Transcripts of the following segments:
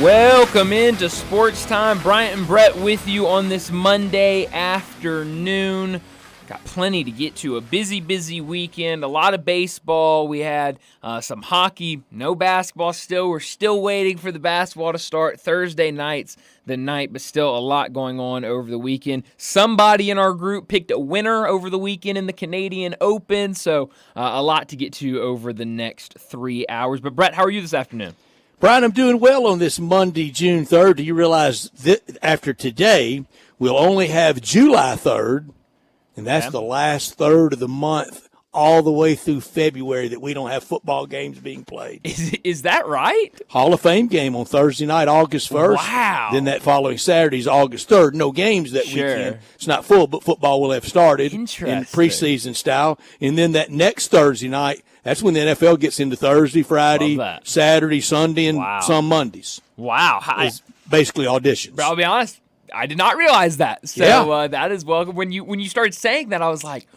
Welcome into Sports Time. Bryant and Brett with you on this Monday afternoon. Got plenty to get to. A busy weekend. A lot of baseball. We had some hockey. No basketball still. We're still waiting for the basketball to start. Thursday night's the night, but still a lot going on over the weekend. Somebody in our group picked a winner over the weekend in the Canadian Open, so a lot to get to over the next 3 hours. But Brett, how are you this afternoon? Brian, I'm doing well on this Monday, June 3rd. Do you realize that after today, we'll only have July 3rd, and that's the last third of the month all the way through February that we don't have football games being played. Is that right? Hall of Fame game on Thursday night, August 1st. Wow. Then that following Saturday is August 3rd. No games that weekend. It's not full, but football will have started in preseason style. And then that next Thursday night, that's when the NFL gets into Thursday, Friday, Saturday, Sunday, and some Mondays. Wow. It's basically auditions. But I'll be honest, I did not realize that. So that is welcome. When you started saying that, I was like,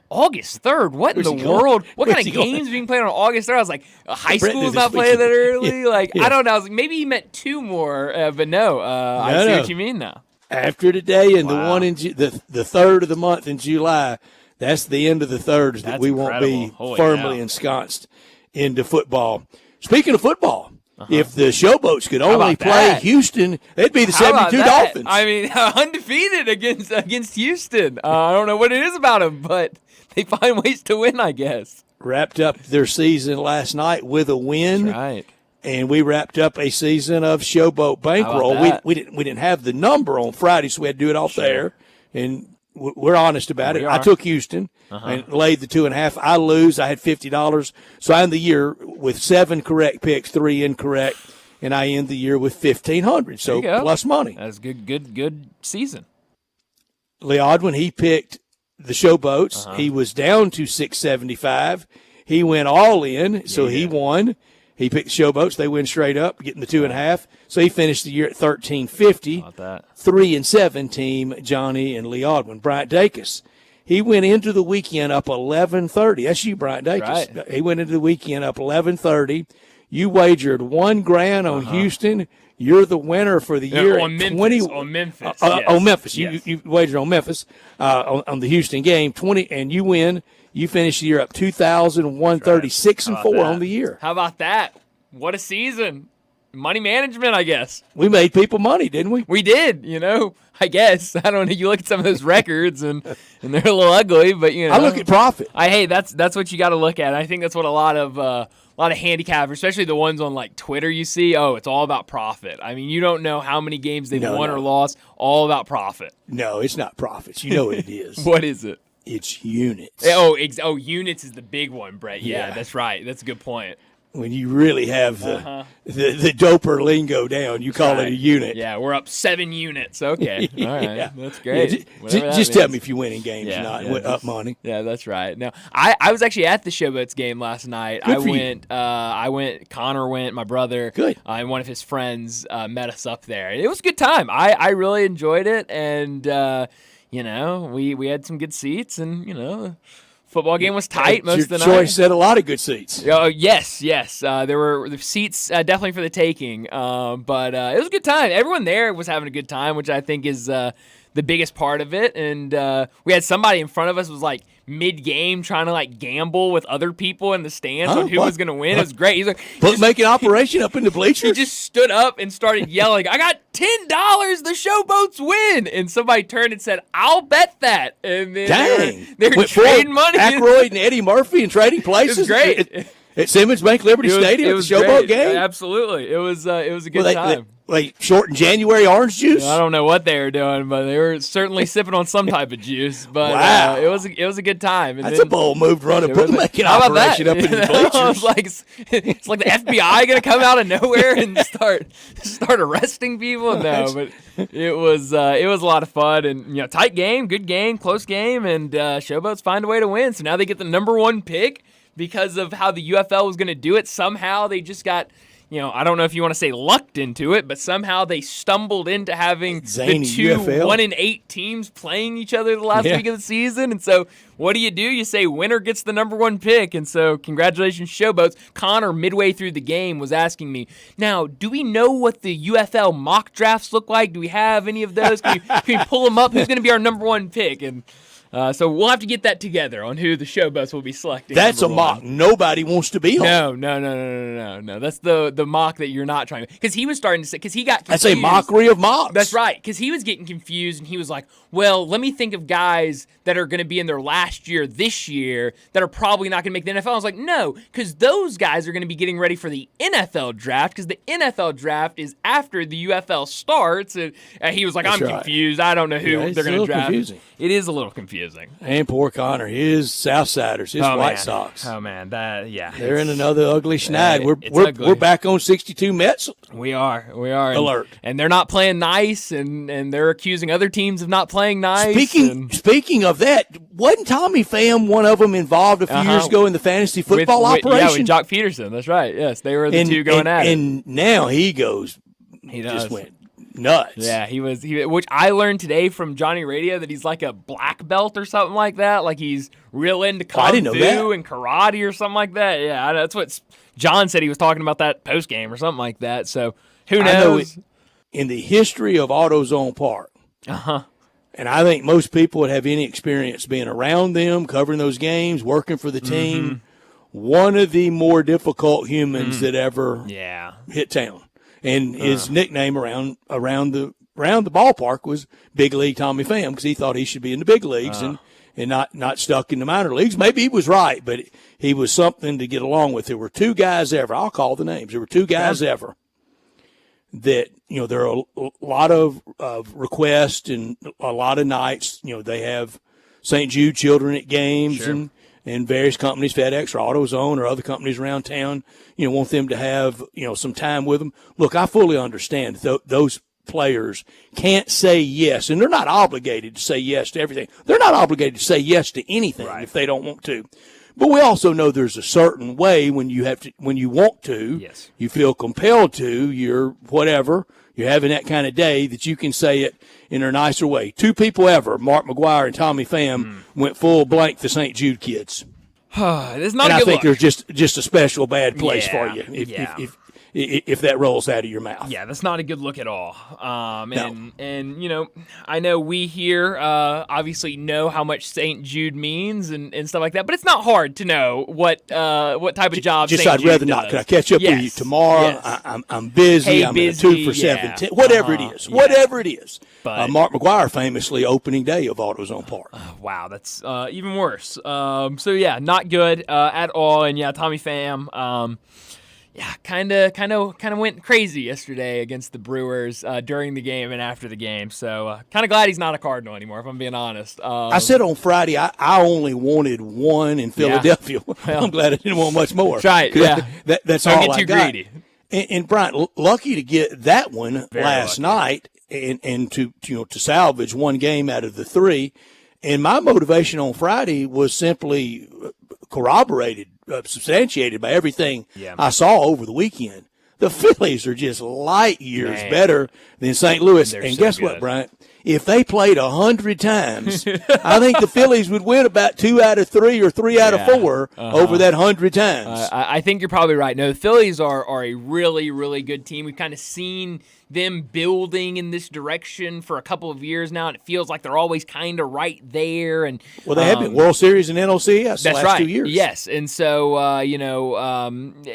August 3rd? What in the world? What kind of games being played on August 3rd? I was like, high school's not playing that early? I don't know. I was like, maybe he meant two more, but no. I see what you mean now. After today and the one in the third of the month in July, that's the end of the thirds that we won't be firmly ensconced into football. Speaking of football, if the Showboats could only play Houston, they'd be the 72 Dolphins. I mean, undefeated against Houston. I don't know what it is about them, but they find ways to win, I guess. Wrapped up their season last night with a win. That's right. And we wrapped up a season of Showboat Bankroll. We didn't have the number on Friday, so we had to do it off there. And we're honest about it. I took Houston and laid the 2.5. I lose. I had $50. So I end the year with 7 correct picks, 3 incorrect, and I end the year with $1,500. So plus money. That's good season. Lee Odwin, he picked the Showboats. He was down to $675. He went all in, so he won. He picked the Showboats. They went straight up, getting the 2.5. So he finished the year at $1,350. About that. 3-7 team, Johnny and Lee Odwin. Bryant Dacus, he went into the weekend up 11.30. That's you, Bryant Dacus. Right. He went into the weekend up 11.30. You wagered $1,000 on Houston. You're the winner for the year. On Memphis. On Memphis. On Memphis. You wagered on Memphis on the Houston game. 20, and you win. You finish the year up 2,136 and 4 on the year. How about that? What a season. Money management, I guess. We made people money, didn't we? We did, I guess. I don't know. You look at some of those records, and they're a little ugly, but, I look at profit. That's what you got to look at. I think that's what a lot of handicappers, especially the ones on, Twitter you see, it's all about profit. I mean, you don't know how many games they've won or lost. All about profit. No, it's not profits. You know what it is. What is it? It's units. Units is the big one, Brett. Yeah, that's right. That's a good point. When you really have the doper lingo down, you call it a unit. Yeah, we're up 7 units. Okay. All right. That's great. Just tell me if you win in games or not. Up money. Yeah, that's right. No, I was actually at the Showboats game last night. I went, Connor went, my brother. Good. And one of his friends met us up there. It was a good time. I really enjoyed it, and we had some good seats, and football game was tight most of the night. Your choice had a lot of good seats. Yes. There were the seats definitely for the taking, but it was a good time. Everyone there was having a good time, which I think is the biggest part of it. And we had somebody in front of us was mid-game trying to gamble with other people in the stands on who was going to win. It was great. He's like, make an operation up in the bleachers. He just stood up and started yelling, "I got $10. The Showboats win!" And somebody turned and said, "I'll bet that." And then they were trading money. Aykroyd and Eddie Murphy and trading places. It was great. At Simmons Bank Liberty Stadium, it was the Showboat great. game. Absolutely, it was a good time. Shortened January orange juice. I don't know what they were doing, but they were certainly sipping on some type of juice. But it was a good time. And that's a bold move to run and make an operation up in the bleachers. It's like the FBI going to come out of nowhere and start arresting people. No, but it was a lot of fun, and tight game, good game, close game, and Showboats find a way to win. So now they get the number 1 pick because of how the UFL was going to do it. Somehow they just got I don't know if you want to say lucked into it, but somehow they stumbled into having Zany the two UFL. 1-8 teams playing each other the last week of the season. And so what do? You say winner gets the number 1 pick. And so congratulations, Showboats. Connor, midway through the game, was asking me, now, do we know what the UFL mock drafts look like? Do we have any of those? Can we pull them up? Who's going to be our number 1 pick? And so we'll have to get that together on who the Showboats will be selecting. That's a mock. Nobody wants to be on. No. That's the mock that you're not trying to. Because he was starting to say, because he got confused. That's a mockery of mocks. That's right. Because he was getting confused, and he was like, well, let me think of guys that are going to be in their last year this year that are probably not going to make the NFL. I was like, no, because those guys are going to be getting ready for the NFL draft, because the NFL draft is after the UFL starts. And he was like, I'm confused. I don't know who they're going to draft. Confusing. It is a little confusing. And poor Connor, his Southsiders, his White Sox. Oh man, they're in another ugly schneid. Ugly. We're back on 62 Mets. We are Alert. And they're not playing nice, and they're accusing other teams of not playing nice. Speaking of that, wasn't Tommy Pham one of them involved a few years ago in the fantasy football operation? Yeah, with Jock Peterson. That's right. Yes, they were the two going at it. And now he goes. He just went nuts. Yeah, he which I learned today from Johnny Radio that he's like a black belt or something like that. Like he's real into kung fu and karate or something like that. Yeah, that's what John said. He was talking about that post game or something like that. So who knows? In the history of AutoZone Park, and I think most people would have any experience being around them, covering those games, working for the team. One of the more difficult humans that ever hit town. And his nickname around the ballpark was Big League Tommy Pham, because he thought he should be in the big leagues and not stuck in the minor leagues. Maybe he was right, but he was something to get along with. There were 2 guys ever. I'll call the names. There were 2 guys ever that, there are a lot of requests and a lot of nights. They have St. Jude children at games and various companies, FedEx or AutoZone or other companies around town, want them to have, some time with them. Look, I fully understand those players can't say yes, and they're not obligated to say yes to everything. They're not obligated to say yes to anything if they don't want to. But we also know there's a certain way when you want to, you feel compelled to, you're having that kind of day that you can say it in a nicer way. 2 people ever, Mark McGuire and Tommy Pham, went full blank the St. Jude kids. It's not and a good I think look. there's just a special bad place for you if that rolls out of your mouth. Yeah, that's not a good look at all. And I know we here obviously know how much St. Jude means and stuff like that, but it's not hard to know what type of job St. Jude I'd rather does. not. Can I catch up with you tomorrow? Yes. I'm busy. Hey, I'm busy, in a 2 for 17. Whatever it is. Whatever it is. But Mark McGuire famously opening day of AutoZone Park. Wow, that's even worse. So yeah, not good at all. And yeah, Tommy Pham, kind of went crazy yesterday against the Brewers during the game and after the game. So kind of glad he's not a Cardinal anymore, if I'm being honest. I said on Friday I only wanted 1 in Philadelphia. Well, I'm glad I didn't want much more. That's right. Yeah, that's don't all get I too got. greedy. And Brian, lucky to get that one last night. And to salvage 1 game out of the 3, and my motivation on Friday was simply corroborated, substantiated by everything I saw over the weekend. The Phillies are just light years better than St. Louis. They're and so guess good. what, Bryant? If they played 100 times, I think the Phillies would win about 2 out of 3 or 3 out of 4 over that 100 times. I think you're probably right. No, the Phillies are a really, really good team. We've kind of seen them building in this direction for a couple of years now, and it feels like they're always kind of right there. And well, they have been World Series and NLCS the last 2 years. Yes, and so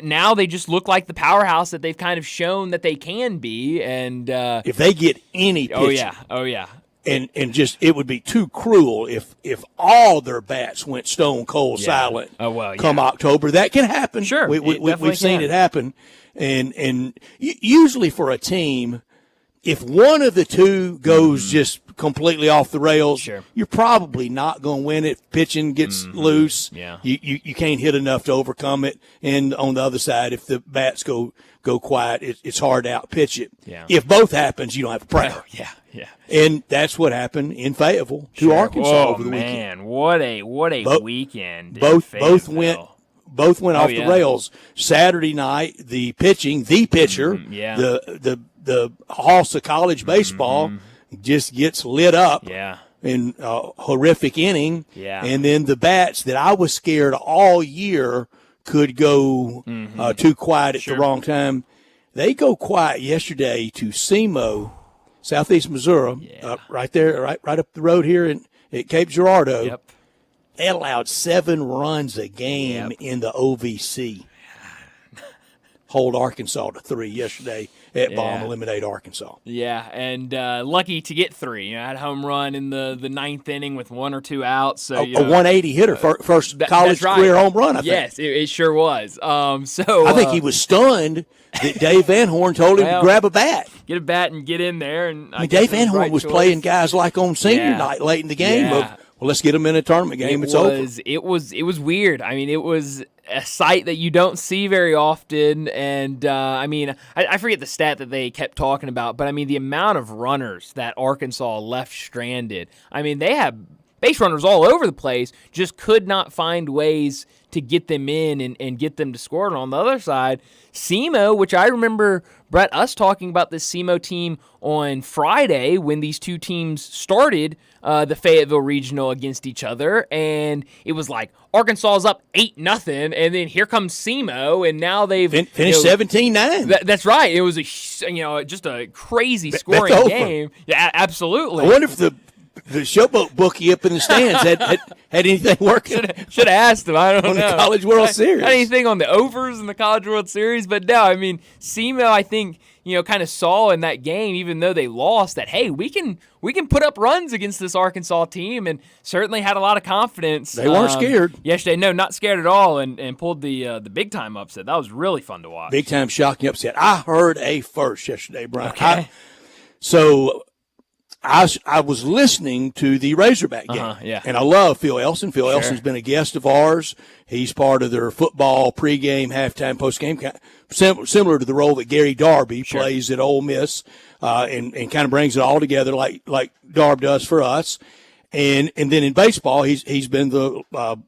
now they just look like the powerhouse that they've kind of shown that they can be. And if they get any pitching, oh yeah. And just it would be too cruel if all their bats went stone cold silent. Come October, that can happen. Sure, we've seen it happen, and usually for a team, if one of the 2 goes just completely off the rails, you're probably not going to win it. Pitching gets loose. Yeah, you can't hit enough to overcome it. And on the other side, if the bats go quiet, it's hard to outpitch it. Yeah. If both happens, you don't have a prayer. Yeah. And that's what happened in Fayetteville to Arkansas over the weekend. Man, what a weekend! Both both went off the rails. Saturday night, the pitcher, the Hoss of college baseball, just gets lit up in a horrific inning. Yeah. And then the bats that I was scared all year could go too quiet at the wrong time. They go quiet yesterday to SEMO, Southeast Missouri, right there, right up the road here at Cape Girardeau. Yep. They allowed 7 runs a game in the OVC. Hold Arkansas to 3 yesterday at Baum, eliminate Arkansas. Yeah, and lucky to get 3. You know, had a home run in the 9th inning with 1 or 2 outs. So, a 180 hitter, first college career home run, I think. Yes, it sure was. I think he was stunned that Dave Van Horn told him to grab a bat. Get a bat and get in there. And Dave Van Horn was playing guys like on senior night late in the game. Well, let's get them in a tournament game. It's over. It was weird. I mean, it was a sight that you don't see very often. And, I forget the stat that they kept talking about, but, I mean, the amount of runners that Arkansas left stranded. I mean, they have base runners all over the place, just could not find ways to get them in and get them to score. And on the other side, SEMO, which I remember, Brett, us talking about this SEMO team on Friday when these two teams started the Fayetteville Regional against each other, and it was like Arkansas's up 8-0, and then here comes SEMO, and now they've finished 17-9. That's right. It was just a crazy scoring game. Yeah, absolutely. I wonder if the showboat bookie up in the stands had anything working. Should have asked him. I don't know. On the College World Series. Anything on the overs in the College World Series. But no, I mean, SEMO, I think, kind of saw in that game, even though they lost, that, hey, we can put up runs against this Arkansas team, and certainly had a lot of confidence. They weren't scared. Yesterday, no, not scared at all, and pulled the big-time upset. That was really fun to watch. Big-time shocking upset. I heard a first yesterday, Brian. Okay. I was listening to the Razorback game, and I love Phil Elson. Phil Elson's been a guest of ours. He's part of their football pregame, halftime, postgame, similar to the role that Gary Darby plays at Ole Miss, and kind of brings it all together like Darb does for us. And then in baseball, he's been the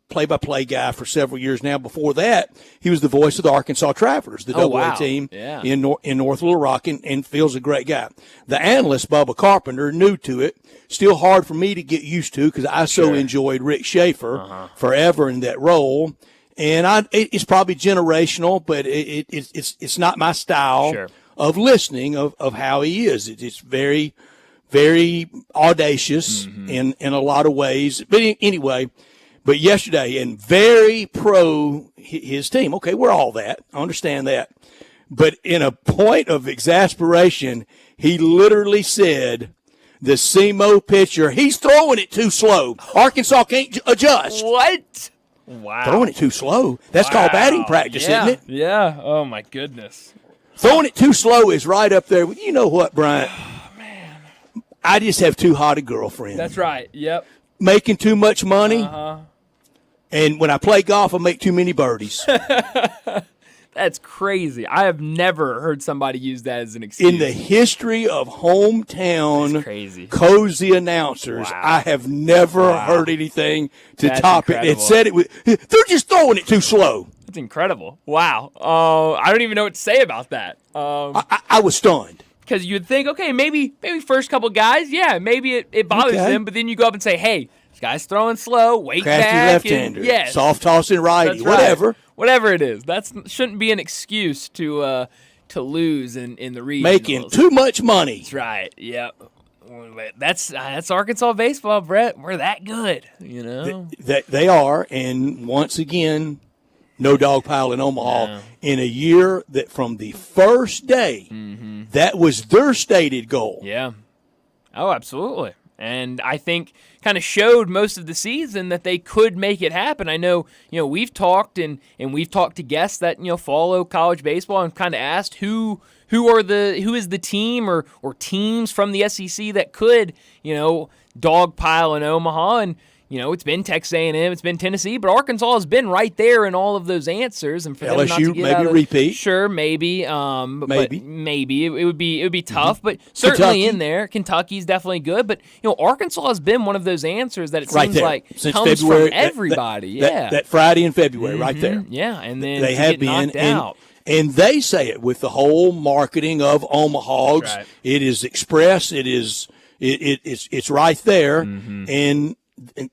play-by-play guy for several years now. Before that, he was the voice of the Arkansas Travelers, the Double-A team in North Little Rock, and Phil's a great guy. The analyst, Bubba Carpenter, new to it, still hard for me to get used to because I so enjoyed Rick Schaefer forever in that role. And it's probably generational, but it's not my style of listening of how he is. It's very, very audacious in a lot of ways. But anyway, yesterday, and very pro his team. Okay, we're all that. I understand that. But in a point of exasperation, he literally said, the SEMO pitcher, he's throwing it too slow. Arkansas can't adjust. What? Wow. Throwing it too slow. That's called batting practice, isn't it? Yeah. Oh, my goodness. Throwing it too slow is right up there. You know what, Bryant? I just have too hot a girlfriend. That's right. Yep. Making too much money. And when I play golf, I make too many birdies. That's crazy. I have never heard somebody use that as an excuse. In the history of hometown cozy announcers, I have never heard anything to top it. It said they're just throwing it too slow. That's incredible. Wow. I don't even know what to say about that. I was stunned. Because you'd think, okay, maybe first couple guys, maybe it bothers them, but then you go up and say, hey, this guy's throwing slow, weight crafty back. left-hander, soft tossing righty, whatever. Whatever it is. That shouldn't be an excuse to lose in the regionals. Making too much money. That's right, yep. That's Arkansas baseball, Brett. We're that good, They are, and once again, no dog pile in Omaha in a year that from the first day, that was their stated goal. Yeah. Oh, absolutely. And I think kind of showed most of the season that they could make it happen. I know, we've talked and we've talked to guests that, follow college baseball and kind of asked who is the team or teams from the SEC that could, dogpile in Omaha. And, it's been Texas A&M, it's been Tennessee, but Arkansas has been right there in all of those answers. And for them not to get maybe out of, repeat. Sure, maybe. But maybe it would be tough, but certainly Kentucky. in there. Kentucky's definitely good, but Arkansas has been one of those answers that it right seems there. like Since comes February, from everybody. that Friday in February, right there. Yeah, and then they have been out. And they say it with the whole marketing of Omahogs. Right. It is express. It is it's right there, and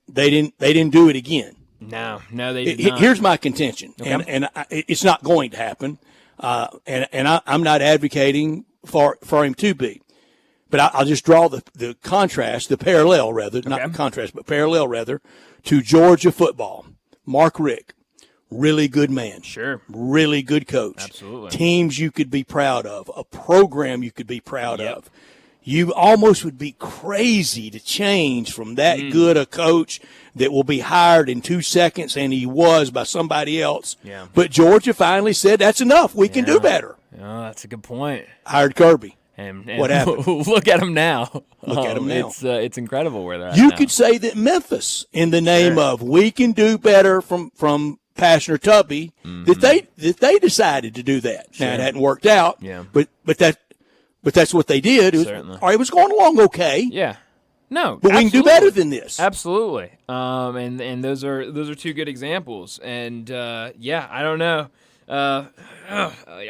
they didn't do it again. No, they did not. Here's my contention, and it's not going to happen. And I'm not advocating for him to be, but I'll just draw the contrast, the parallel rather, not contrast, but parallel rather, to Georgia football. Mark Richt, really good man, sure, really good coach, absolutely. Teams you could be proud of, a program you could be proud of. You almost would be crazy to change from that good a coach that will be hired in 2 seconds, and he was by somebody else. Yeah. But Georgia finally said, that's enough. We can do better. Oh, that's a good point. Hired Kirby. And what happened? Look at him now. Look at him now. It's incredible where they're at You now. could say that Memphis, in the name of we can do better from Pashner Tubby, that they decided to do that. Sure. Now, it hadn't worked out. Yeah. But that's what they did. It was going along okay. Yeah. No, but we can do better than this. Absolutely. And those are two good examples. And I don't know.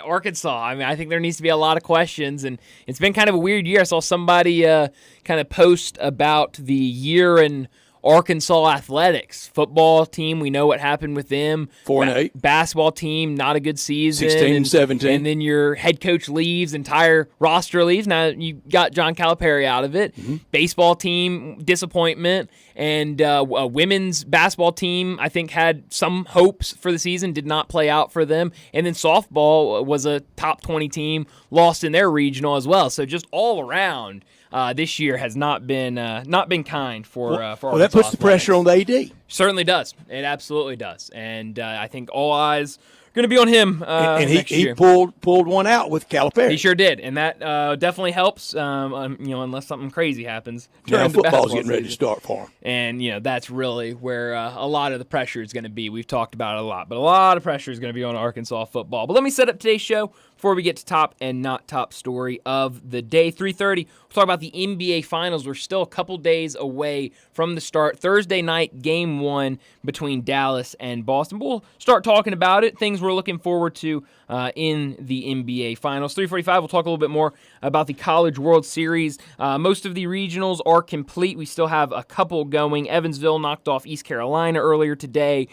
Arkansas. I mean, I think there needs to be a lot of questions, and it's been kind of a weird year. I saw somebody kind of post about the year in Arkansas athletics. Football team, we know what happened with them. 4-8. Basketball team, not a good season. 16-17. And then your head coach leaves, entire roster leaves. Now you got John Calipari out of it. Baseball team, disappointment. And a women's basketball team, I think, had some hopes for the season, did not play out for them. And then softball was a top 20 team, lost in their regional as well. So just all around, this year has not been kind for well, that puts the pressure on the AD. Certainly does. It absolutely does. And I think all eyes are going to be on him and next year. He pulled one out with Calipari. He sure did, and that definitely helps. Unless something crazy happens. Now football's getting ready to start for him, and that's really where a lot of the pressure is going to be. We've talked about it a lot, but a lot of pressure is going to be on Arkansas football. But let me set up today's show before we get to top and not top story of the day. 3:30, we'll talk about the NBA Finals. We're still a couple days away from the start. Thursday night, Game 1 between Dallas and Boston. We'll start talking about it, things we're looking forward to in the NBA Finals. 3:45, we'll talk a little bit more about the College World Series. Most of the regionals are complete. We still have a couple going. Evansville knocked off East Carolina earlier today.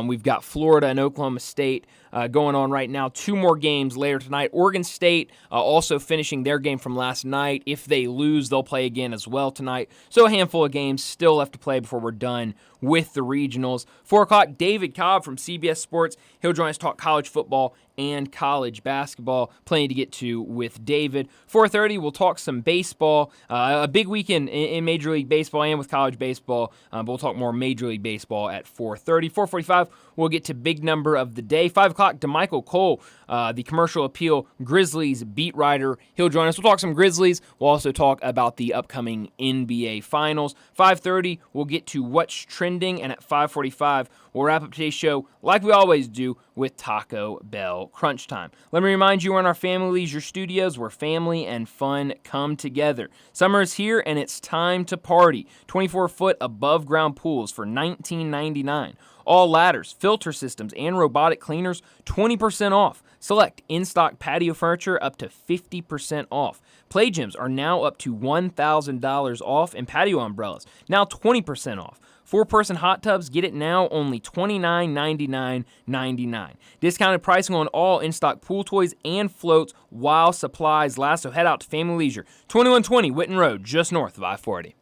We've got Florida and Oklahoma State going on right now. 2 more games later tonight. Oregon State also finishing their game from last night. If they lose, they'll play again as well tonight. So a handful of games still left to play before we're done with the regionals. 4 o'clock, David Cobb from CBS Sports. He'll join us to talk college football and college basketball. Plenty to get to with David. 4:30, we'll talk some baseball. A big weekend in Major League Baseball and with college baseball. But we'll talk more Major League Baseball at 4:30. 4:45, we'll get to big number of the day. 5 o'clock, DeMichael Cole, the Commercial Appeal Grizzlies beat writer. He'll join us. We'll talk some Grizzlies. We'll also talk about the upcoming NBA Finals. 5:30, we'll get to what's trending. And at 5:45, we'll wrap up today's show like we always do with Taco Bell Crunch Time. Let me remind you, we're in our Family Leisure Studios where family and fun come together. Summer is here and it's time to party. 24-foot above-ground pools for $19.99. All ladders, filter systems, and robotic cleaners, 20% off. Select in-stock patio furniture up to 50% off. Play gyms are now up to $1,000 off, and patio umbrellas now 20% off. 4-person hot tubs, get it now, only $29.99. Discounted pricing on all in-stock pool toys and floats while supplies last, so head out to Family Leisure, 2120 Whitten Road, just north of I-40.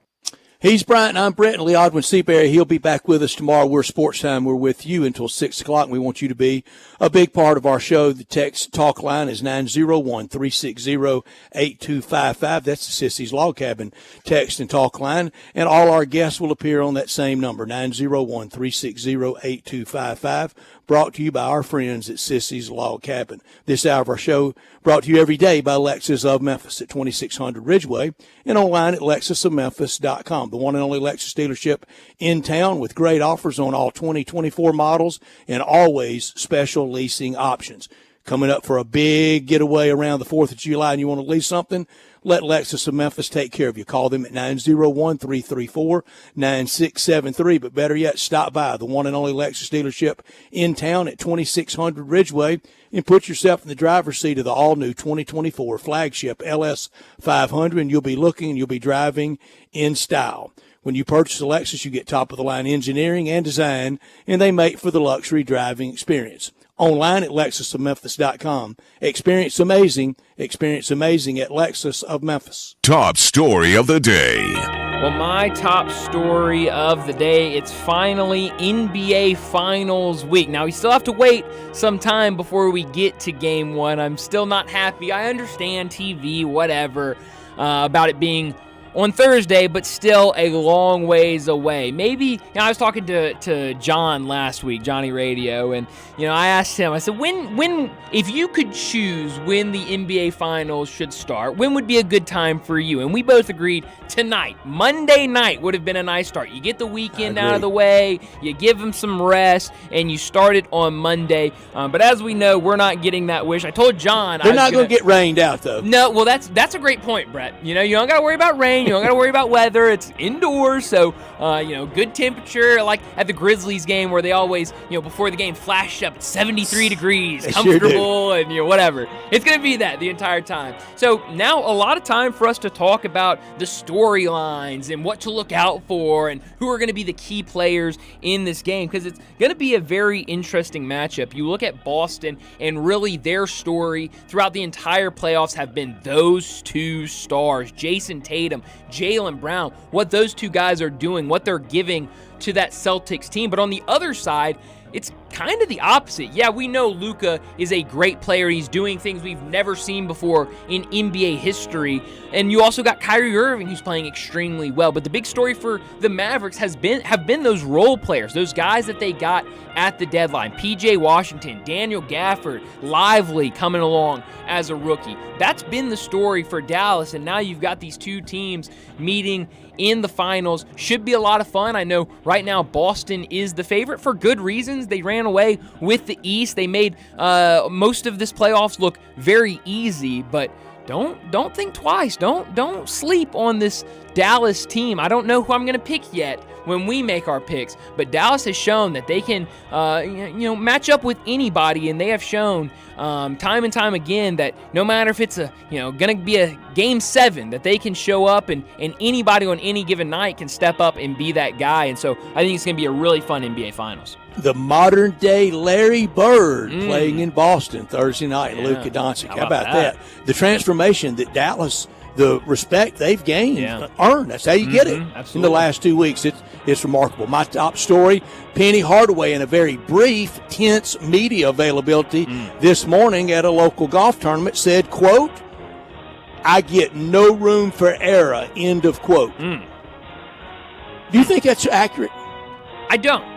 He's Bryant, I'm Brent, and Lee Odwin Seabury. He'll be back with us tomorrow. We're Sportstime. We're with you until 6 o'clock, and we want you to be a big part of our show. The text talk line is 901-360-8255. That's the Sissy's Log Cabin text and talk line. And all our guests will appear on that same number, 901-360-8255. Brought to you by our friends at Sissy's Log Cabin. This hour of our show brought to you every day by Lexus of Memphis at 2600 Ridgeway and online at lexusofmemphis.com. the one and only Lexus dealership in town with great offers on all 2024 models and always special leasing options. Coming up for a big getaway around the 4th of July and you want to lease something, let Lexus of Memphis take care of you. Call them at 901-334-9673. But better yet, stop by the one and only Lexus dealership in town at 2600 Ridgeway and put yourself in the driver's seat of the all-new 2024 flagship LS 500, and you'll be looking and you'll be driving in style. When you purchase a Lexus, you get top-of-the-line engineering and design, and they make for the luxury driving experience. Online at LexusOfMemphis.com. Experience amazing at Lexus of Memphis. Top story of the day. Well, my top story of the day, it's finally NBA Finals week. Now, we still have to wait some time before we get to Game 1. I'm still not happy. I understand TV, whatever, about it being on Thursday, but still a long ways away. Maybe, I was talking to John last week, Johnny Radio, and, I asked him, I said, when, if you could choose when the NBA Finals should start, when would be a good time for you? And we both agreed tonight, Monday night would have been a nice start. You get the weekend out of the way, you give them some rest, and you start it on Monday. But as we know, we're not getting that wish. I told John they're not going to get rained out, though. No, well, that's a great point, Brett. You don't got to worry about rain. You don't got to worry about weather. It's indoors, so good temperature. Like at the Grizzlies game, where they always, before the game, flash up at 73 degrees, comfortable, and whatever. It's gonna be that the entire time. So now a lot of time for us to talk about the storylines and what to look out for and who are going to be the key players in this game, because it's going to be a very interesting matchup. You look at Boston, and really their story throughout the entire playoffs have been those two stars, Jason Tatum, Jaylen Brown, what those two guys are doing, what they're giving to that Celtics team. But on the other side, it's kind of the opposite. Yeah, we know Luka is a great player. He's doing things we've never seen before in NBA history. And you also got Kyrie Irving, who's playing extremely well. But the big story for the Mavericks have been those role players, those guys that they got at the deadline. PJ Washington, Daniel Gafford, Lively coming along as a rookie. That's been the story for Dallas, and now you've got these two teams meeting in the finals. Should be a lot of fun. I know right now Boston is the favorite for good reasons. They ran away with the East. They made most of this playoffs look very easy, but don't think twice. Don't sleep on this Dallas team. I don't know who I'm going to pick yet when we make our picks, but Dallas has shown that they can match up with anybody, and they have shown time and time again that no matter if it's going to be a Game 7, that they can show up and anybody on any given night can step up and be that guy. And so I think it's going to be a really fun NBA Finals. The modern-day Larry Bird playing in Boston Thursday night, Luka Doncic. How about that? The transformation that Dallas, the respect they've gained, earned. That's how you get it in the last 2 weeks. It's remarkable. My top story, Penny Hardaway in a very brief, tense media availability this morning at a local golf tournament said, quote, "I get no room for error," end of quote. Do you think that's accurate? I don't.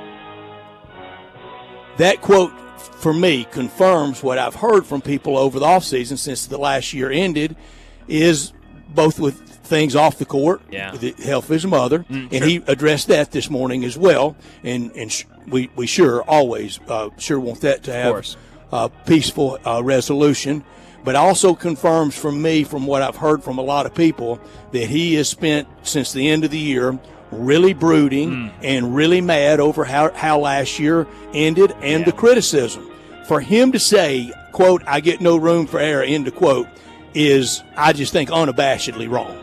That quote, for me, confirms what I've heard from people over the offseason since the last year ended, is both with things off the court, the health of his mother, and he addressed that this morning as well, and we always want that to have a peaceful resolution. But also confirms from me, from what I've heard from a lot of people, that he has spent, since the end of the year, really brooding and really mad over how last year ended and the criticism. For him to say, quote, "I get no room for error," end of quote, is, I just think, unabashedly wrong.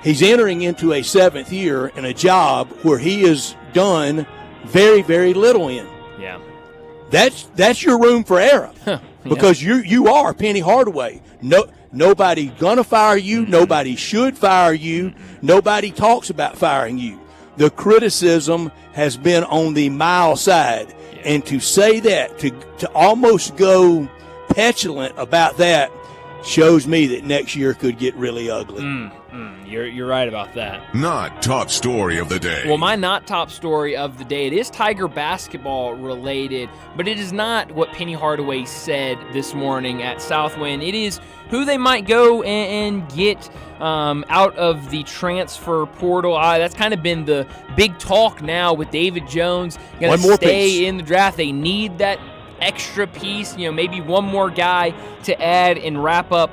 He's entering into a 7th year in a job where he has done very, very little in. That's your room for error. Because you are Penny Hardaway. Nobody gonna fire you. Nobody should fire you. Nobody talks about firing you. The criticism has been on the mild side. And to say that, to almost go petulant about that, shows me that next year could get really ugly. You're right about that. Not top story of the day. Well, my not top story of the day, it is Tiger basketball related, but it is not what Penny Hardaway said this morning at Southwind. It is who they might go and get out of the transfer portal. That's kind of been the big talk now with David Jones going to stay in the draft. They need that extra piece, maybe one more guy to add and wrap up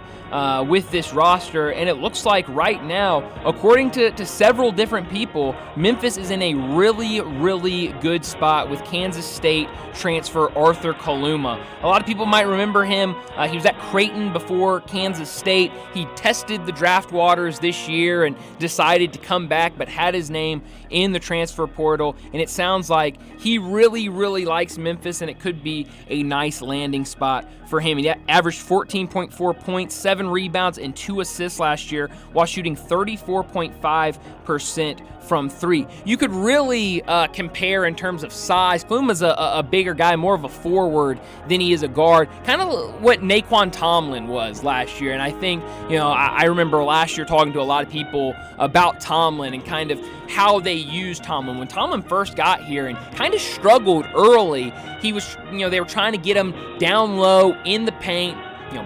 with this roster. And it looks like right now, according to several different people, Memphis is in a really, really good spot with Kansas State transfer Arthur Kaluma. A lot of people might remember him. He was at Creighton before Kansas State. He tested the draft waters this year and decided to come back, but had his name in the transfer portal. And it sounds like he really, really likes Memphis, and it could be a nice landing spot for him. He averaged 14.4 points, 7 rebounds, and 2 assists last year while shooting 34.5% from 3. You could really compare in terms of size. Kaluma's a bigger guy, more of a forward than he is a guard. Kind of what Naquan Tomlin was last year. And I think, I remember last year talking to a lot of people about Tomlin and kind of how they used Tomlin. When Tomlin first got here and kind of struggled early, he was, they were trying to get him down low in the paint,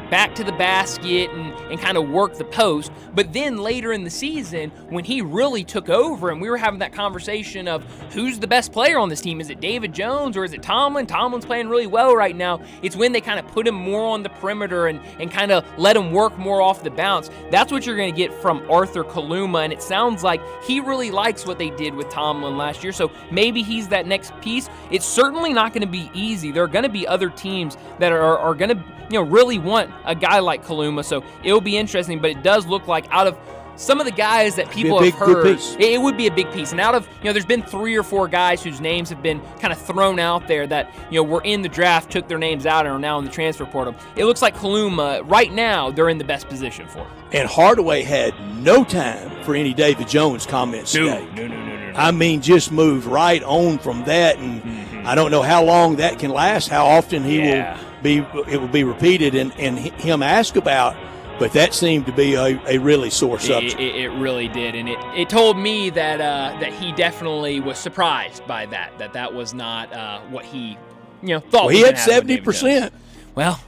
back to the basket and kind of work the post. But then later in the season, when he really took over and we were having that conversation of who's the best player on this team, is it David Jones or is it Tomlin? Tomlin's playing really well right now. It's when they kind of put him more on the perimeter and kind of let him work more off the bounce. That's what you're going to get from Arthur Kaluma, and it sounds like he really likes what they did with Tomlin last year, so maybe he's that next piece. It's certainly not going to be easy. There are going to be other teams that are going to really want a guy like Kaluma, so it'll be interesting, but it does look like out of some of the guys that people have heard, it would be a big piece. And out of, there's been 3 or 4 guys whose names have been kind of thrown out there that, were in the draft, took their names out, and are now in the transfer portal. It looks like Kaluma, right now, they're in the best position for. And Hardaway had no time for any David Jones comments today. No. I mean, just moved right on from that, and I don't know how long that can last, how often it will be repeated and him asked about, but that seemed to be a really sore subject. It really did, and it told me that he definitely was surprised by that was not what he thought. Well, he had 70%. Well,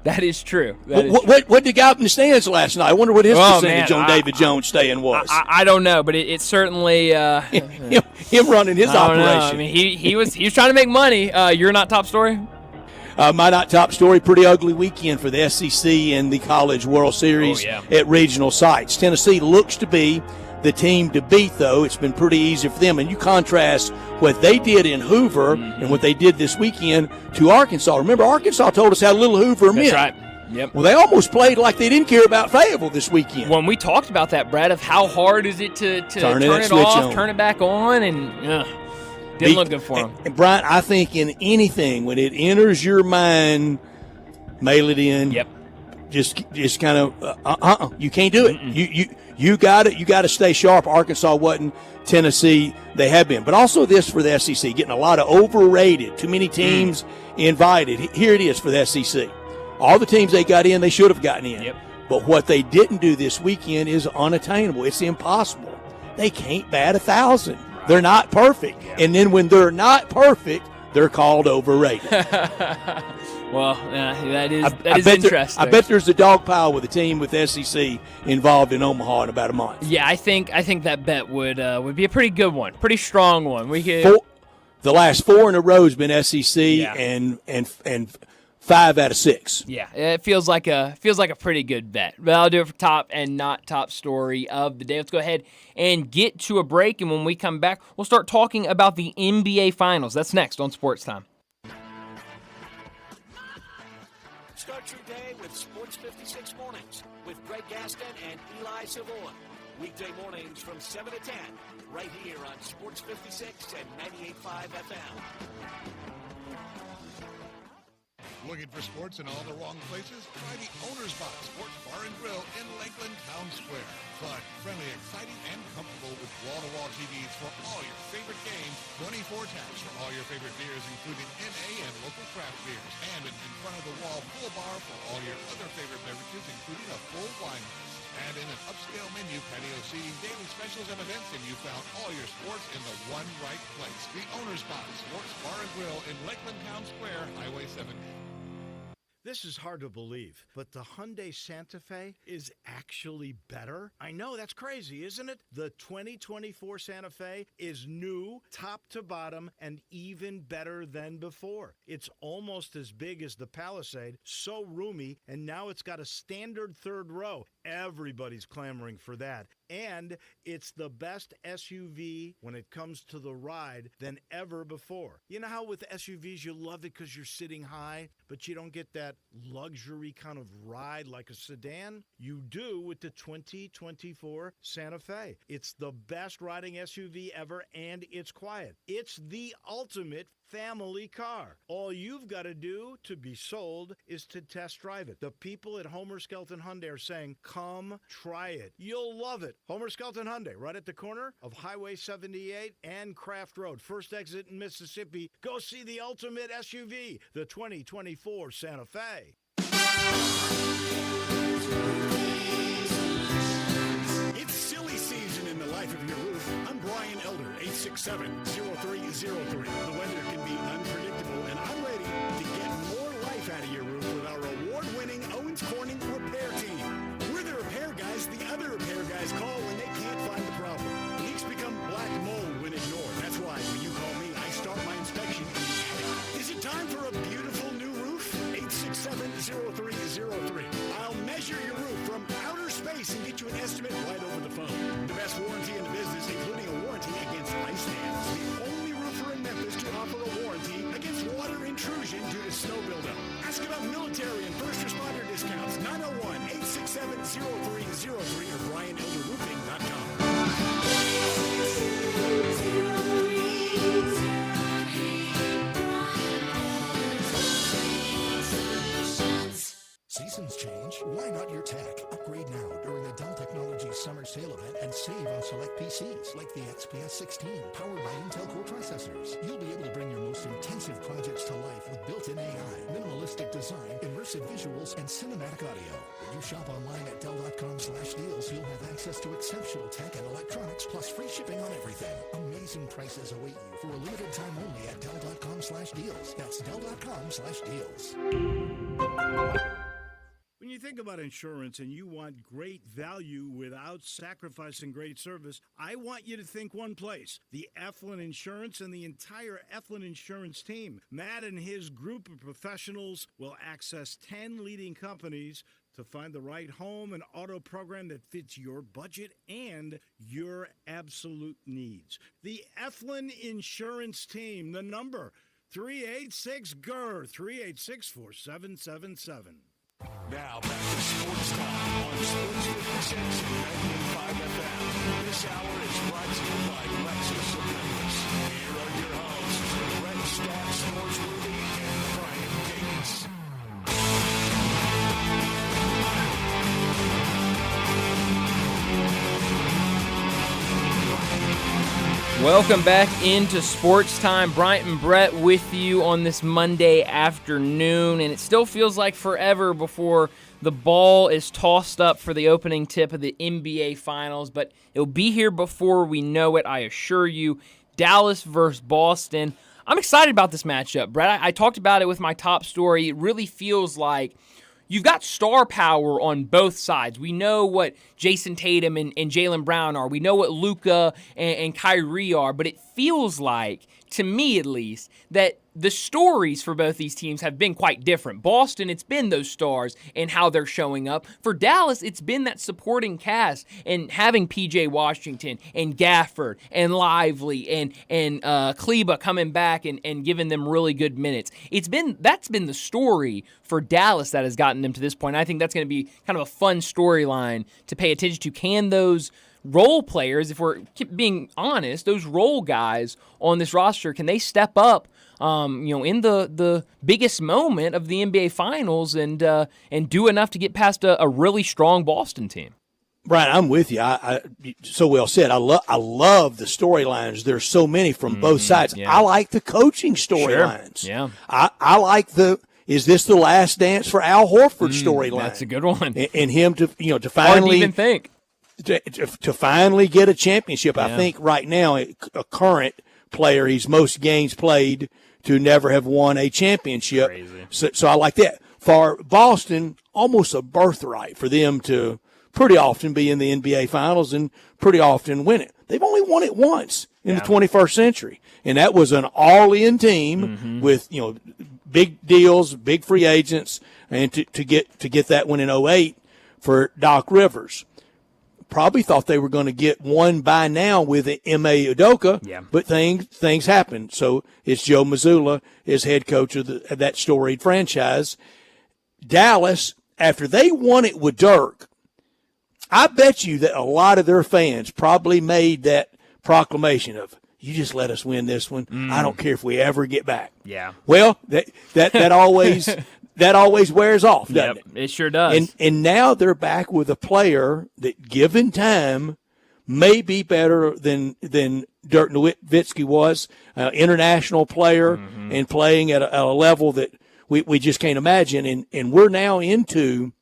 that is true. What did the guy up in the stands last night? I wonder what his percentage on David Jones staying was. I don't know, but it certainly him running his operation. I mean, he was trying to make money. You're not top story. My not top story, pretty ugly weekend for the SEC and the College World Series at regional sites. Tennessee looks to be the team to beat, though. It's been pretty easy for them. And you contrast what they did in Hoover and what they did this weekend to Arkansas. Remember, Arkansas told us how little Hoover meant. That's right. Yep. Well, they almost played like they didn't care about Fayetteville this weekend. When we talked about that, Brad, of how hard is it to turn it off, turn it back on, and didn't look good for them. And Brian, I think in anything, when it enters your mind, mail it in. Yep. Just kind of you can't do it. You got to stay sharp. Arkansas wasn't. Tennessee, they have been. But also this for the SEC, getting a lot of overrated, too many teams invited. Here it is for the SEC. All the teams they got in, they should have gotten in. Yep. But what they didn't do this weekend is unattainable. It's impossible. They can't bat 1,000. Right. They're not perfect. Yep. And then when they're not perfect, they're called overrated. Well, that is interesting. I bet there's a dog pile with a team with SEC involved in Omaha in about a month. Yeah, I think that bet would be a pretty good one, pretty strong one. We could the last 4 in a row has been SEC and 5 out of 6. Yeah, it feels like a pretty good bet. But I'll do it for top and not top story of the day. Let's go ahead and get to a break, and when we come back, we'll start talking about the NBA Finals. That's next on Sportstime. Start your day with Sports 56 Mornings with Greg Gaston and Eli Savoy. Weekday mornings from 7 to 10, right here on Sports 56 and 98.5 FM. Looking for sports in all the wrong places? Try the Owner's Box Sports Bar and Grill in Lakeland Town Square. Fun, friendly, exciting, and comfortable with wall-to-wall TVs for all your favorite games, 24 taps for all your favorite beers, including NA and local craft beers, and an in-front-of-the-wall full bar for all your other favorite beverages, including a full wine list. Add in an upscale menu, patio seating, daily specials, and events, and you found all your sports in the one right place. The Owner's Box Sports Bar and Grill in Lakeland Town Square, Highway 70. This is hard to believe, but the Hyundai Santa Fe is actually better. I know, that's crazy, isn't it? The 2024 Santa Fe is new, top to bottom, and even better than before. It's almost as big as the Palisade, so roomy, and now it's got a standard third row. Everybody's clamoring for that. And it's the best SUV when it comes to the ride than ever before. You know how with SUVs you love it because you're sitting high, but you don't get that luxury kind of ride like a sedan? You do with the 2024 Santa Fe. It's the best riding SUV ever, and it's quiet. It's the ultimate family car. All you've got to do to be sold is to test drive it. The people at Homer Skelton Hyundai are saying, come try it. You'll love it. Homer Skelton Hyundai, right at the corner of Highway 78 and Craft Road. First exit in Mississippi. Go see the ultimate SUV, the 2024 Santa Fe. It's silly season in the life of your roof. I'm Brian Elder, 867-0303. The weather can be unpredictable, and I'm ready to get more life out of your roof with our award-winning Owens Corning Repair Team. We're the repair guys the other repair guys call when they can't find the problem. Leaks become black mold when ignored. That's why when you call me, I start my inspection in the attic. Is it time for a beautiful new roof? 867-0303. I'll measure your roof from outer space and get you an estimate right over the phone. The best warranty in the business, including a warranty against ice dams. The only roofer in Memphis to offer a warranty against water intrusion due to snow buildup. Ask about military and first responder discounts. 901-867-0303 or BrianElderRoofing.com. Seasons change. Why not your tech? Upgrade now during the Dell Technologies Summer Sale event and save on select PCs like the XPS 16 powered by Intel Core processors. You'll be able to bring your most intensive projects to life with built-in AI, minimalistic design, immersive visuals, and cinematic audio. When you shop online at Dell.com/deals, you'll have access to exceptional tech and electronics plus free shipping on everything. Amazing prices await you for a limited time only at Dell.com/deals. That's Dell.com/deals. When you think about insurance and you want great value without sacrificing great service, I want you to think one place, the Eflin Insurance and the entire Eflin Insurance team. Matt and his group of professionals will access 10 leading companies to find the right home and auto program that fits your budget and your absolute needs. The Eflin Insurance team, the number 386-GER, 386-4777. Now back to Sports Time on Sports 56 and 98.5 FM. This hour is brought to you by Lexus of Memphis. Here are your hosts, Brett Stack, Sports Movie, and Brian Davis. Welcome back into Sports Time. Bryant and Brett with you on this Monday afternoon, and it still feels like forever before the ball is tossed up for the opening tip of the NBA Finals, but it'll be here before we know it, I assure you. Dallas versus Boston. I'm excited about this matchup, Brett. I talked about it with my top story. It really feels like you've got star power on both sides. We know what Jason Tatum and Jaylen Brown are. We know what Luka and Kyrie are. But it feels like, to me at least, that the stories for both these teams have been quite different. Boston, it's been those stars and how they're showing up. For Dallas, it's been that supporting cast and having P.J. Washington and Gafford and Lively and Kleba coming back and giving them really good minutes. That's been the story for Dallas that has gotten them to this point. I think that's going to be kind of a fun storyline to pay attention to. Can those role players, if we're being honest, those role guys on this roster, can they step up in the biggest moment of the NBA Finals and do enough to get past a really strong Boston team? Brian, I'm with you. I so well said. I love the storylines. There's so many from both sides. Yeah. I like the coaching storylines. Sure. Yeah. I like the is this the last dance for Al Horford's storyline? That's a good one. And him to finally Hard to even think. To finally get a championship. I think right now a current player, he's most games played to never have won a championship. Crazy. So I like that. For Boston, almost a birthright for them to pretty often be in the NBA Finals and pretty often win it. They've only won it once in the 21st century, and that was an all-in team with big deals, big free agents, and to get that one in 2008 for Doc Rivers. Probably thought they were going to get one by now with M.A. Udoka, but things happened. So it's Joe Mazzulla is head coach of that storied franchise. Dallas, after they won it with Dirk, I bet you that a lot of their fans probably made that proclamation of, you just let us win this one. I don't care if we ever get back. Yeah. Well, that always that always wears off, doesn't it? It sure does. And now they're back with a player that, given time, may be better than Dirk Nowitzki was, international player, and playing at a level that we just can't imagine. And we're now into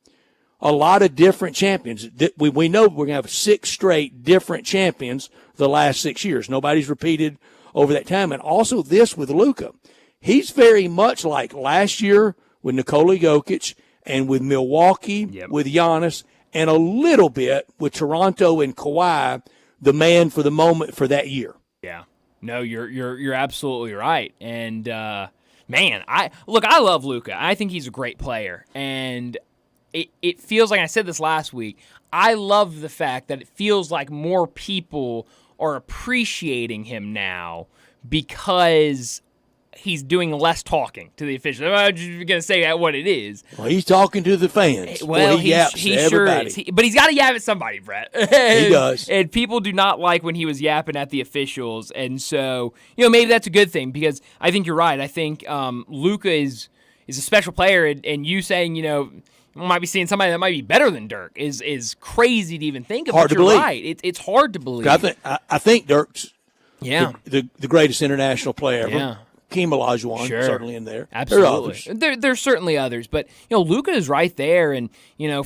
a lot of different champions. We know we're going to have 6 straight different champions the last 6 years. Nobody's repeated over that time. And also this with Luka. He's very much like last year with Nikola Jokic and with Milwaukee, with Giannis, and a little bit with Toronto and Kawhi, the man for the moment for that year. Yeah. No, you're absolutely right. And man, I love Luka. I think he's a great player. And it feels like, I said this last week, I love the fact that it feels like more people are appreciating him now because he's doing less talking to the officials. I'm just going to say that what it is. Well, he's talking to the fans. Well, he yaps he to sure everybody. is. But he's got to yap at somebody, Brett. He does. And people do not like when he was yapping at the officials. And so, maybe that's a good thing because I think you're right. I think Luka is a special player. And you saying, we might be seeing somebody that might be better than Dirk is crazy to even think of. Hard to believe. Right. It's hard to believe. I think Dirk's the greatest international player ever. Yeah. Hakeem Olajuwon, certainly in there. Absolutely. There's certainly others. But, Luka is right there. And,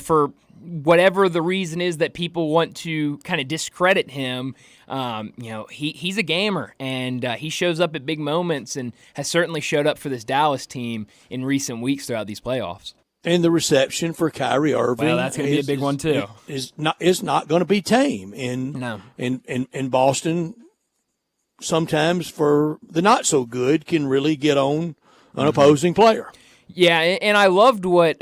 for whatever the reason is that people want to kind of discredit him, he's a gamer. And he shows up at big moments and has certainly showed up for this Dallas team in recent weeks throughout these playoffs. And the reception for Kyrie Irving, well, that's going to be a big one too. Is not going to be tame in Boston. Sometimes for the not so good can really get on an opposing player. Yeah, and I loved what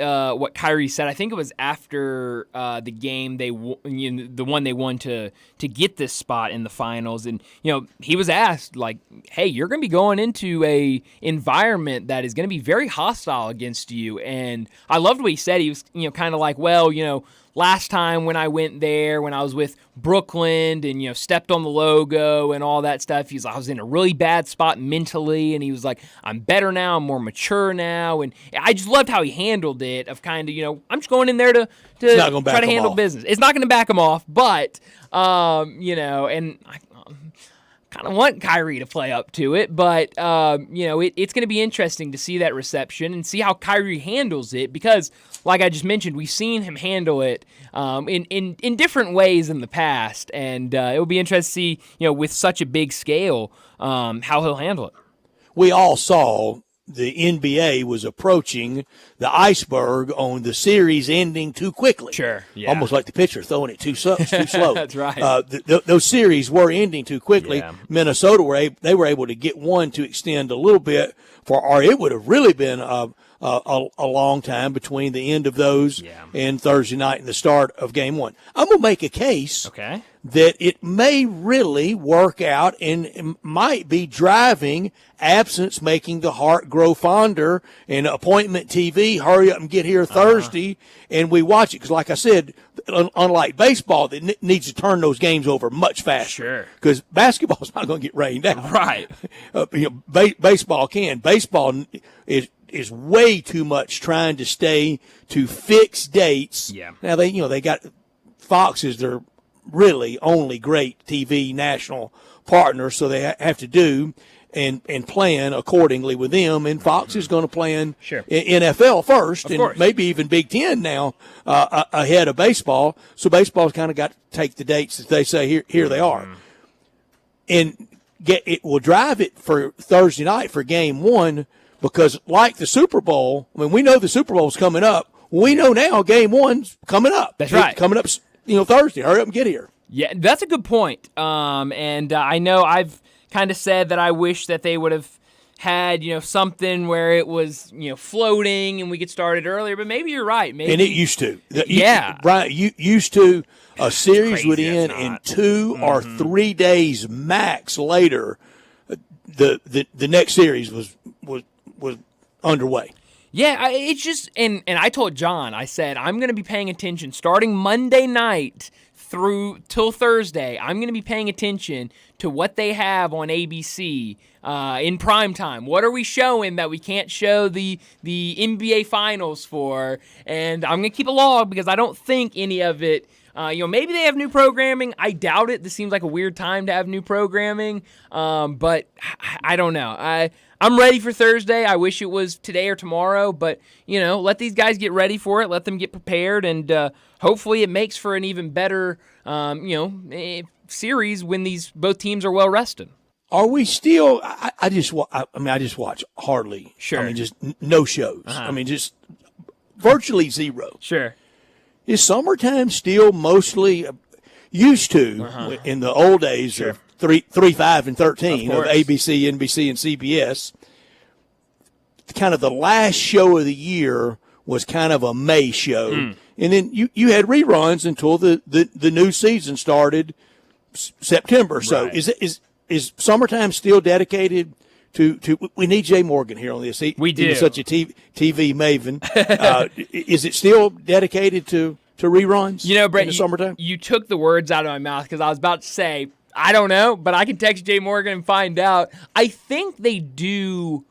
Kyrie said. I think it was after the game the one they won to get this spot in the finals, and he was asked like, "Hey, you're going to be going into a environment that is going to be very hostile against you." And I loved what he said. He was kind of like, "Well, last time when I went there, when I was with Brooklyn and, stepped on the logo and all that stuff, he's like, I was in a really bad spot mentally. And he was like, I'm better now. I'm more mature now. And I just loved how he handled it of kind of, I'm just going in there to try to handle business. It's not going to back him off, but, and I kind of want Kyrie to play up to it, but, it's going to be interesting to see that reception and see how Kyrie handles it because, like I just mentioned, we've seen him handle it in different ways in the past, and it will be interesting to see, with such a big scale, how he'll handle it. We all saw the NBA was approaching the iceberg on the series ending too quickly. Sure, yeah. Almost like the pitcher throwing it too slow. That's right. Those series were ending too quickly. Yeah. Minnesota were able to get one to extend a little bit, or it would have really been a long time between the end of those and Thursday night and the start of Game 1. I'm going to make a case that it may really work out and it might be driving absence, making the heart grow fonder, and appointment TV, hurry up and get here Thursday, and we watch it. Because like I said, unlike baseball, that needs to turn those games over much faster. Sure. Because basketball's not going to get rained out. Right. Baseball can. Baseball is way too much trying to stay to fixed dates. Yeah. Now they got Fox is their really only great TV national partner, so they have to do. and plan accordingly with them. And Fox is going to plan Sure. NFL first, Of and course. maybe even Big Ten now ahead of baseball. So baseball's kind of got to take the dates that they say here they are, and it will drive it for Thursday night for Game 1 because like the Super Bowl, I mean we know the Super Bowl's coming up. We know now Game 1's coming up. That's right. Coming up, Thursday. Hurry up and get here. Yeah, that's a good point. And I know I've kind of said that I wish that they would have had, something where it was, floating and we could start it earlier. But maybe you're right. Maybe. And it used to. Yeah. Brian, you used to. A series would crazy, end in 2 or 3 days max later. The next series was underway. Yeah, it's just, and I told John, I said, I'm going to be paying attention starting Monday night through till Thursday. I'm going to be paying attention to what they have on ABC in prime time. What are we showing that we can't show the NBA Finals for? And I'm going to keep a log because I don't think any of it, maybe they have new programming. I doubt it. This seems like a weird time to have new programming, but I don't know. I'm ready for Thursday. I wish it was today or tomorrow, but, let these guys get ready for it. Let them get prepared, and hopefully it makes for an even better, series when both teams are well rested. Are we still? I just watch hardly. Sure. I mean, just no shows. I mean, just virtually zero. Sure. Is summertime still mostly used to in the old days of 3, 5, and 13 of ABC, NBC, and CBS? Kind of the last show of the year was kind of a May show, and then you had reruns until the new season started September. Right. So is summertime still dedicated to? We need Jay Morgan here on this. We do. He's such a TV maven. Is it still dedicated to reruns? Brett, in the summertime? You took the words out of my mouth because I was about to say I don't know, but I can text Jay Morgan and find out. I think they do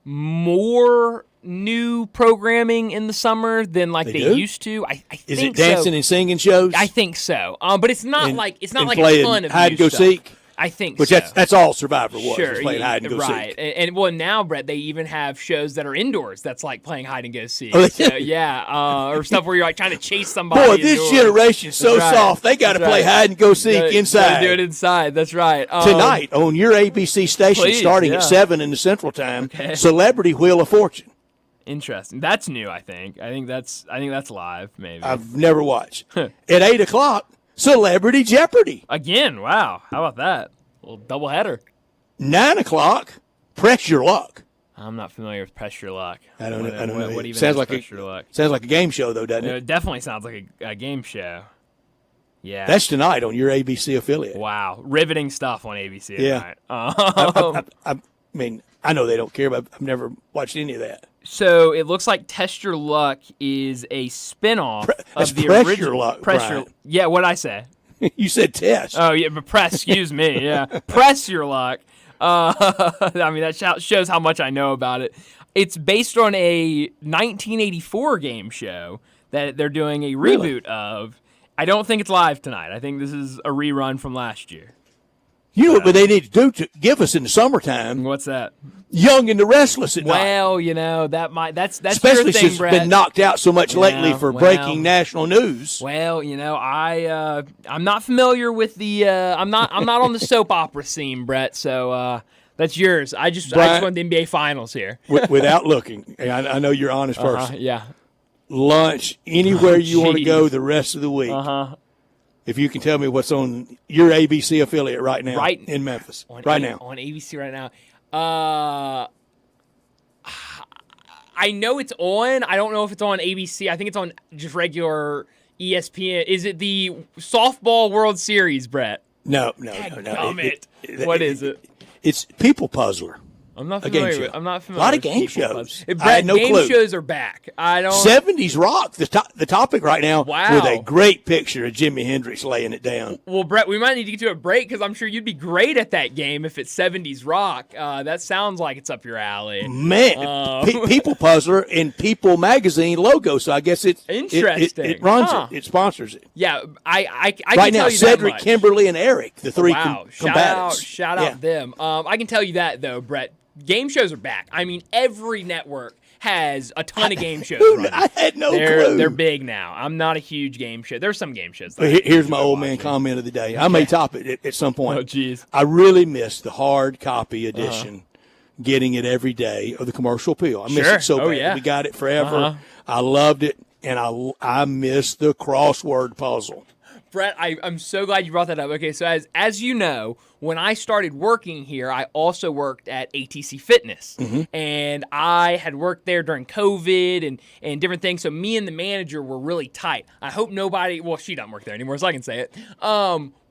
more new programming in the summer than they used to. I think is it dancing and singing shows? I think so. But it's not like a ton of hide and go seek. I think Which so. That's all Survivor was. Sure, playing hide and go right. seek. And well, now Brett, they even have shows that are indoors. That's like playing hide and go seek. Oh, so, yeah, or stuff where you're like trying to chase somebody. Boy, this generation's so soft. They got to play hide and go seek inside. Do it inside. That's right. Tonight on your ABC station, starting at 7 in the Central Time, Celebrity Wheel of Fortune. Interesting. That's new. I think that's live. Maybe I've never watched. At 8 o'clock, Celebrity Jeopardy. Again. Wow. How about that? A little doubleheader. 9 o'clock, Press Your Luck. I'm not familiar with Press Your Luck. I don't know. What even sounds like Press Your Luck? Sounds like a game show, though, doesn't it? It definitely sounds like a game show. Yeah. That's tonight on your ABC affiliate. Wow. Riveting stuff on ABC tonight. I mean, I know they don't care, but I've never watched any of that. So it looks like Test Your Luck is a spinoff of the Press original. Your Luck, Press Your. Yeah, what'd I say? You said test. Oh yeah, but press. Excuse me. Yeah, Press Your Luck. I mean that shows how much I know about it. It's based on a 1984 game show that they're doing a reboot of. I don't think it's live tonight. I think this is a rerun from last year. You know what they need to do to give us in the summertime? What's that? Young and the Restless at night. Well, that's especially your thing, since Brett. It's been knocked out so much lately for breaking national news. Well, I'm not familiar with the I'm not on the soap opera scene, Brett. So that's yours. I just want the NBA Finals here. Without looking, I know you're an honest person. Yeah. Lunch anywhere you want to go the rest of the week. If you can tell me what's on your ABC affiliate right now in Memphis. On ABC right now. I know it's on. I don't know if it's on ABC. I think it's on just regular ESPN. Is it the Softball World Series, Brett? No. What is it? It's People Puzzler. I'm not A game familiar show. with. I'm not A familiar. lot of with game People shows. Puzzle. I had no game clue. shows are back. I don't. 70s rock, the topic right now, Wow. with a great picture of Jimi Hendrix laying it down. Well, Brett, we might need to get to a break because I'm sure you'd be great at that game if it's 70s rock. That sounds like it's up your alley. Man, People Puzzler and People Magazine logo, so I guess it's interesting. It runs it. It sponsors it. Yeah, I right can now, tell you Cedric, that much. Kimberly, and Eric, the three combatants. Shout out them. I can tell you that, though, Brett. Game shows are back. I mean, every network has a ton of game shows running. I had no clue. They're big now. I'm not a huge game show. There's some game shows. Here's my old man comment of the day. I may top it at some point. Oh, jeez. I really miss the hard copy edition, getting it every day, of the Commercial Appeal. I miss it so bad. Yeah. We got it forever. I loved it, and I miss the crossword puzzle. Brett, I'm so glad you brought that up. Okay, so as you know, when I started working here, I also worked at ATC Fitness. And I had worked there during COVID and different things. So me and the manager were really tight. I hope nobody, well, she doesn't work there anymore, so I can say it.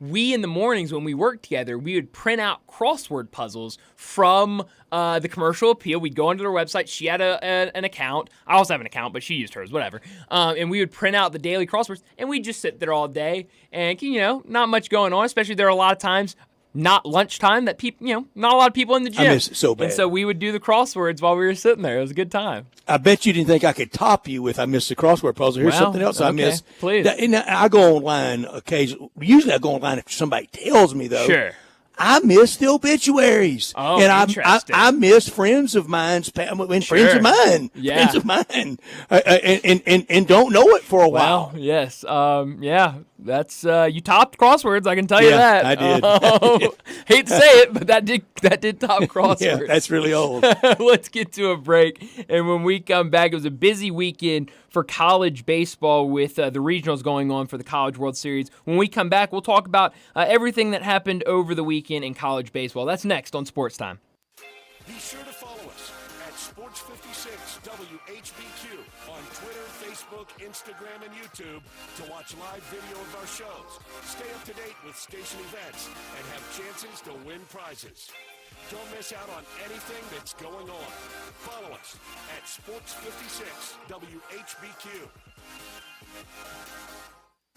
We, in the mornings when we worked together, we would print out crossword puzzles from the Commercial Appeal. We'd go onto their website. She had an account. I also have an account, but she used hers, whatever. And we would print out the daily crosswords, and we'd just sit there all day. And, not much going on, especially there are a lot of times, not lunchtime, that people, not a lot of people in the gym. I miss it so bad. And so we would do the crosswords while we were sitting there. It was a good time. I bet you didn't think I could top you with I missed the crossword puzzle. Here's something else I miss. Please. And I go online occasionally. Usually I go online if somebody tells me, though. Sure. I miss the obituaries. Oh, and interesting. I miss friends of mine's friends of mine. Yeah. Friends of mine. And don't know it for a while. Well, yes. That's you topped crosswords, I can tell you that. I did. Hate to say it, but that did top crosswords. Yeah, that's really old. Let's get to a break. And when we come back, it was a busy weekend for college baseball with the regionals going on for the College World Series. When we come back, we'll talk about everything that happened over the weekend in college baseball. That's next on Sports Time. Be sure to follow us at Sports56 WHBQ on Twitter, Facebook, Instagram, and YouTube to watch live video of our shows. Stay up to date with station events and have chances to win prizes. Don't miss out on anything that's going on. Follow us at Sports56 WHBQ.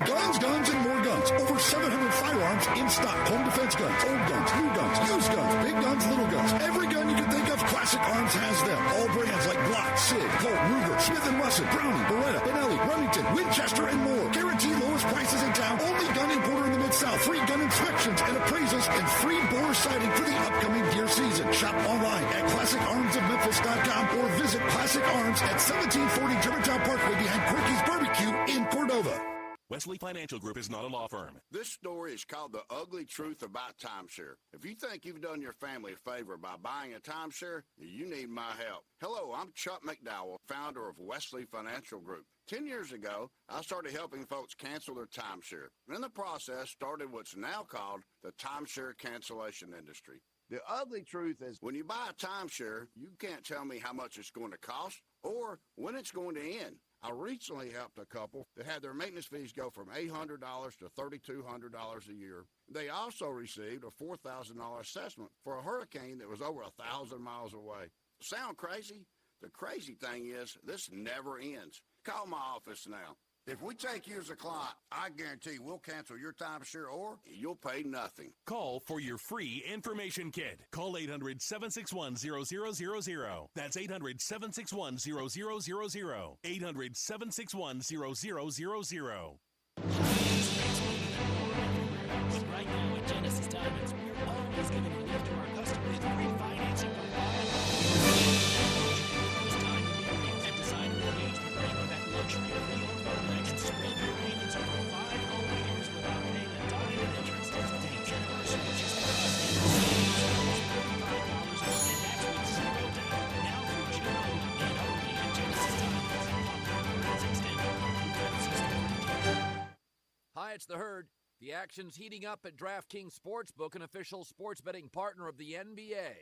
Guns, and more guns. Over 700 firearms in stock. Home defense guns, old guns, new guns, used guns, big guns, little guns. Every gun you can think of, Classic Arms has them. All brands like Glock, Sig, Colt, Ruger, Smith & Wesson, Browning, Beretta, Benelli, Remington, Winchester, and more. Guaranteed lowest prices in town. Only gun importer in the Mid-South. Free gun inspections and appraisals and free bore sighting for the upcoming deer season. Shop online at ClassicArmsOfMemphis.com or visit Classic Arms at 1740 Germantown Parkway behind Quirky's Barbecue in Cordova. Wesley Financial Group is not a law firm. This story is called The Ugly Truth About Timeshare. If you think you've done your family a favor by buying a timeshare, you need my help. Hello, I'm Chuck McDowell, founder of Wesley Financial Group. 10 years ago, I started helping folks cancel their timeshare. And in the process, started what's now called the timeshare cancellation industry. The ugly truth is when you buy a timeshare, you can't tell me how much it's going to cost or when it's going to end. I recently helped a couple that had their maintenance fees go from $800 to $3,200 a year. They also received a $4,000 assessment for a hurricane that was over 1,000 miles away. Sound crazy? The crazy thing is this never ends. Call my office now. If we take you as a client, I guarantee we'll cancel your timeshare or you'll pay nothing. Call for your free information kit. Call 800-761-0000. That's 800-761-0000. 800-761-0000. Right now at Genesis Diamonds, we're always giving relief to our customers with free financing for 5 This time of year and design your engagement ring with that luxury of your Rolex and spread your payments over 5 whole years without paying a dime in interest. The anniversary just passed and the savings is $35 off, and that's with zero down. Now through June and only at Genesis Diamonds. Let's extend our privacy store. Hi, it's the Herd. The action's heating up at DraftKings Sportsbook, an official sports betting partner of the NBA.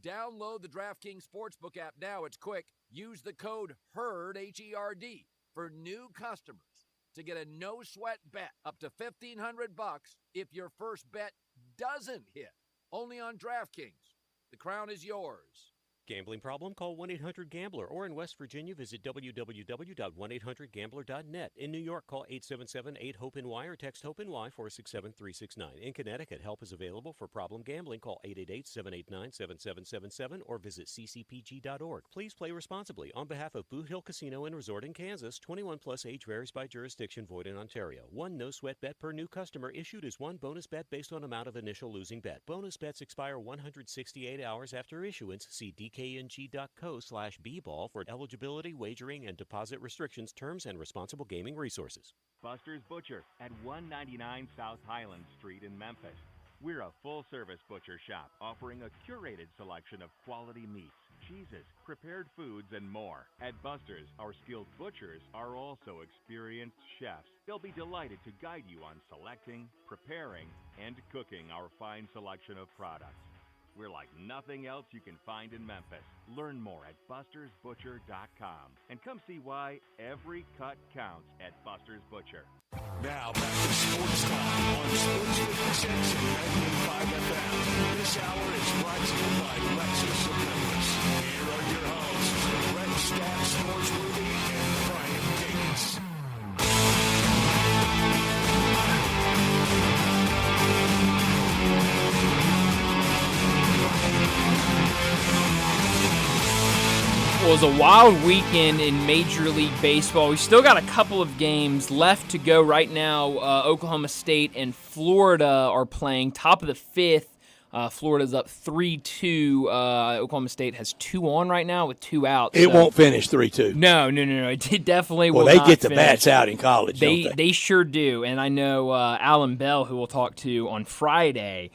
Download the DraftKings Sportsbook app now. It's quick. Use the code HERD, H-E-R-D, for new customers to get a no-sweat bet up to $1,500 if your first bet doesn't hit. Only on DraftKings. The crown is yours. Gambling problem? Call 1-800-GAMBLER. Or in West Virginia, visit www.1800gambler.net. In New York, call 877-8-HOPE-NY or text HOPE-NY 467-369. In Connecticut, help is available for problem gambling. Call 888-789-7777 or visit ccpg.org. Please play responsibly. On behalf of Boot Hill Casino and Resort in Kansas, 21 plus, age varies by jurisdiction, void in Ontario. One no-sweat bet per new customer issued is one bonus bet based on amount of initial losing bet. Bonus bets expire 168 hours after issuance. See dkng.co/bball for eligibility, wagering, and deposit restrictions, terms, and responsible gaming resources. Buster's Butcher at 199 South Highland Street in Memphis. We're a full-service butcher shop offering a curated selection of quality meats, cheeses, prepared foods, and more. At Buster's, our skilled butchers are also experienced chefs. They'll be delighted to guide you on selecting, preparing, and cooking our fine selection of products. We're like nothing else you can find in Memphis. Learn more at bustersbutcher.com and come see why every cut counts at Buster's Butcher. Now back to Sports Time on Sports 56 and 95 FM. This hour is brought to you by Lexus of Memphis. Here are your hosts, Brett Stack, Sportsworthy, and Brian Davis. Well, it was a wild weekend in Major League Baseball. We still got a couple of games left to go right now. Oklahoma State and Florida are playing top of the fifth. Florida's up 3-2. Oklahoma State has 2 on right now with 2 outs. It won't finish 3-2. No. It definitely will not finish. Well, they get the finish. bats out in college, don't they? They sure do. And I know Alan Bell, who we'll talk to on Friday,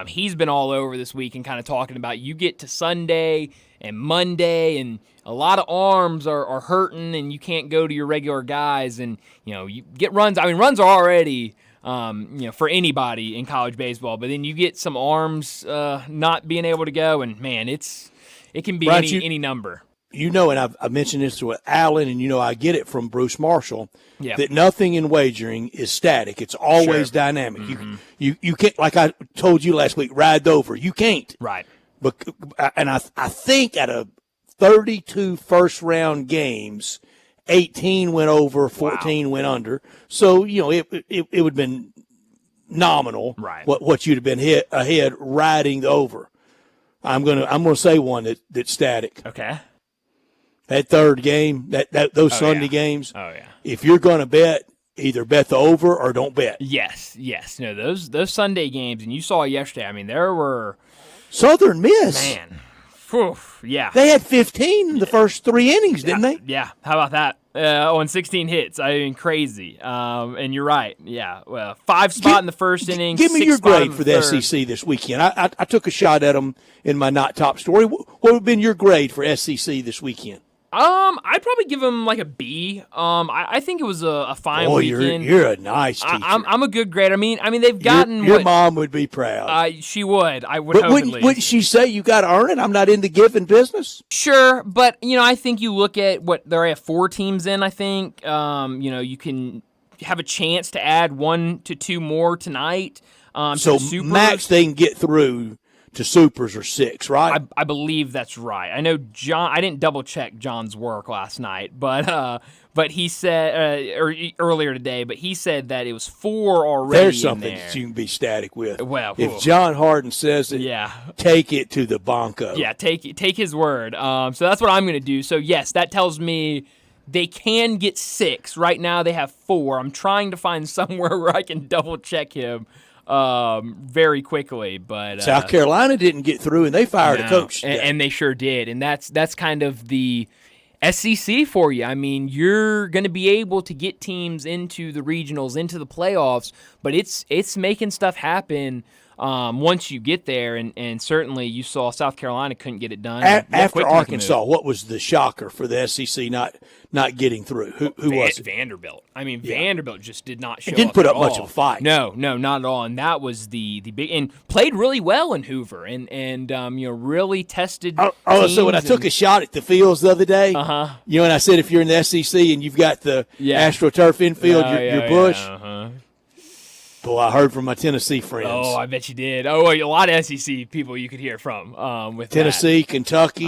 he's been all over this week and kind of talking about you get to Sunday and Monday and a lot of arms are hurting and you can't go to your regular guys and, you get runs. I mean, runs are already for anybody in college baseball, but then you get some arms not being able to go, and man, it can be any number. And I've mentioned this to Alan, and I get it from Bruce Marshall, that nothing in wagering is static. It's always dynamic. Mm-hmm. You can't, like I told you last week, ride over. You can't. Right. But I think out of 32 first-round games, 18 went over, 14 went under. So, it would have been nominal what you'd have been hit ahead riding the over. I'm gonna say one that's static. Okay. That third game, those Sunday games. Oh yeah. If you're gonna bet, either bet the over or don't bet. Yes. No, those Sunday games, and you saw yesterday. I mean, there were Southern Miss. Man. Whew, yeah. They had 15 in the first 3 innings, didn't they? Yeah. How about that? On 16 hits. I mean, crazy. And you're right. Yeah. Well, 5 spot in the first inning. Give me 6 your spot grade in for the the third. SEC this weekend. I took a shot at them in my not top story. What would have been your grade for SEC this weekend? I'd probably give them like a B. I think it was a fine weekend. You're a nice teacher. I'm a good grader. I mean they've gotten your mom would be proud. She would. I would. Wouldn't she say you got to earn it? I'm not in the giving business. Sure, but I think you look at what there are 4 teams in. I think you can have a chance to add 1 to 2 more tonight. So max they can get through to supers or 6, right? I believe that's right. I know John. I didn't double check John's work last night, but he said earlier today. But he said that it was 4 already. There's something that you can be static with. Well, if John Harden says it, take it to the Bonko. Yeah, take his word. So that's what I'm going to do. So yes, that tells me they can get 6. Right now they have 4. I'm trying to find somewhere where I can double check him very quickly, but South Carolina didn't get through, and they fired a coach, and they sure did, and that's kind of the SEC for you. I mean, you're going to be able to get teams into the regionals, into the playoffs, but it's making stuff happen once you get there, and certainly you saw South Carolina couldn't get it done. After Arkansas, what was the shocker for the SEC not getting through? Who was it? Vanderbilt. I mean, Vanderbilt just did not show up. It didn't put up at much all. of a fight. No, not at all. And that was the big, and played really well in Hoover, and really tested. So when I took a shot at the fields the other day, and I said if you're in the SEC and you've got the AstroTurf infield, your Bush. Boy, I heard from my Tennessee friends. Oh, I bet you did. Oh, a lot of SEC people you could hear from with Tennessee, that. Kentucky.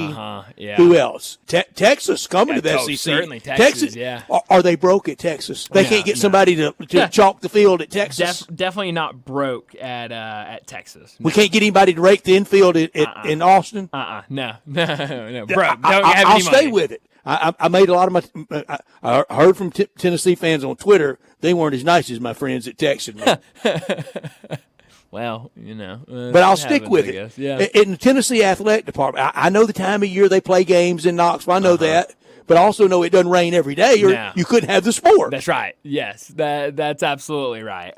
Yeah. Who else? Texas coming to the SEC. Certainly Texas, yeah. Are they broke at Texas? They can't get somebody to chalk the field at Texas? Definitely not broke at Texas. No. We can't get anybody to rake the infield in Austin? No. Broke. I'll stay with it. I made a lot of I heard from Tennessee fans on Twitter. They weren't as nice as my friends at Texas. Well, but I'll stick with it. Yeah. In the Tennessee athletic department, I know the time of year they play games in Knoxville. I know that. But I also know it doesn't rain every day, or you couldn't have the sport. That's right. Yes, that's absolutely right.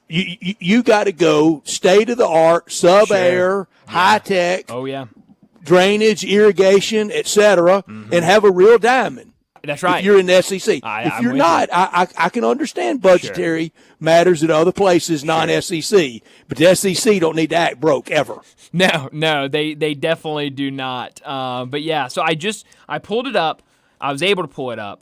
You got to go state of the art, sub-air, high tech. Oh, yeah. Drainage, irrigation, etc., and have a real diamond. That's right. If you're in the SEC. If you're not, I can understand budgetary matters at other places, non-SEC. But the SEC don't need to act broke ever. No, they definitely do not. But yeah, so I pulled it up. I was able to pull it up.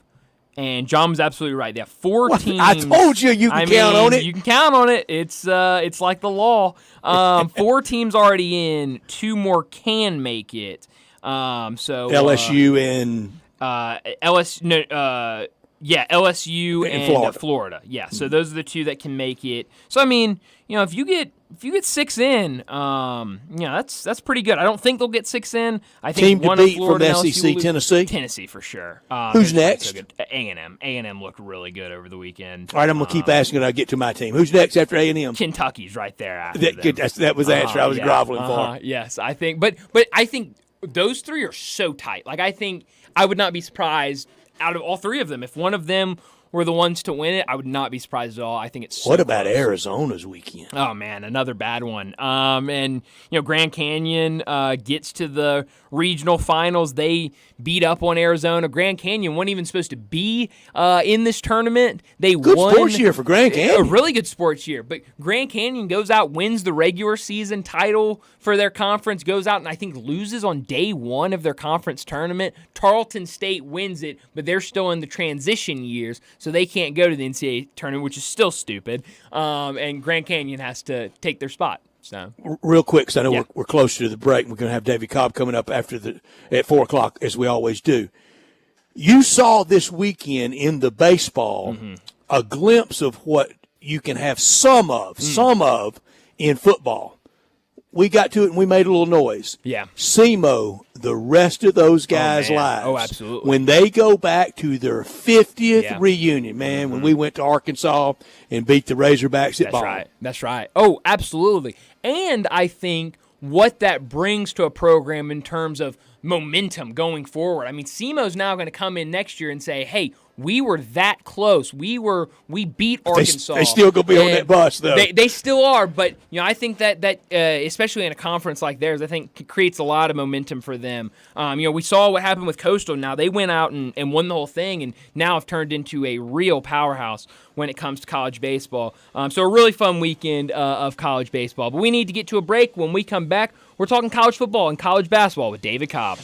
And John was absolutely right. They have 4 teams. I told you can count on it. You can count on it. It's like the law. 4 teams already in. 2 more can make it. LSU and LSU and Florida. Yeah, so those are the 2 that can make it. So I mean, if you get 6 in, that's pretty good. I don't think they'll get 6 in. I think team to one beat of Florida from and SEC, LSU Tennessee for sure. Who's next? So A&M. A&M looked really good over the weekend. All right, I'm gonna keep asking until I get to my team. Who's next after A&M? Kentucky's right there after that was the answer I was groveling for. Yes, I think, but I think those 3 are so tight. Like I think I would not be surprised out of all 3 of them if one of them were the ones to win it. I would not be surprised at all. I think it's so What about close. Arizona's weekend? Oh man, another bad one. And Grand Canyon gets to the regional finals. They beat up on Arizona. Grand Canyon wasn't even supposed to be in this tournament. They good won sports year for Grand Canyon. A really good sports year. But Grand Canyon goes out, wins the regular season title for their conference, goes out and I think loses on day 1 of their conference tournament. Tarleton State wins it, but they're still in the transition years, so they can't go to the NCAA tournament, which is still stupid. And Grand Canyon has to take their spot. So real quick, because I know we're closer to the break. We're going to have David Cobb coming up at 4:00, as we always do. You saw this weekend in the baseball a glimpse of what you can have some of in football. We got to it and we made a little noise. Yeah. SEMO, the rest of those guys' lives. Oh, absolutely. When they go back to their 50th reunion, man, when we went to Arkansas and beat the Razorbacks at Ball. That's right. Oh, absolutely. And I think what that brings to a program in terms of momentum going forward. I mean, SEMO's now going to come in next year and say, hey, we were that close. We beat Arkansas. They still going to be on that bus, though. They still are, but I think that especially in a conference like theirs, I think creates a lot of momentum for them. We saw what happened with Coastal. Now they went out and won the whole thing, and now have turned into a real powerhouse when it comes to college baseball. So a really fun weekend of college baseball. But we need to get to a break. When we come back, we're talking college football and college basketball with David Cobb.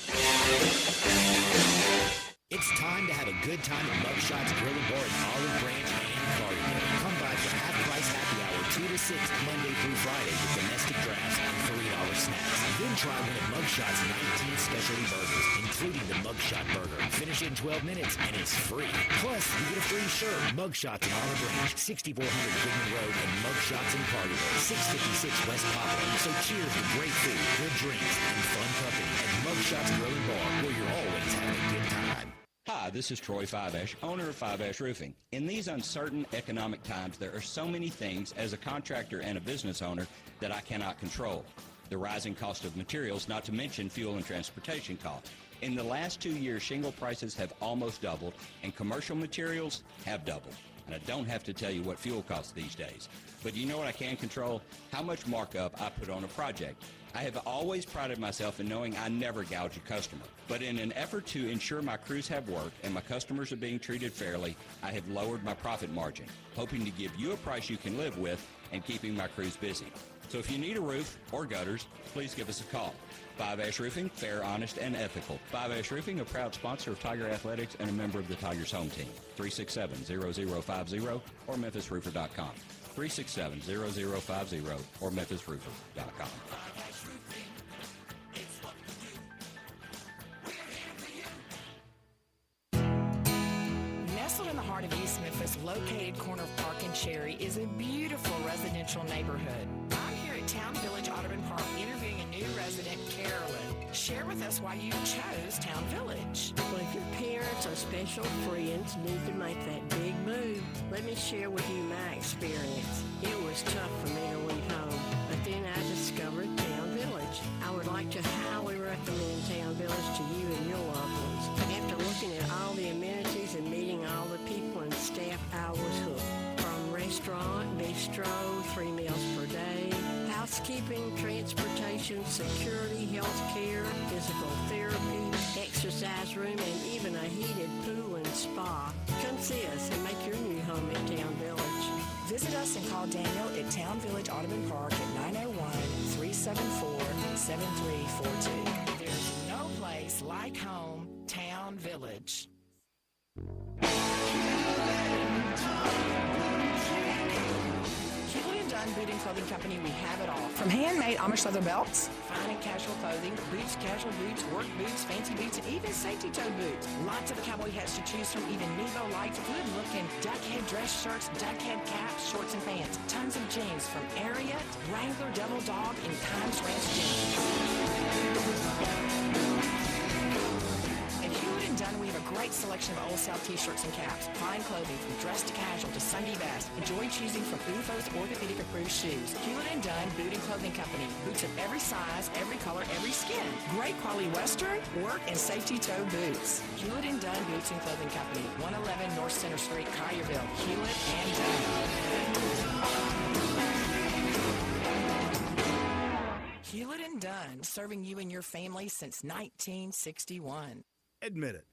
It's time to have a good time at Mugshot's Grill and Bar in Olive Branch and Carterville. Come by for half-price happy hour 2 to 6 Monday through Friday with domestic drafts and $3 snacks. Then try one of Mugshot's 19 specialty burgers, including the Mugshot Burger. Finish in 12 minutes and it's free. Plus, you get a free shirt. Mugshots in Olive Branch, 6400 Goodman Road, and Mugshots in Carterville, 656 West Poplar. So cheers to great food, good drinks, and fun company at Mugshot's Grill and Bar, where you're always having a good time. Hi, this is Troy Fiveash, owner of Fiveash Roofing. In these uncertain economic times, there are so many things as a contractor and a business owner that I cannot control. The rising cost of materials, not to mention fuel and transportation costs. In the last 2 years, shingle prices have almost doubled, and commercial materials have doubled. And I don't have to tell you what fuel costs these days. But you know what I can control? How much markup I put on a project. I have always prided myself in knowing I never gouge a customer. But in an effort to ensure my crews have work and my customers are being treated fairly, I have lowered my profit margin, hoping to give you a price you can live with and keeping my crews busy. So if you need a roof or gutters, please give us a call. Five Ash Roofing, fair, honest, and ethical. Five Ash Roofing, a proud sponsor of Tiger Athletics and a member of the Tigers home team. 367-0050 or memphisroofer.com. 367-0050 or memphisroofer.com. Nestled in the heart of East Memphis, located corner of Park and Cherry, is a beautiful residential neighborhood. I'm here at Town Village Audubon Park interviewing a new resident, Carolyn. Share with us why you chose Town Village. Well, if your parents or special friends need to make that big move, let me share with you my experience. It was tough for me to leave home, but then I discovered Town Village. I would like to highly recommend Town Village to you and your loved ones. After looking at all the amenities and meeting all the people and staff, I was hooked. From restaurant, bistro, 3 meals per day, housekeeping, transportation, security, health care, physical therapy, exercise room, and even a heated pool and spa. Come see us and make your new home at Town Village. Visit us and call Daniel at Town Village Audubon Park at 901-374-7342. There's no place like home, Town Village. Boot and Clothing Company, we have it all. From handmade Amish leather belts, fine and casual clothing, boots, casual boots, work boots, fancy boots, and even safety toe boots. Lots of cowboy hats to choose from, even Nebo lights, good-looking duck head dress shirts, duck head caps, shorts, and pants. Tons of jeans from Ariat, Wrangler, Devil Dog, and Times Ranch jeans. At Hewlett & Dunn, we have a great selection of Old South t-shirts and caps. Fine clothing from dress to casual to Sunday best. Enjoy choosing from UFO's orthopedic approved shoes. Hewlett & Dunn Boot and Clothing Company. Boots of every size, every color, every skin. Great quality Western, work, and safety toe boots. Hewlett & Dunn Boots and Clothing Company. 111 North Center Street, Collierville. Hewlett & Dunn. Hewlett & Dunn, serving you and your family since 1961. Admit it.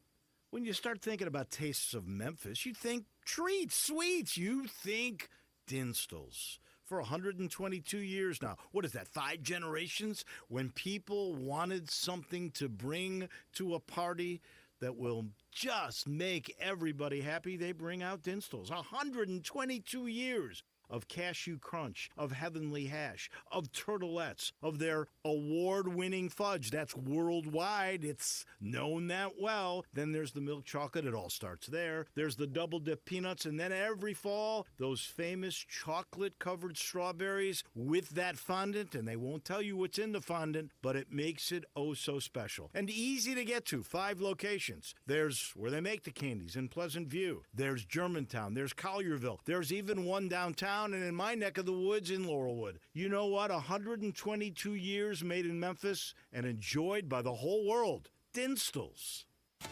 When you start thinking about tastes of Memphis, you think treats, sweets. You think Dinstall's. For 122 years now. What is that, 5 generations? When people wanted something to bring to a party that will just make everybody happy, they bring out Dinstall's. 122 years of cashew crunch, of heavenly hash, of turtlettes, of their award-winning fudge. That's worldwide. It's known that well. Then there's the milk chocolate. It all starts there. There's the double-dip peanuts. And then every fall, those famous chocolate-covered strawberries with that fondant. And they won't tell you what's in the fondant, but it makes it oh so special. And easy to get to. 5 locations. There's where they make the candies in Pleasant View. There's Germantown. There's Collierville. There's even one downtown and in my neck of the woods in Laurelwood. You know what? 122 years made in Memphis and enjoyed by the whole world. Dinstall's. At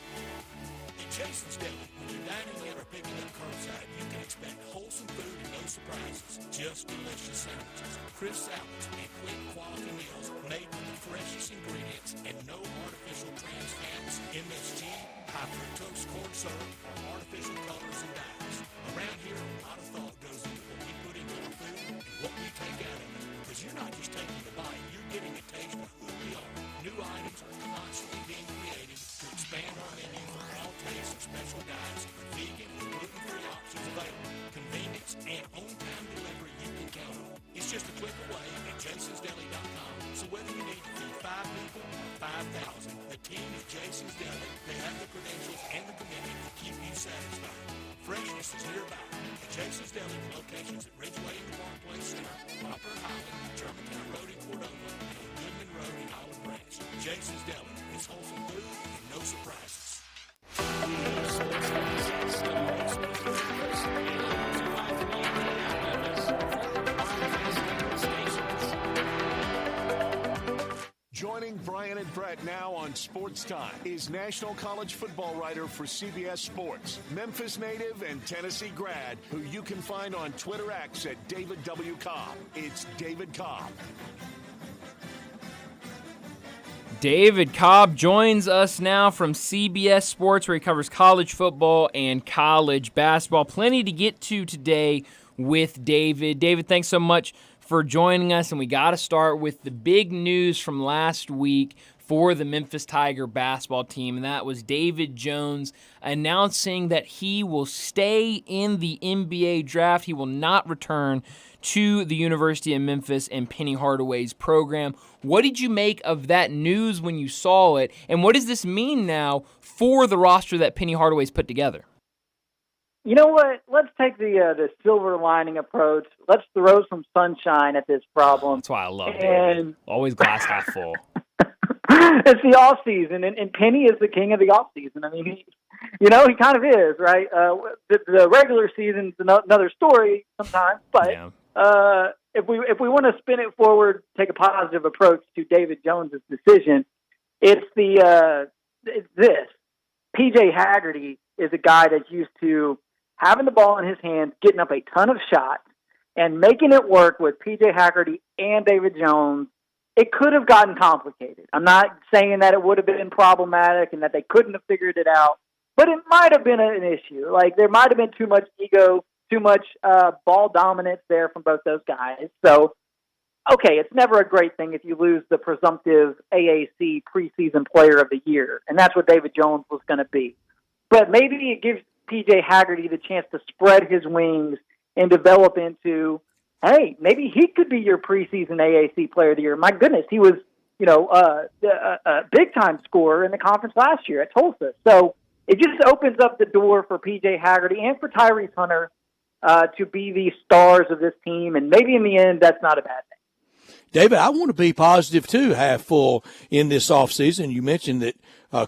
Jason's Deli, when you're dining in or picking up curbside, you can expect wholesome food and no surprises. Just delicious sandwiches, crisp salads, and quick quality meals made with the freshest ingredients and no artificial trans fats, MSG, high fructose corn syrup, or artificial colors and dyes. Around here, a lot of thought goes into what we put into our food and what we take out of it. Because you're not just taking a bite, you're getting a taste of who we are. New items are constantly being created to expand our menu for all tastes and special diets with vegan and gluten-free options available. Convenience and on-time delivery you can count on. It's just a click away at jasonsdeli.com. So whether you need to feed 5 people or 5,000, the team at Jason's Deli, they have the credentials and the commitment to keep you satisfied. Freshness is nearby. At Jason's Deli with locations at Ridgeway in the Park Place Center, Poplar Highland, Germantown Road in Cordova, and on Goodman Road in Olive Branch. Jason's Deli. It's wholesome food and no surprises. Joining Brian and Brett now on Sportstime is National College Football writer for CBS Sports, Memphis native and Tennessee grad, who you can find on Twitter X at David W. Cobb. It's David Cobb. David Cobb joins us now from CBS Sports, where he covers college football and college basketball. Plenty to get to today with David. David, thanks so much for joining us, and we got to start with the big news from last week. for the Memphis Tiger basketball team, and that was David Jones announcing that he will stay in the NBA draft. He will not return to the University of Memphis and Penny Hardaway's program. What did you make of that news when you saw it, and what does this mean now for the roster that Penny Hardaway's put together? You know what? Let's take the silver lining approach. Let's throw some sunshine at this problem. That's why I love it. Always glass half full. It's the off season, and Penny is the king of the off season. I mean, he kind of is, right? The regular season's another story sometimes, but if we want to spin it forward, take a positive approach to David Jones's decision, it's this. PJ Haggerty is a guy that's used to having the ball in his hands, getting up a ton of shots, and making it work with PJ Haggerty and David Jones. It could have gotten complicated. I'm not saying that it would have been problematic and that they couldn't have figured it out, but it might have been an issue. Like, there might have been too much ego, too much ball dominance there from both those guys. So, okay, it's never a great thing if you lose the presumptive AAC preseason player of the year, and that's what David Jones was going to be. But maybe it gives PJ Haggerty the chance to spread his wings and develop into, hey, maybe he could be your preseason AAC player of the year. My goodness, he was, a big-time scorer in the conference last year at Tulsa. So it just opens up the door for PJ Haggerty and for Tyrese Hunter to be the stars of this team, and maybe in the end that's not a bad thing. David, I want to be positive, too, half full in this offseason. You mentioned that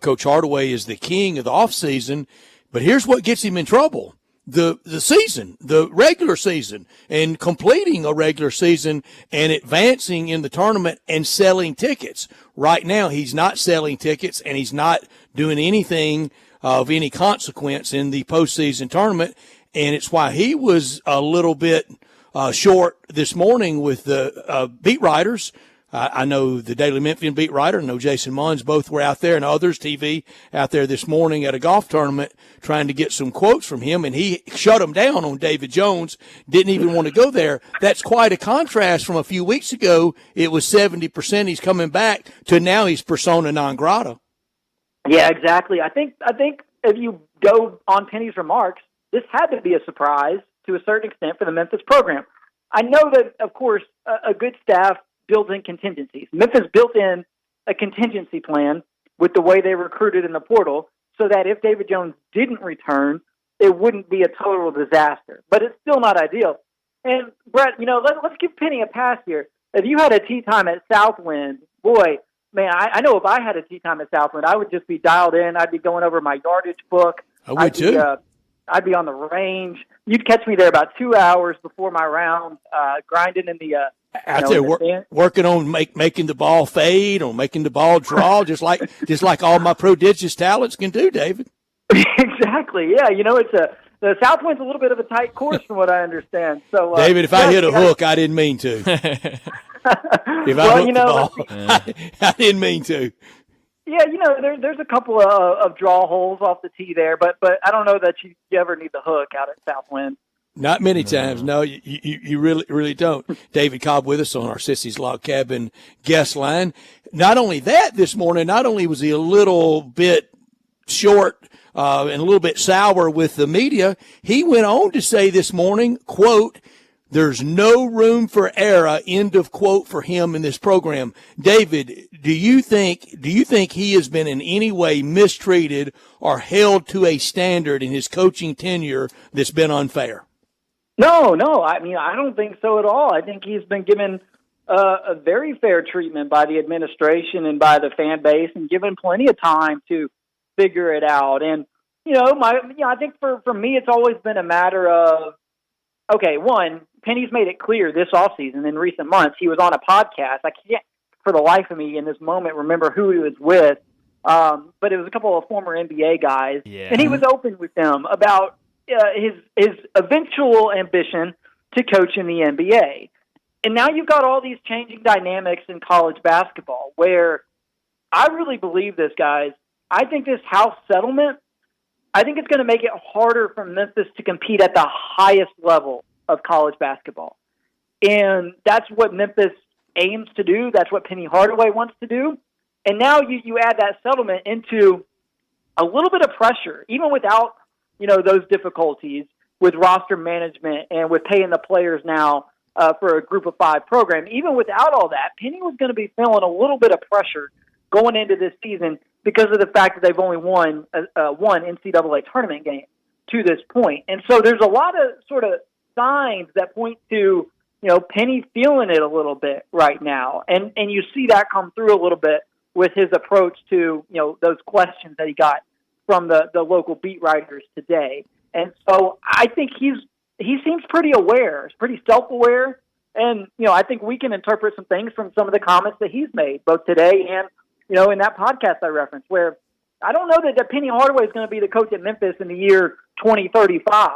Coach Hardaway is the king of the offseason, but here's what gets him in trouble. The season, the regular season, and completing a regular season and advancing in the tournament and selling tickets. Right now, he's not selling tickets, and he's not doing anything of any consequence in the postseason tournament, and it's why he was a little bit short this morning with the beat writers. I know the Daily Memphian beat writer, I know Jason Munns, both were out there, and others TV out there this morning at a golf tournament trying to get some quotes from him, and he shut him down on David Jones, didn't even want to go there. That's quite a contrast from a few weeks ago. It was 70% he's coming back to now he's persona non grata. Yeah, exactly. I think if you go on Penny's remarks, this had to be a surprise to a certain extent for the Memphis program. I know that, of course, a good staff builds in contingencies. Memphis built in a contingency plan with the way they recruited in the portal so that if David Jones didn't return, it wouldn't be a total disaster. But it's still not ideal. And, Brett, let's give Penny a pass here. If you had a tee time at Southwind, boy, man, I know if I had a tee time at Southwind, I would just be dialed in. I'd be going over my yardage book. I would, too. I'd be on the range. You'd catch me there about 2 hours before my round, grinding in the out there working on making the ball fade or making the ball draw, just like all my prodigious talents can do, David. Exactly. Yeah. The Southwind's a little bit of a tight course from what I understand. So, David, if I hit a hook, I didn't mean to. If I hooked the ball, I didn't mean to. Yeah, there's a couple of draw holes off the tee there, but I don't know that you ever need the hook out at Southwind. Not many times. No, you really don't. David Cobb with us on our Sissy's Log Cabin guest line. Not only that, this morning, not only was he a little bit short and a little bit sour with the media, he went on to say this morning, quote, "There's no room for error," end of quote, for him in this program. David, do you think he has been in any way mistreated or held to a standard in his coaching tenure that's been unfair? No. I mean, I don't think so at all. I think he's been given a very fair treatment by the administration and by the fan base, and given plenty of time to figure it out. And I think for me, it's always been a matter of, okay, one, Penny's made it clear this offseason in recent months. He was on a podcast. I can't, for the life of me, in this moment, remember who he was with. But it was a couple of former NBA guys. Yeah. And he was open with them about his eventual ambition to coach in the NBA. And now you've got all these changing dynamics in college basketball where I really believe this, guys. I think this house settlement, I think it's going to make it harder for Memphis to compete at the highest level of college basketball. And that's what Memphis aims to do. That's what Penny Hardaway wants to do. And now you add that settlement into a little bit of pressure, even without, those difficulties with roster management and with paying the players now for a group of 5 program. Even without all that, Penny was going to be feeling a little bit of pressure going into this season because of the fact that they've only won one NCAA tournament game to this point. And so there's a lot of sort of signs that point to, Penny feeling it a little bit right now. And you see that come through a little bit with his approach to, those questions that he got from the local beat writers today. And so I think he seems pretty aware, pretty self-aware. And, I think we can interpret some things from some of the comments that he's made, both today and, in that podcast I referenced, where I don't know that Penny Hardaway is going to be the coach at Memphis in the year 2035.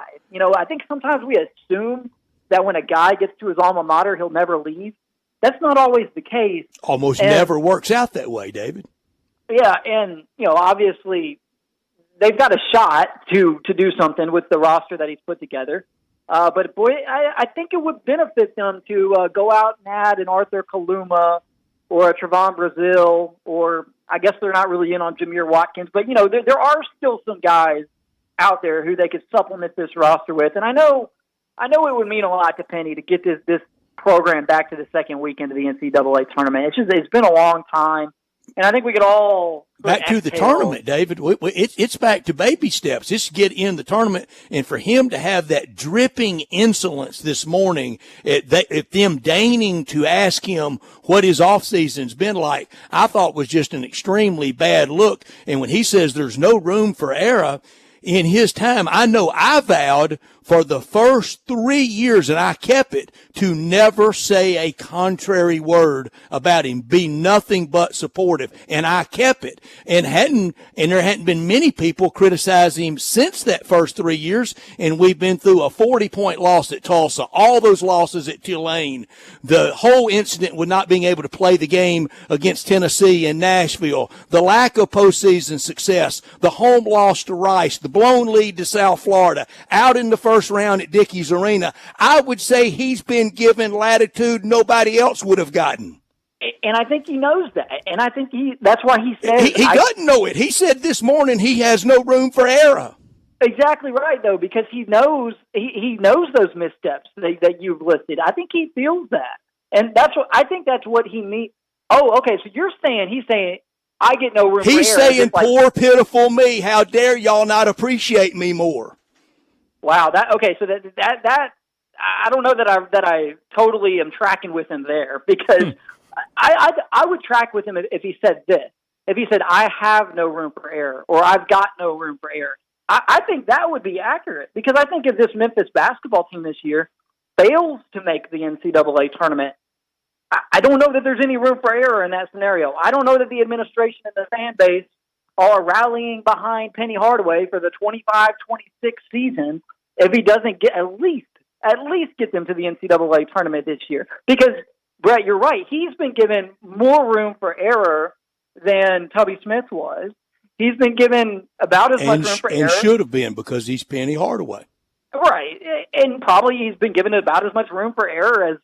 I think sometimes we assume that when a guy gets to his alma mater, he'll never leave. That's not always the case. Almost never works out that way, David. Yeah, and, obviously they've got a shot to do something with the roster that he's put together. But, boy, I think it would benefit them to go out and add an Arthur Kaluma or a Trevon Brazile, or I guess they're not really in on Jameer Watkins. But, there are still some guys out there who they could supplement this roster with. And I know it would mean a lot to Penny to get this program back to the second weekend of the NCAA tournament. It's been a long time. And I think we could all back to the tournament, David. It's back to baby steps. Just get in the tournament, and for him to have that dripping insolence this morning, at them deigning to ask him what his off season's been like, I thought was just an extremely bad look. And when he says there's no room for error in his time, I know I vowed for the first 3 years, and I kept it, to never say a contrary word about him, be nothing but supportive. And I kept it. And there hadn't been many people criticize him since that first 3 years, and we've been through a 40-point loss at Tulsa, all those losses at Tulane, the whole incident with not being able to play the game against Tennessee and Nashville, the lack of postseason success, the home loss to Rice, the blown lead to South Florida, out in the first round at Dickies Arena. I would say he's been given latitude nobody else would have gotten. And I think he knows that. And I think that's why he says... He doesn't know it. He said this morning he has no room for error. Exactly right, though, because he knows those missteps that you've listed. I think he feels that. And I think that's what he means. Oh, okay, so he's saying, I get no room for error. He's saying, poor, pitiful me. How dare y'all not appreciate me more? Wow. So that I don't know that I totally am tracking with him there, because I would track with him if he said this. If he said, I have no room for error, or I've got no room for error. I think that would be accurate, because I think if this Memphis basketball team this year fails to make the NCAA tournament, I don't know that there's any room for error in that scenario. I don't know that the administration and the fan base are rallying behind Penny Hardaway for the 25-26 season if he doesn't get at least get them to the NCAA tournament this year. Because, Brett, you're right. He's been given more room for error than Tubby Smith was. He's been given about as much room for error. And should have been, because he's Penny Hardaway. Right. And probably he's been given about as much room for error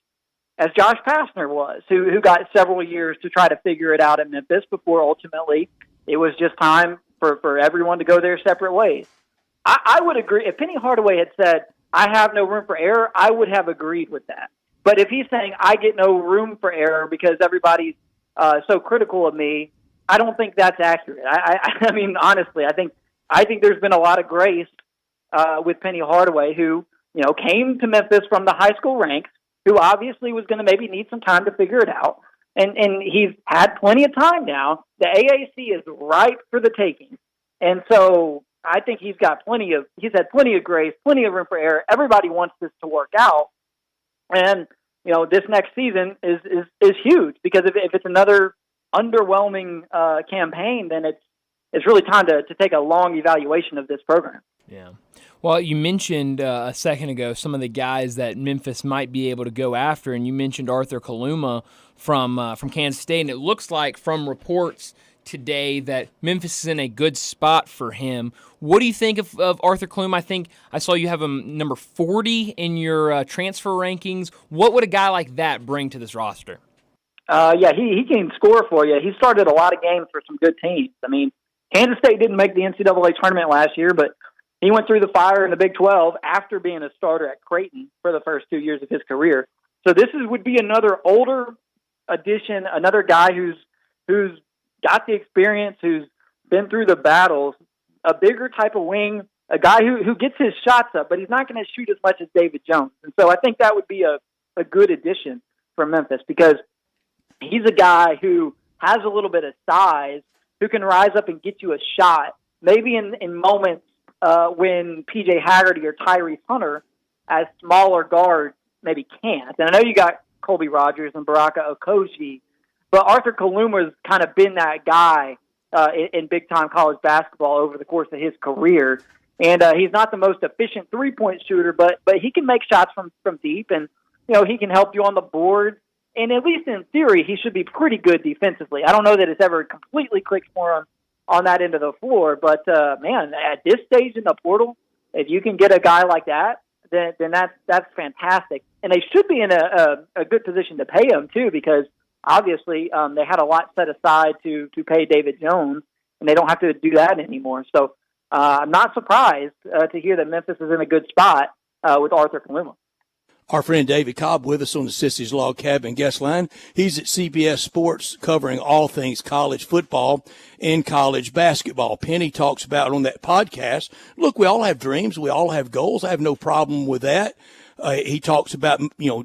as Josh Pastner was, who got several years to try to figure it out at Memphis before ultimately it was just time for everyone to go their separate ways. I would agree. If Penny Hardaway had said, I have no room for error, I would have agreed with that. But if he's saying, I get no room for error because everybody's so critical of me, I don't think that's accurate. I mean, honestly, I think there's been a lot of grace with Penny Hardaway, who, came to Memphis from the high school ranks, who obviously was going to maybe need some time to figure it out. And he's had plenty of time now. The AAC is ripe for the taking. And so I think he's had plenty of grace, plenty of room for error. Everybody wants this to work out. And, this next season is huge, because if it's another underwhelming campaign, then it's really time to take a long evaluation of this program. Yeah. Well, you mentioned a second ago some of the guys that Memphis might be able to go after, and you mentioned Arthur Kaluma from Kansas State, and it looks like from reports today that Memphis is in a good spot for him. What do you think of Arthur Kaluma? I think I saw you have him number 40 in your transfer rankings. What would a guy like that bring to this roster? Yeah, he can score for you. He started a lot of games for some good teams. I mean, Kansas State didn't make the NCAA tournament last year, but he went through the fire in the Big 12 after being a starter at Creighton for the first 2 years of his career. So this would be another older addition, another guy who's got the experience, who's been through the battles, a bigger type of wing, a guy who gets his shots up, but he's not going to shoot as much as David Jones. And so I think that would be a good addition for Memphis because he's a guy who has a little bit of size, who can rise up and get you a shot, maybe in moments when P.J. Haggerty or Tyrese Hunter, as smaller guards, maybe can't. And I know you got Colby Rogers and Baraka Okoji, but Arthur Kaluma's kind of been that guy in big-time college basketball over the course of his career. And he's not the most efficient three-point shooter, but he can make shots from deep, and he can help you on the board. And at least in theory, he should be pretty good defensively. I don't know that it's ever completely clicked for him on that end of the floor, but man, at this stage in the portal, if you can get a guy like that, then that's fantastic. And they should be in a good position to pay him too, because obviously they had a lot set aside to pay David Jones, and they don't have to do that anymore. So I'm not surprised to hear that Memphis is in a good spot with Arthur Kaluma. Our friend David Cobb with us on the Sissy's Log Cabin guest line. He's at CBS Sports covering all things college football and college basketball. Penny talks about on that podcast, look, we all have dreams. We all have goals. I have no problem with that. He talks about,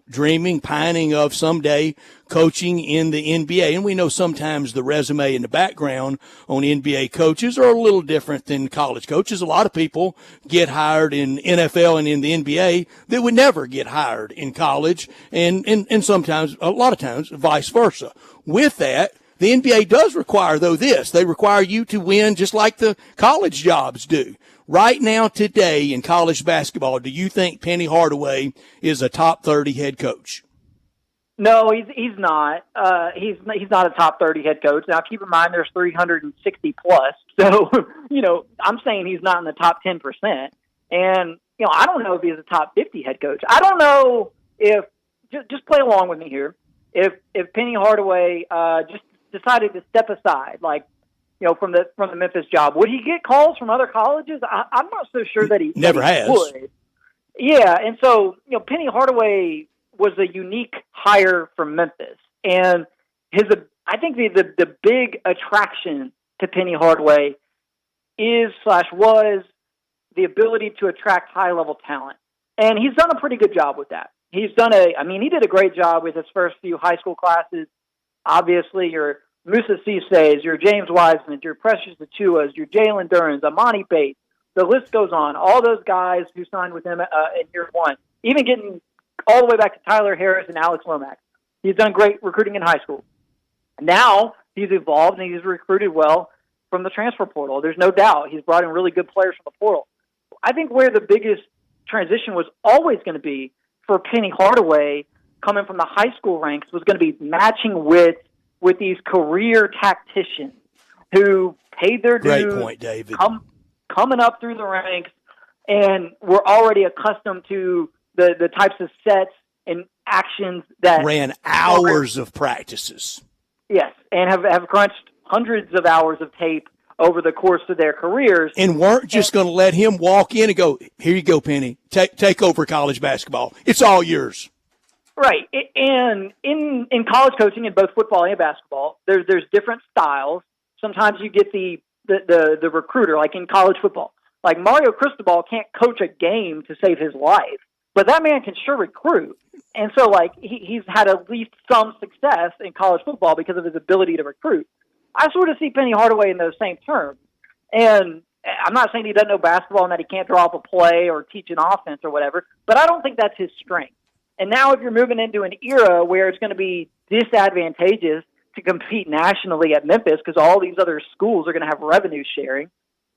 dreaming, pining of someday coaching in the NBA. And we know sometimes the resume and the background on NBA coaches are a little different than college coaches. A lot of people get hired in NFL and in the NBA that would never get hired in college. And sometimes, a lot of times, vice versa. With that, the NBA does require, though, this. They require you to win just like the college jobs do. Right now, today, in college basketball, do you think Penny Hardaway is a top 30 head coach? No, he's not. He's not a top 30 head coach. Now, keep in mind, there's 360 plus. So, I'm saying he's not in the top 10%. And, I don't know if he's a top 50 head coach. I don't know if, just play along with me here, if Penny Hardaway just decided to step aside, from the Memphis job, would he get calls from other colleges? I'm not so sure that he never has. Would. Yeah, and so Penny Hardaway was a unique hire for Memphis, and I think the big attraction to Penny Hardaway was the ability to attract high level talent, and he's done a pretty good job with that. He did a great job with his first few high school classes. Obviously, your Musa Cisse's, your James Wiseman, your Precious Achua's, your Jalen Durns, Amani Bates. The list goes on. All those guys who signed with him in year one, even getting all the way back to Tyler Harris and Alex Lomax. He's done great recruiting in high school. Now he's evolved and he's recruited well from the transfer portal. There's no doubt. He's brought in really good players from the portal. I think where the biggest transition was always going to be for Penny Hardaway coming from the high school ranks was going to be matching with these career tacticians who paid their dues, great point, David. Coming up through the ranks, and were already accustomed to the types of sets and actions that ran hours of practices. Yes, and have crunched hundreds of hours of tape over the course of their careers, and weren't just going to let him walk in and go, "Here you go, Penny. Take over college basketball. It's all yours." Right, and in college coaching, in both football and basketball, there's different styles. Sometimes you get the recruiter, like in college football. Like Mario Cristobal can't coach a game to save his life, but that man can sure recruit. And so, he's had at least some success in college football because of his ability to recruit. I sort of see Penny Hardaway in those same terms. And I'm not saying he doesn't know basketball and that he can't draw up a play or teach an offense or whatever, but I don't think that's his strength. And now if you're moving into an era where it's going to be disadvantageous to compete nationally at Memphis because all these other schools are going to have revenue sharing,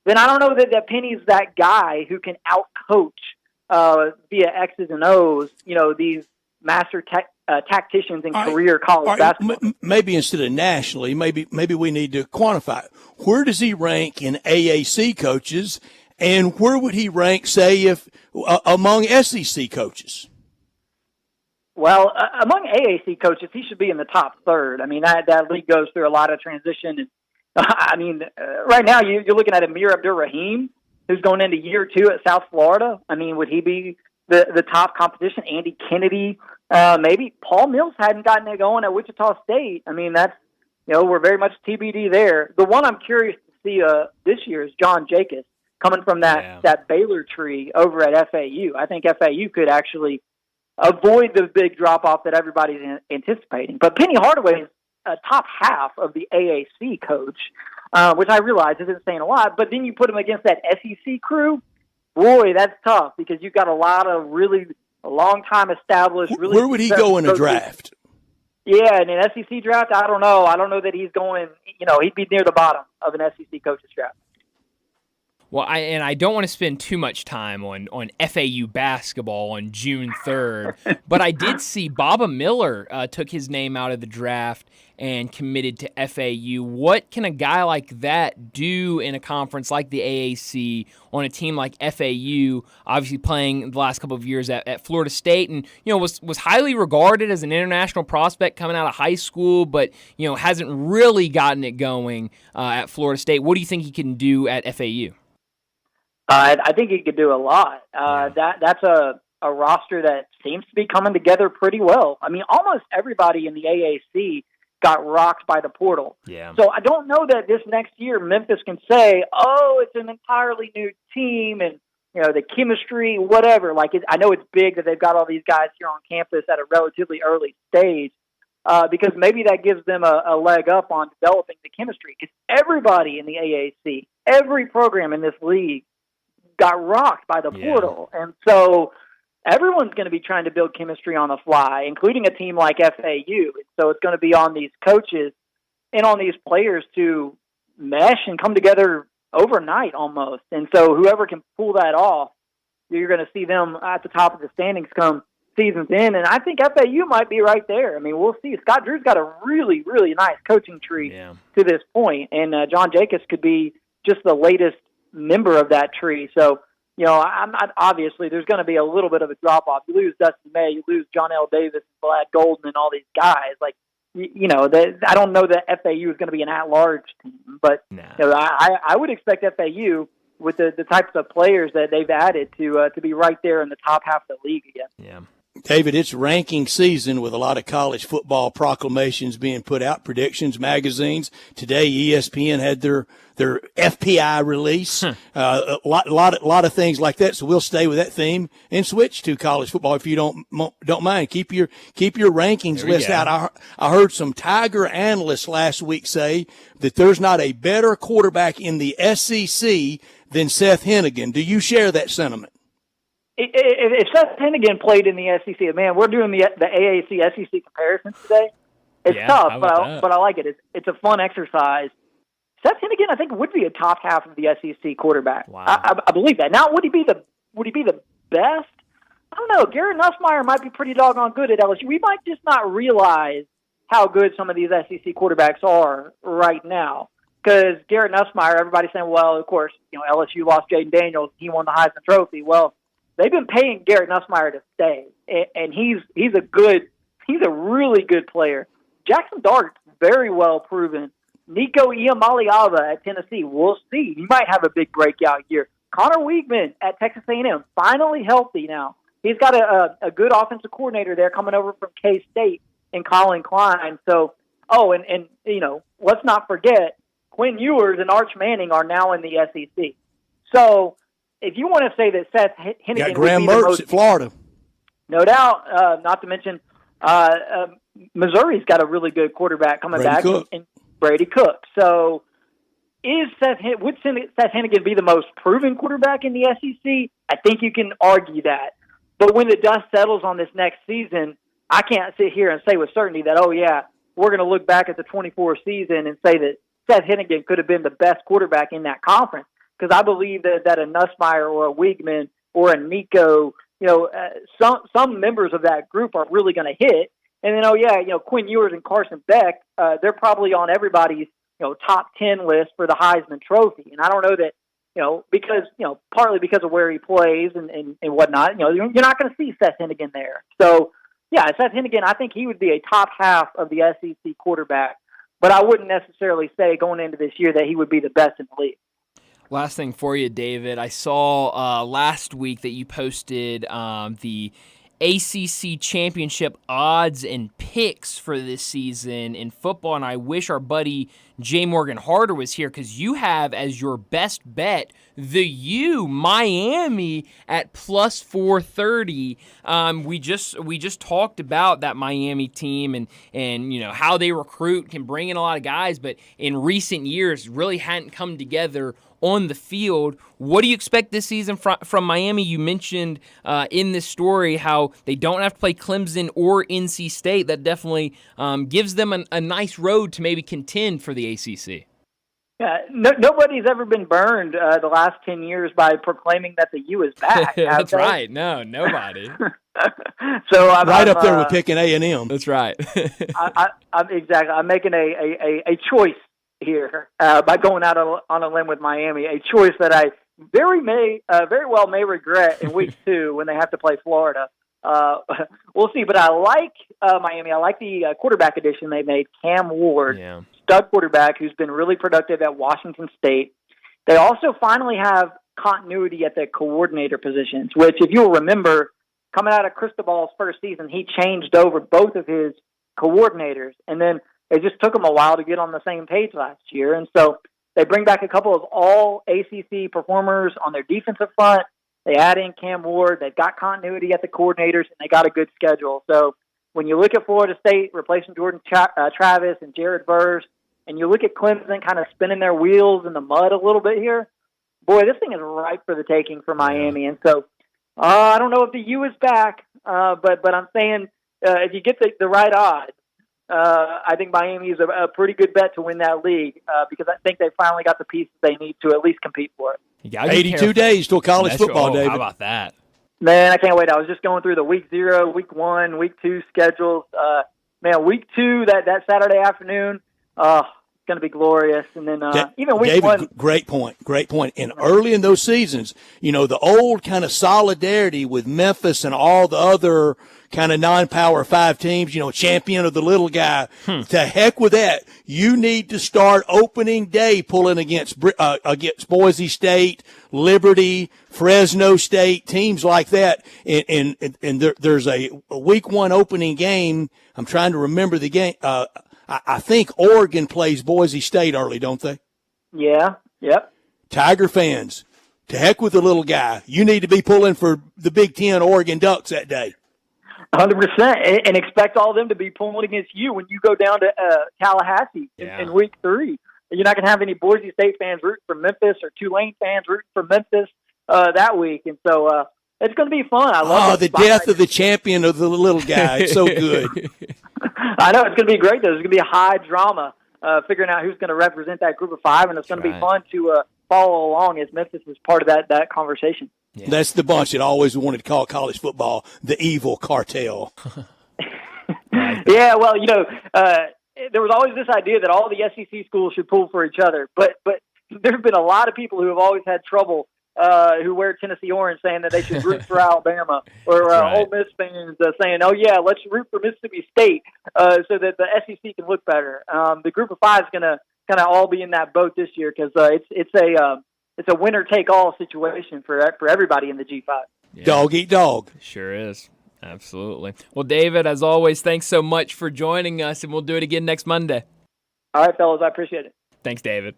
then I don't know that Penny's that guy who can out-coach via X's and O's, these master tacticians in career college basketball. Maybe instead of nationally, maybe we need to quantify it. Where does he rank in AAC coaches, and where would he rank, say, if among SEC coaches? Well, among AAC coaches, he should be in the top third. I mean, that league goes through a lot of transition. And, I mean, right now you're looking at Amir Abdur-Rahim, who's going into year 2 at South Florida. I mean, would he be the top competition? Andy Kennedy, maybe. Paul Mills hadn't gotten it going at Wichita State. I mean, that's, we're very much TBD there. The one I'm curious to see this year is John Jacobs coming from that Baylor tree over at FAU. I think FAU could actually avoid the big drop-off that everybody's anticipating. But Penny Hardaway is a top half of the AAC coach, which I realize isn't saying a lot, but then you put him against that SEC crew, boy, that's tough because you've got a lot of really long-time established. Really where would he go in a draft? Yeah, in an SEC draft, I don't know. I don't know that he's going, he'd be near the bottom of an SEC coach's draft. Well, I don't want to spend too much time on FAU basketball on June 3rd, but I did see Baba Miller took his name out of the draft and committed to FAU. What can a guy like that do in a conference like the AAC on a team like FAU, obviously playing the last couple of years at Florida State and, was highly regarded as an international prospect coming out of high school, but, hasn't really gotten it going at Florida State. What do you think he can do at FAU? I think he could do a lot. That's a roster that seems to be coming together pretty well. I mean, almost everybody in the AAC got rocked by the portal. Yeah. So I don't know that this next year Memphis can say, oh, it's an entirely new team and, the chemistry, whatever. I know it's big that they've got all these guys here on campus at a relatively early stage because maybe that gives them a leg up on developing the chemistry. Because everybody in the AAC, every program in this league, got rocked by the portal. And so everyone's going to be trying to build chemistry on the fly, including a team like FAU. So it's going to be on these coaches and on these players to mesh and come together overnight almost. And so whoever can pull that off, you're going to see them at the top of the standings come seasons in. And I think FAU might be right there. I mean, we'll see. Scott Drew's got a really, really nice coaching tree to this point. And John Jacobs could be just the latest member of that tree. So, I'm not, obviously there's going to be a little bit of a drop off. You lose Dustin May, you lose John L. Davis, Vlad Golden, and all these guys. I don't know that FAU is going to be an at-large team, but I would expect FAU with the types of players that they've added to be right there in the top half of the league again. Yeah. David, it's ranking season with a lot of college football proclamations being put out, predictions, magazines. Today, ESPN had their FPI release, a lot of things like that. So we'll stay with that theme and switch to college football if you don't mind. Keep your rankings list out. I heard some Tiger analysts last week say that there's not a better quarterback in the SEC than Seth Hennigan. Do you share that sentiment? If Seth Hennigan played in the SEC, man, we're doing the AAC SEC comparison today. It's tough, but I like it. It's a fun exercise. Seth Hennigan, I think, would be a top half of the SEC quarterback. Wow. I believe that. Now, would he be the best? I don't know. Garrett Nussmeier might be pretty doggone good at LSU. We might just not realize how good some of these SEC quarterbacks are right now. Because Garrett Nussmeier, everybody's saying, well, of course, LSU lost Jaden Daniels. He won the Heisman Trophy. Well, they've been paying Garrett Nussmeier to stay, and he's a really good player. Jackson Dart's very well proven. Nico Iamaleava at Tennessee, we'll see. He might have a big breakout year. Connor Weigman at Texas A&M, finally healthy now. He's got a good offensive coordinator there coming over from K-State in Colin Klein. So, and let's not forget, Quinn Ewers and Arch Manning are now in the SEC. So, if you want to say that Seth Hennigan got Graham Mertz at Florida, no doubt. Not to mention, Missouri's got a really good quarterback coming back, and Brady Cook. So, would Seth Hennigan be the most proven quarterback in the SEC? I think you can argue that. But when the dust settles on this next season, I can't sit here and say with certainty that, we're going to look back at the 24 season and say that Seth Hennigan could have been the best quarterback in that conference. Because I believe that a Nussmeier or a Weigman or a Nico, some members of that group are really going to hit. And then, Quinn Ewers and Carson Beck, they're probably on everybody's, top 10 list for the Heisman Trophy. And I don't know that, because, partly because of where he plays and whatnot, you're not going to see Seth Hennigan there. So Yeah, Seth Hennigan, I think he would be a top half of the SEC quarterback, but I wouldn't necessarily say going into this year that he would be the best in the league. Last thing for you, David. I saw last week that you posted the ACC championship odds and picks for this season in football, and I wish our buddy Jay Morgan Harder was here because you have as your best bet the Miami at plus 430. We just talked about that Miami team and you know how they recruit, can bring in a lot of guys, but in recent years really hadn't come together on the field. What do you expect this season from Miami? You mentioned in this story how they don't have to play Clemson or NC State. That definitely gives them a nice road to maybe contend for the ACC. Yeah, nobody's ever been burned the last 10 years by proclaiming that the U is back. That's right. No, nobody. So I'm up there with picking A&M. That's right. Exactly. I'm making a choice here by going out on a limb with Miami, a choice that I very well may regret in week 2 when they have to play Florida. We'll see, but I like Miami. I like the quarterback addition they made, Cam Ward, stud quarterback who's been really productive at Washington State. They also finally have continuity at the coordinator positions, which if you'll remember, coming out of Cristobal's first season, he changed over both of his coordinators, and then it just took them a while to get on the same page last year. And so they bring back a couple of all ACC performers on their defensive front. They add in Cam Ward. They've got continuity at the coordinators, and they got a good schedule. So when you look at Florida State replacing Jordan Travis and Jared Verse, and you look at Clemson kind of spinning their wheels in the mud a little bit here, boy, this thing is ripe for the taking for Miami. And so I don't know if the U is back, but I'm saying if you get the right odds, I think Miami is a pretty good bet to win that league because I think they finally got the pieces they need to at least compete for it. 82 days till college football, David. How about that? Man, I can't wait. I was just going through the week 0, week 1, week 2 schedules. Man, week 2, that Saturday afternoon, it's going to be glorious. And then even week David, 1. Great point. And early in those seasons, you know, the old kind of solidarity with Memphis and all the other kind of non-Power 5 teams, you know, champion of the little guy. To heck with that. You need to start opening day pulling against Boise State, Liberty, Fresno State, teams like that. And there's a week 1 opening game. I'm trying to remember the game. I think Oregon plays Boise State early, don't they? Yeah. Yep. Tiger fans, to heck with the little guy. You need to be pulling for the Big Ten Oregon Ducks that day. 100%, and expect all of them to be pulling against you when you go down to Tallahassee in week 3. You're not going to have any Boise State fans rooting for Memphis or Tulane fans rooting for Memphis that week, and so it's going to be fun. I love the death of the champion of the little guy. It's so good. I know it's going to be great. Though. There's going to be a high drama figuring out who's going to represent that group of 5, and it's going to be fun to follow along as Memphis is part of that conversation. Yeah. That's the bunch that always wanted to call college football the evil cartel. Yeah, well, you know, there was always this idea that all the SEC schools should pull for each other, but there have been a lot of people who have always had trouble who wear Tennessee orange saying that they should root for Alabama, or Ole Miss fans saying, oh, yeah, let's root for Mississippi State so that the SEC can look better. The group of 5 is going to kind of all be in that boat this year because it's a winner-take-all situation for everybody in the G5. Yeah. Dog eat dog. Sure is. Absolutely. Well, David, as always, thanks so much for joining us, and we'll do it again next Monday. All right, fellas, I appreciate it. Thanks, David.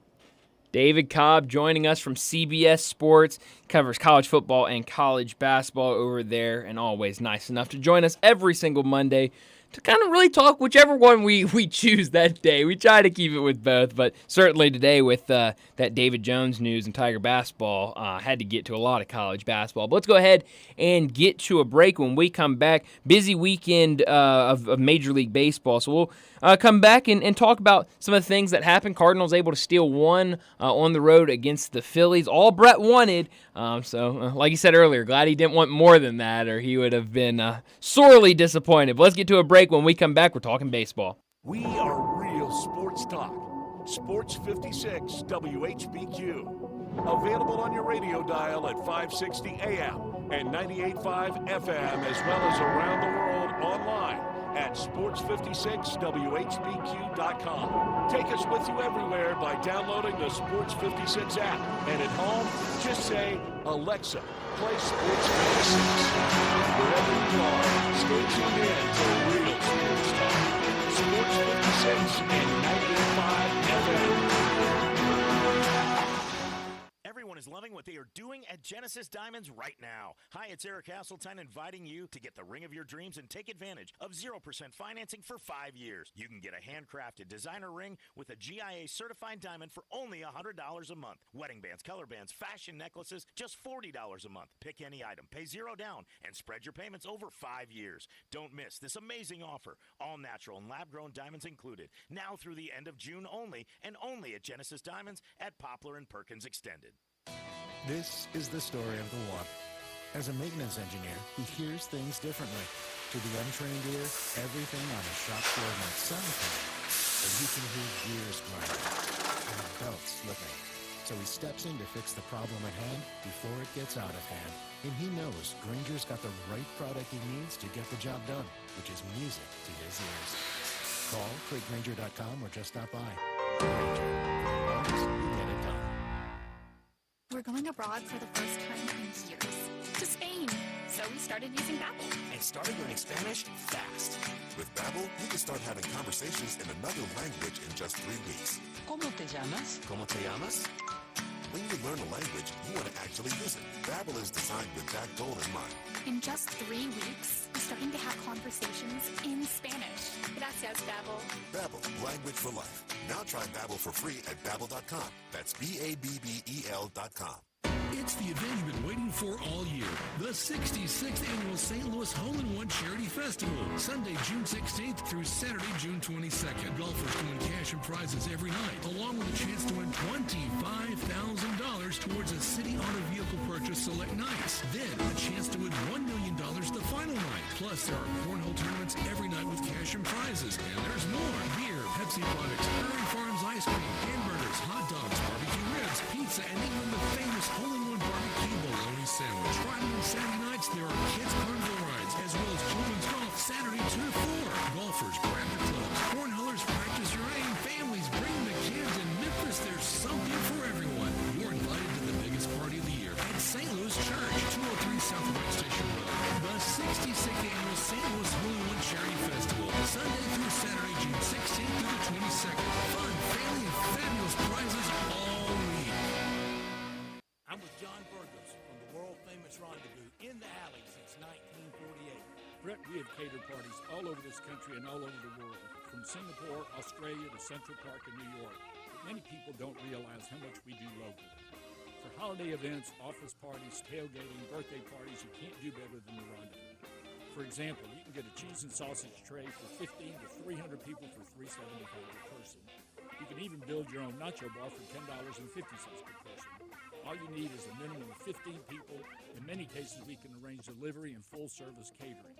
David Cobb joining us from CBS Sports, covers college football and college basketball over there, and always nice enough to join us every single Monday to kind of really talk whichever one we choose that day. We try to keep it with both, but certainly today with that David Jones news and Tiger basketball, had to get to a lot of college basketball. But let's go ahead and get to a break. When we come back, busy weekend of Major League Baseball, so we'll come back and talk about some of the things that happened. Cardinals able to steal one on the road against the Phillies. All Brett wanted. So, like you said earlier, glad he didn't want more than that, or he would have been sorely disappointed. But let's get to a break. When we come back, we're talking baseball. We are real sports talk. Sports 56 WHBQ. Available on your radio dial at 560 AM and 98.5 FM, as well as around the world online at sports56whbq.com. Take us with you everywhere by downloading the Sports 56 app. And at home, just say, Alexa, play Sports 56. Wherever you are, stay tuned in to real sports talk. Sports 56 and 98.5 FM. Everyone is loving what they are doing at Genesis Diamonds right now. Hi, it's Eric Hasseltine inviting you to get the ring of your dreams and take advantage of 0% financing for 5 years. You can get a handcrafted designer ring with a GIA certified diamond for only $100 a month. Wedding bands, color bands, fashion necklaces, just $40 a month. Pick any item, pay $0 down, and spread your payments over 5 years. Don't miss this amazing offer. All natural and lab-grown diamonds included. Now through the end of June only, and only at Genesis Diamonds at Poplar and Perkins Extended. This is the story of the one. As a maintenance engineer, he hears things differently. To the untrained ear, everything on a shop floor might sound fine, but he can hear gears grinding and a belt slipping. So he steps in to fix the problem at hand before it gets out of hand. And he knows Granger's got the right product he needs to get the job done, which is music to his ears. Call, click Granger.com, or just stop by. Granger. Always get it done. We're going abroad for the first time in years. To Spain. So we started using Babbel. And started learning Spanish fast. With Babbel, you can start having conversations in another language in just 3 weeks. ¿Cómo te llamas? ¿Cómo te llamas? When you learn a language, you want to actually use it. Babbel is designed with that goal in mind. In just 3 weeks, we're starting to have conversations in Spanish. Gracias, Babbel. Babbel, language for life. Now try Babbel for free at Babbel.com. That's BABBEL.com. It's the event you've been waiting for all year. The 66th Annual St. Louis Hole-in-One Charity Festival. Sunday, June 16th through Saturday, June 22nd. Golfers can win cash and prizes every night, along with a chance to win $25,000 towards a city auto vehicle purchase select nights. Then, a chance to win $1 million the final night. Plus, there are cornhole tournaments every night with cash and prizes. And there's more. Beer, Pepsi products, Prairie Farms ice cream, hamburgers, hot dogs, barbecue ribs, pizza, and even the famous Hole-in-One barbecue bologna sandwich. Friday and Saturday nights, there are kids' carnival rides, as well as children's golf Saturday 2 to 4. Golfers, grab the clubs. Cornholers, practice your aim. Families, bring the kids. In Memphis, there's something for everyone. You're invited to the biggest party of the year at St. Louis Church, 203 South White Station Road. The 66th Annual St. Louis Hole-in-One Charity Festival. Sunday through Saturday, June 16th through the 22nd. Fun, family, and fabulous prizes all week. I'm with John Burgos from the world-famous Rendezvous in the Alley since 1948. Brett, we have catered parties all over this country and all over the world, from Singapore, Australia, to Central Park in New York. But many people don't realize how much we do locally. For holiday events, office parties, tailgating, birthday parties, you can't do better than the Rendezvous. For example, you can get a cheese and sausage tray for 15 to 300 people for $3.75 per person. You can even build your own nacho bar for $10.50 per person. All you need is a minimum of 15 people. In many cases, we can arrange delivery and full-service catering.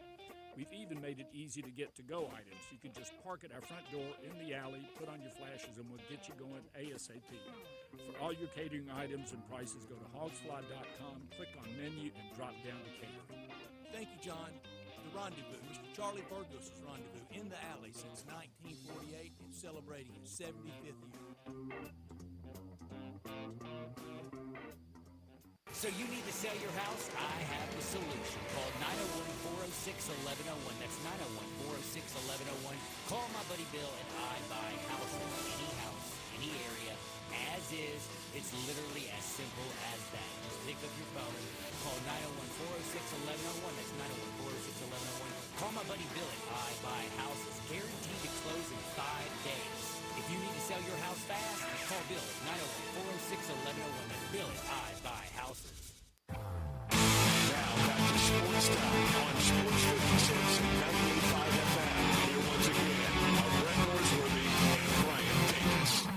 We've even made it easy to get to-go items. You can just park at our front door in the alley, put on your flashes, and we'll get you going ASAP. For all your catering items and prices, go to hogsfly.com, click on menu, and drop down to catering. Thank you, John. The Rendezvous, Mr. Charlie Burgos' Rendezvous in the Alley since 1948 and celebrating its 75th year. So you need to sell your house? I have the solution. Call 901-406-1101. That's 901-406-1101. Call my buddy Bill and I buy houses. Any house, any area, as is. It's literally as simple as that. Just pick up your phone. Call 901-406-1101. That's 901-406-1101. Call my buddy Bill and I buy houses. Guaranteed to close in 5 days. If you need to sell your house fast, call Bill at 901-406-1101. That's Bill at I Buy Houses. Now back to Sports Time on Sports 56 and 98.5 FM. Here once again are Brett Norsworthy and Brian Davis.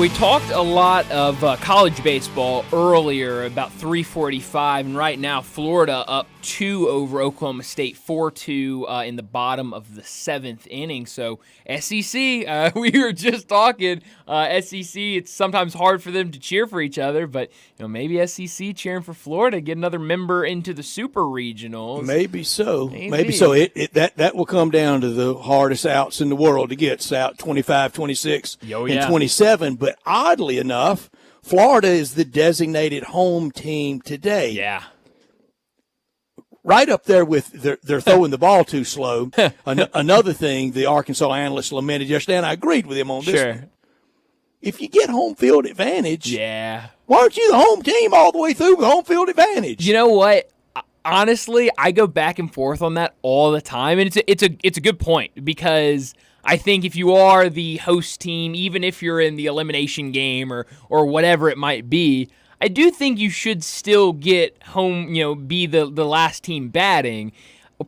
we talked a lot of college baseball earlier, about 3:45, and right now Florida up 2 over Oklahoma State, 4-2 in the bottom of the 7th inning. So SEC, we were just talking, SEC, it's sometimes hard for them to cheer for each other, but maybe SEC cheering for Florida, get another member into the Super Regionals. Maybe so. Maybe so. That will come down to the hardest outs in the world to get. It's out 25, 26, and 27. But oddly enough, Florida is the designated home team today. Yeah. Right up there with they're throwing the ball too slow. Another thing the Arkansas analyst lamented yesterday, and I agreed with him on this one. If you get home field advantage, why aren't you the home team all the way through with home field advantage? You know what? Honestly, I go back and forth on that all the time, and it's a good point, because I think if you are the host team, even if you're in the elimination game or whatever it might be, I do think you should still get home, be the last team batting.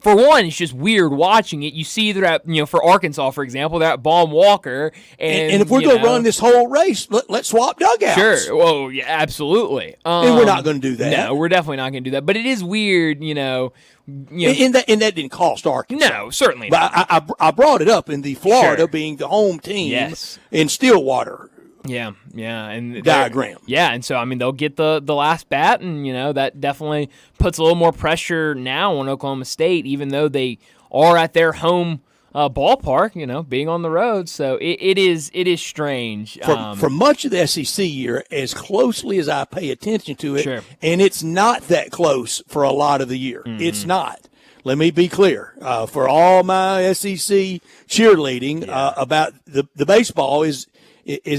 For one, it's just weird watching it. You see they're at, for Arkansas, for example, they're at Baum Walker. And if we're going to run this whole race, let's swap dugouts. Sure. Well, yeah, absolutely. And we're not going to do that. No, we're definitely not going to do that. But it is weird, And that didn't cost Arkansas. No, certainly not. But I brought it up in the Florida being the home team in Stillwater. Yeah, and diagram. Yeah, and so they'll get the last bat, and that definitely puts a little more pressure now on Oklahoma State, even though they are at their home ballpark. Being on the road, so it is strange. For much of the SEC year, as closely as I pay attention to it, and it's not that close for a lot of the year. Mm-hmm. It's not. Let me be clear. For all my SEC cheerleading about the baseball is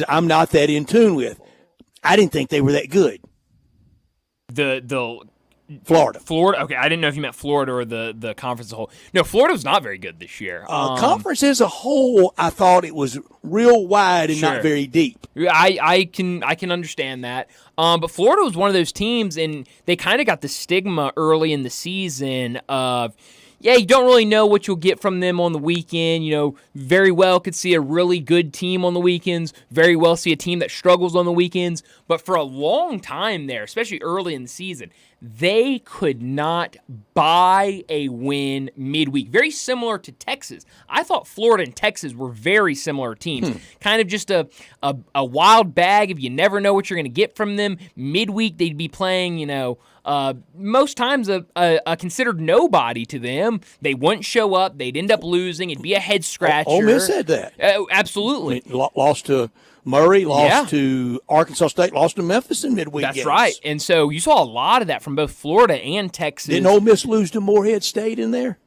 I'm not that in tune with. I didn't think they were that good. The Florida. Okay, I didn't know if you meant Florida or the conference as a whole. No, Florida was not very good this year. Conference as a whole, I thought it was real wide and not very deep. I can understand that. But Florida was one of those teams, and they kind of got the stigma early in the season of, you don't really know what you'll get from them on the weekend. Very well could see a really good team on the weekends, very well see a team that struggles on the weekends. But for a long time there, especially early in the season, they could not buy a win midweek. Very similar to Texas. I thought Florida and Texas were very similar teams. Kind of just a wild bag if you never know what you're going to get from them. Midweek, they'd be playing, most times a considered nobody to them. They wouldn't show up. They'd end up losing. It'd be a head scratcher. Ole Miss said that. Absolutely. Lost to Murray, lost to Arkansas State, lost to Memphis in midweek That's games. right. And so you saw a lot of that from both Florida and Texas. Didn't Ole Miss lose to Morehead State in there?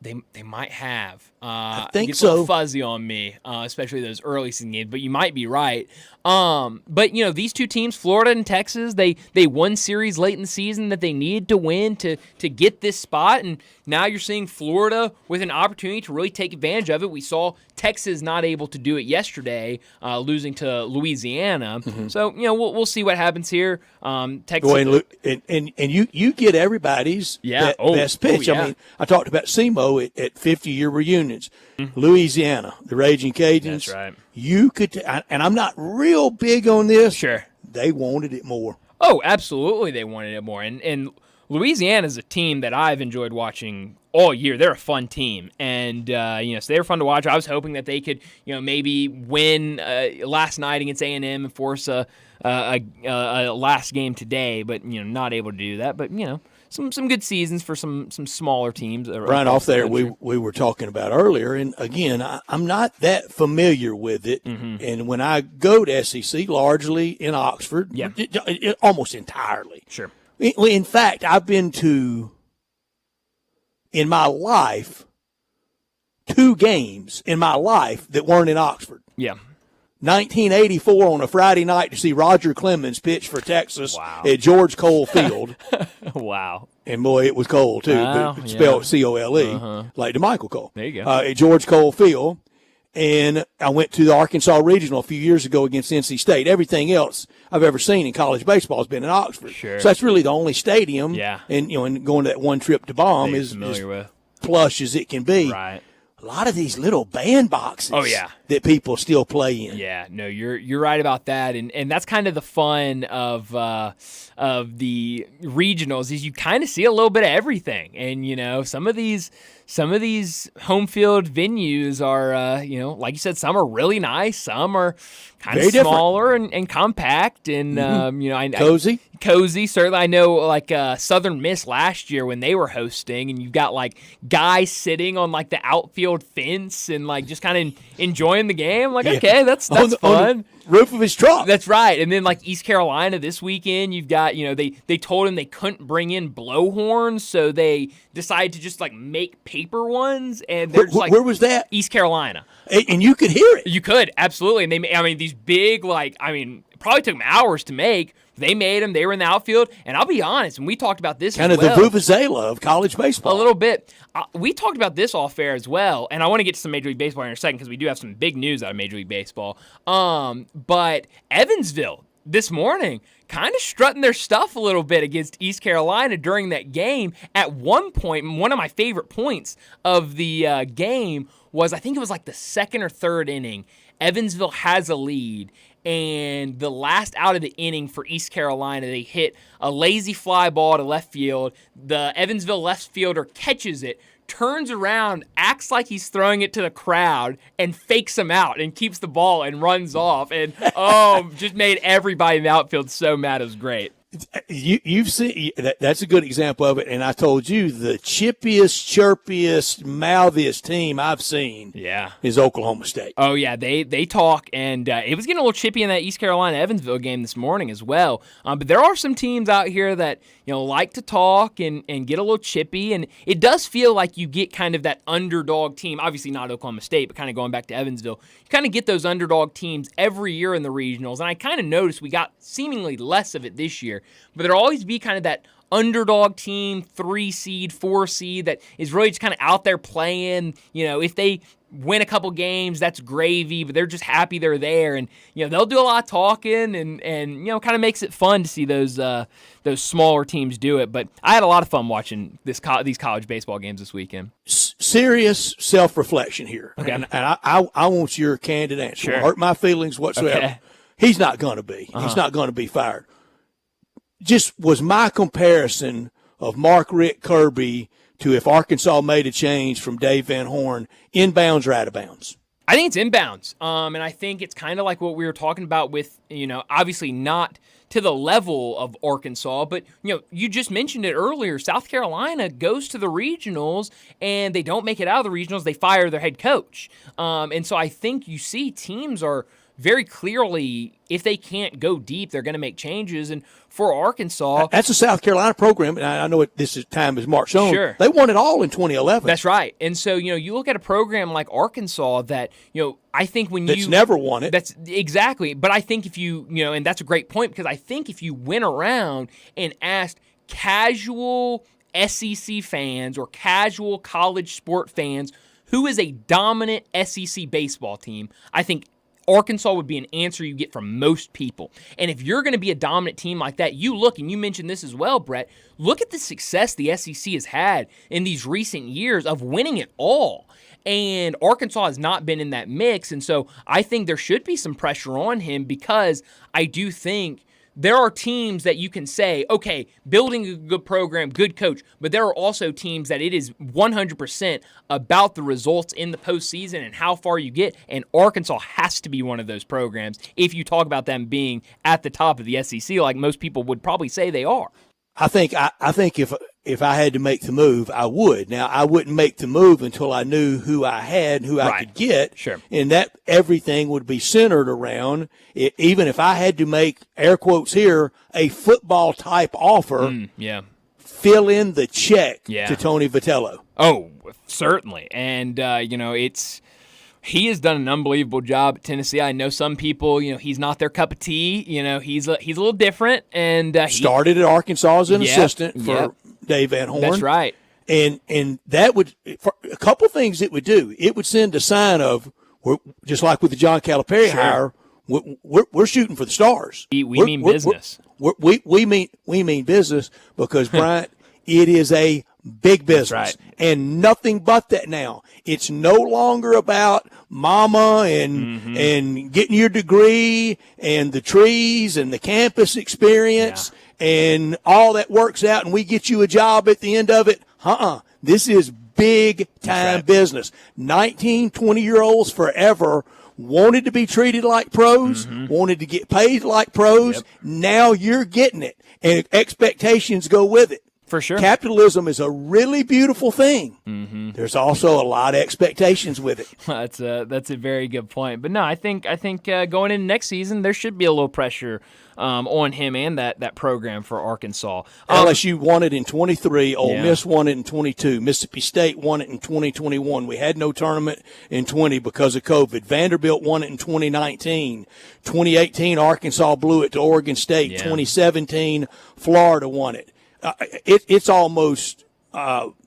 They might have. I think it's so. A little fuzzy on me, especially those early season games, but you might be right. But, these two teams, Florida and Texas, they won series late in the season that they needed to win to get this spot, and now you're seeing Florida with an opportunity to really take advantage of it. We saw Texas not able to do it yesterday, losing to Louisiana. Mm-hmm. So, we'll see what happens here. Texas, and you get everybody's best pitch. I talked about SEMO at 50-year reunions. Mm-hmm. Louisiana, the Raging Cajuns. That's right. You could, and I'm not real big on this. Sure. They wanted it more. Oh, absolutely, they wanted it more. And Louisiana is a team that I've enjoyed watching all year. They're a fun team, and so they were fun to watch. I was hoping that they could, maybe win last night against A&M and force a last game today, but not able to do that. But some good seasons for some smaller teams. Right off there, we were talking about earlier, and again, I'm not that familiar with it. Mm-hmm. And when I go to SEC, largely in Oxford, almost entirely. Sure. In fact, I've been to, in my life, 2 games in my life that weren't in Oxford. Yeah. 1984 on a Friday night to see Roger Clemens pitch for Texas at George Cole Field. Wow. And, boy, it was Cole, too. But spelled C-O-L-E, like DeMichael Cole. There you go. At George Cole Field. And I went to the Arkansas Regional a few years ago against NC State. Everything else I've ever seen in college baseball has been in Oxford. Sure. So that's really the only stadium. Yeah. And, and going to that one trip to Baum is with. plush as it can be. Right. a lot of these little bandboxes. Oh, yeah. That people still play in. Yeah, no, you're right about that, and that's kind of the fun of the regionals is you kind of see a little bit of everything, and some of these home field venues are like you said, some are really nice, some are kind of smaller and compact, and cozy. Certainly, I know like Southern Miss last year when they were hosting, and you've got like guys sitting on like the outfield fence and like just kind of enjoying the game. Like, okay, that's fun. On the roof of his truck. That's right. And then like East Carolina this weekend, you've got they told him they couldn't bring in blowhorns, so they decided to just like make paper ones. And where was that? East Carolina. And you could hear it. You could, absolutely. And these big probably took them hours to make. They made them. They were in the outfield. And I'll be honest, and we talked about this kind of the vuvuzela of college baseball. A little bit. We talked about this off air as well, and I want to get to some Major League Baseball in a second because we do have some big news out of Major League Baseball. But Evansville this morning kind of strutting their stuff a little bit against East Carolina during that game. At one point, one of my favorite points of the game was, I think it was like the second or third inning, Evansville has a lead, and the last out of the inning for East Carolina, they hit a lazy fly ball to left field. The Evansville left fielder catches it, turns around, acts like he's throwing it to the crowd, and fakes him out and keeps the ball and runs off. And, just made everybody in the outfield so mad. It was great. You've seen that's a good example of it, and I told you the chippiest, chirpiest, mouthiest team I've seen. Yeah, is Oklahoma State. Oh yeah, they talk, and it was getting a little chippy in that East Carolina Evansville game this morning as well. But there are some teams out here that like to talk and get a little chippy, and it does feel like you get kind of that underdog team. Obviously not Oklahoma State, but kind of going back to Evansville, you kind of get those underdog teams every year in the regionals, and I kind of noticed we got seemingly less of it this year. But there'll always be kind of that underdog team, 3 seed, 4 seed that is really just kind of out there playing. If they win a couple games, that's gravy, but they're just happy they're there. And, they'll do a lot of talking and kind of makes it fun to see those smaller teams do it. But I had a lot of fun watching these college baseball games this weekend. Serious self-reflection here. Okay. And I want your candid answer. Sure. Won't hurt my feelings whatsoever. Okay. He's not going to be. Uh-huh. He's not going to be fired. Just was my comparison of Mark Rick Kirby to if Arkansas made a change from Dave Van Horn, inbounds or out of bounds? I think it's inbounds. And I think it's kind of like what we were talking about with, obviously not to the level of Arkansas, but, you just mentioned it earlier. South Carolina goes to the regionals and they don't make it out of the regionals. They fire their head coach. And so I think you see teams are very clearly, if they can't go deep, they're going to make changes. And for Arkansas, that's a South Carolina program, and I know time is marched on. Sure. They won it all in 2011. That's right. And so, you look at a program like Arkansas that, I think that's never won it. That's exactly. But I think if you, and that's a great point, because I think if you went around and asked casual SEC fans or casual college sport fans who is a dominant SEC baseball team, I think Arkansas would be an answer you get from most people. And if you're going to be a dominant team like that, you look, and you mentioned this as well, Brett, look at the success the SEC has had in these recent years of winning it all. And Arkansas has not been in that mix. And so I think there should be some pressure on him, because I do think there are teams that you can say, okay, building a good program, good coach, but there are also teams that it is 100% about the results in the postseason and how far you get, and Arkansas has to be one of those programs if you talk about them being at the top of the SEC like most people would probably say they are. I think if I had to make the move, I would. Now, I wouldn't make the move until I knew who I had and who I could get. Sure. And that everything would be centered around it, even if I had to make, air quotes here, a football-type offer, fill in the check to Tony Vitello. Oh, certainly. And, he has done an unbelievable job at Tennessee. I know some people, he's not their cup of tea. He's a little different. And started at Arkansas as an assistant for Dave Van Horn. That's right. And that would, for a couple things it would do. It would send a sign of, just like with the John Calipari hire, we're shooting for the stars. We mean business. We mean business, because Bryant, It is a big business. That's right. And nothing but that now. It's no longer about mama and getting your degree and the trees and the campus experience and all that works out and we get you a job at the end of it. This is big time business. 19, 20-year-olds forever wanted to be treated like pros, wanted to get paid like pros. Yep. Now you're getting it, and expectations go with it. For sure. Capitalism is a really beautiful thing. There's also a lot of expectations with it. That's a very good point. But no, I think going into next season, there should be a little pressure on him and that program for Arkansas. LSU won it in 23. Ole Miss won it in 22. Mississippi State won it in 2021. We had no tournament in 20 because of COVID. Vanderbilt won it in 2019. 2018, Arkansas blew it to Oregon State. 2017, Florida won it. It's almost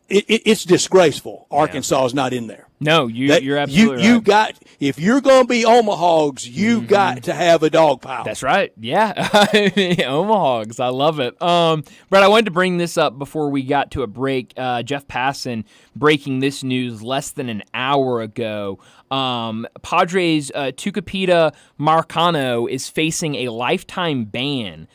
it's disgraceful. Arkansas is not in there. No, you're absolutely right. If you're going to be Omahogs, you got to have a dog pile. That's right. Yeah. Omahogs. I love it. Brett, I wanted to bring this up before we got to a break. Jeff Passan breaking this news less than an hour ago. Padres' Tucupita Marcano is facing a lifetime ban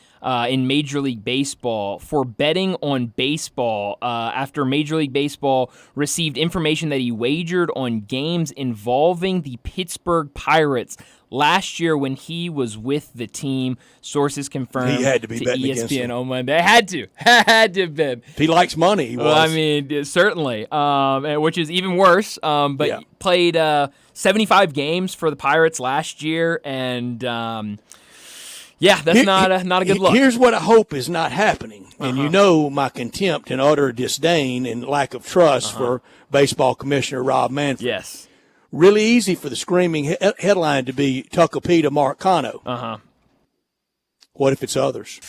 in Major League Baseball for betting on baseball after Major League Baseball received information that he wagered on games involving the Pittsburgh Pirates last year when he was with the team. Sources confirmed he had to be to betting against ESPN them. on Monday. Had to have been. If he likes money, he was. Well, I mean, certainly, which is even worse. But played 75 games for the Pirates last year, and that's not a good look. Here's what I hope is not happening, and you know my contempt and utter disdain and lack of trust for baseball commissioner Rob Manfred. Yes. Really easy for the screaming headline to be Tucupita Marcano. What if it's others?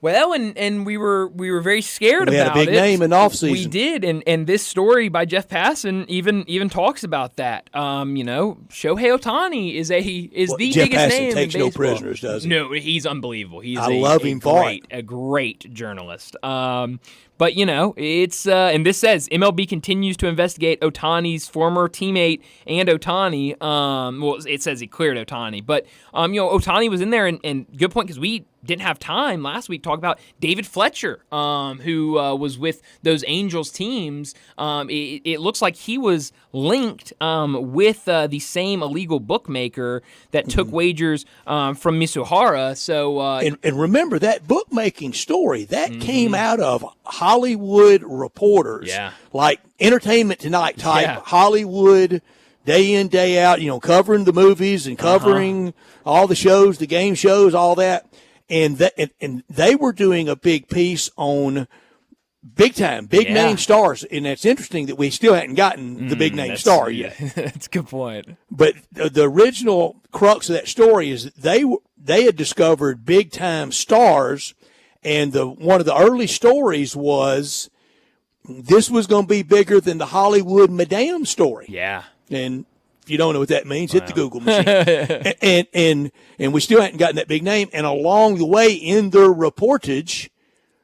Well, and we were very scared about it. We had a big name in offseason. We did, and this story by Jeff Passan even talks about that. Shohei Ohtani is the Jeff biggest Passan name takes in no baseball. prisoners, does he? No, he's unbelievable. He's I love him for it. A great journalist. But, it's and this says MLB continues to investigate Ohtani's former teammate and Ohtani. It says he cleared Ohtani. But, Ohtani was in there, and good point, because we didn't have time last week to talk about David Fletcher, who was with those Angels teams. It looks like he was linked with the same illegal bookmaker that took wagers from Misuhara. So, and remember that bookmaking story that came out of Hollywood reporters, like Entertainment Tonight type Hollywood, day in, day out, covering the movies and covering all the shows, the game shows, all that. And they were doing a big piece on big name stars. And it's interesting that we still hadn't gotten the big name star yet. That's a good point. But the original crux of that story is they had discovered big time stars. And one of the early stories was this was going to be bigger than the Hollywood Madame story. Yeah. And if you don't know what that means, hit the Google machine. and we still hadn't gotten that big name. And along the way in their reportage,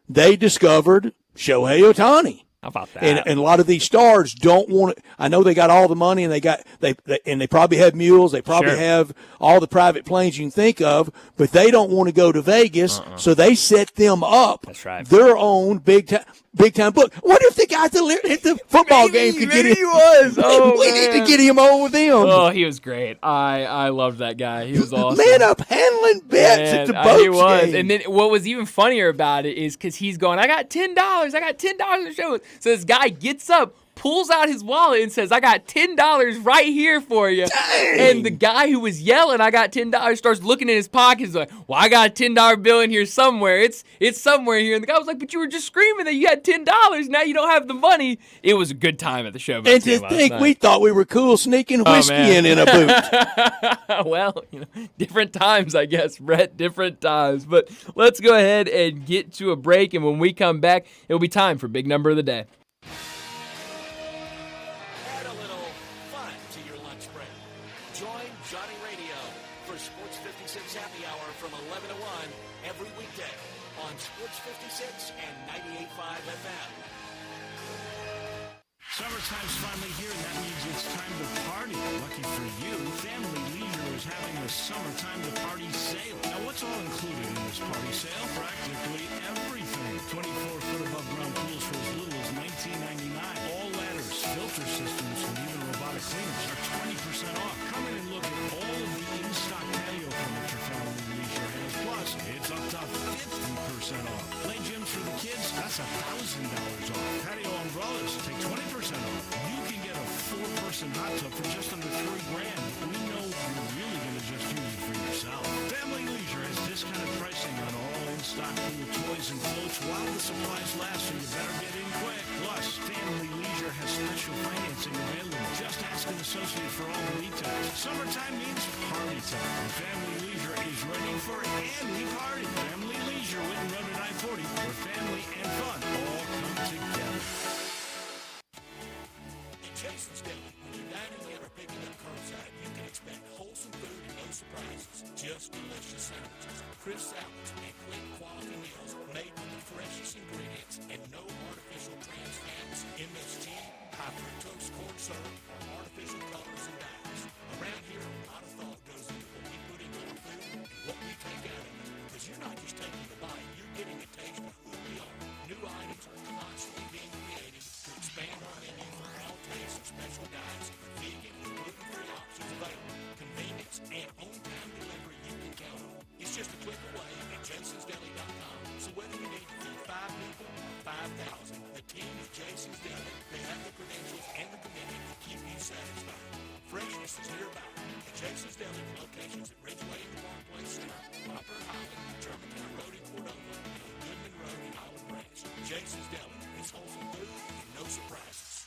they discovered Shohei Ohtani. How about that? And a lot of these stars don't want to. I know they got all the money, and they probably have mules. They probably have all the private planes you can think of, but they don't want to go to Vegas, so they set them up. That's right. Their own big time book. What if the guy at the football game could get him? He was. We need to get him on with him. Oh, he was great. I loved that guy. He was awesome. Man up handling bets at the boat he was. game. And then what was even funnier about it is because he's going, I got $10. I got $10 to show it. So this guy gets up, pulls out his wallet and says, I got $10 right here for you. Dang. And the guy who was yelling, I got $10, starts looking in his pockets like, well, I got a $10 bill in here somewhere. It's somewhere here. And the guy was like, but you were just screaming that you had $10. Now you don't have the money. It was a good time at the show. And to think we thought we were cool sneaking whiskey in a boot. Well, different times, I guess, Brett, different times. But let's go ahead and get to a break. And when we come back, it'll be time for Big Number of the Day. Join Johnny Radio for Sports 56 Happy Hour from 11 to 1 every weekday. on Sports 56 and 98.5 FM. Summertime's finally here, and that means it's time to party. Lucky for you, Family Leisure is having a summertime to party sale. Now, what's all included in this party sale? Practically everything. 24-foot above ground pools for as little as $19.99. All ladders, filter systems, and even robotic cleaners are 20% off. Come in and look at all of the in-stock patio furniture Family Leisure has. Plus, it's up to 50% off. Play gyms for the kids, that's $1,000 off. Patio umbrellas, take 20% off. You can get a 4-person hot tub for just under $3,000. We know you're really going to just use it for yourself. Family Leisure has discounted pricing on all in-stock pool toys and floats while the supplies last, so you better get in quick. Plus, Family Leisure has special financing available. Just ask an associate for all the details. Summertime means party time, and Family Leisure is ready for any party. Family Leisure, Whitten Road at I-40, where family and fun all come together. Jason's Deli. When you're dining in or picking up curbside, you can expect wholesome food and no surprises. Just delicious sandwiches, crisp salads, and great quality meals made with the freshest ingredients and no artificial trans fats, MSG, high fructose corn syrup, or artificial colors and dyes. Around here, a lot of thought goes into what we put into our food and what we take out of it. Because you're not just taking a bite, you're getting a taste of who we are. New items are constantly being created to expand our menu for all tastes and special diets, vegan and gluten-free options available, convenience, and on-time delivery you can count on. It's just a click away at jasonsdeli.com. So whether you need to feed 5 people or 5,000, the team at Jason's Deli, they have the credentials and the commitment to keep you satisfied. Freshness is nearby at Jason's Deli with locations at Ridgeway in the Park Place Center, Poplar Highland, Germantown Road in Cordova, and Goodman Road in Olive Branch. Jason's Deli, it's wholesome food and no surprises.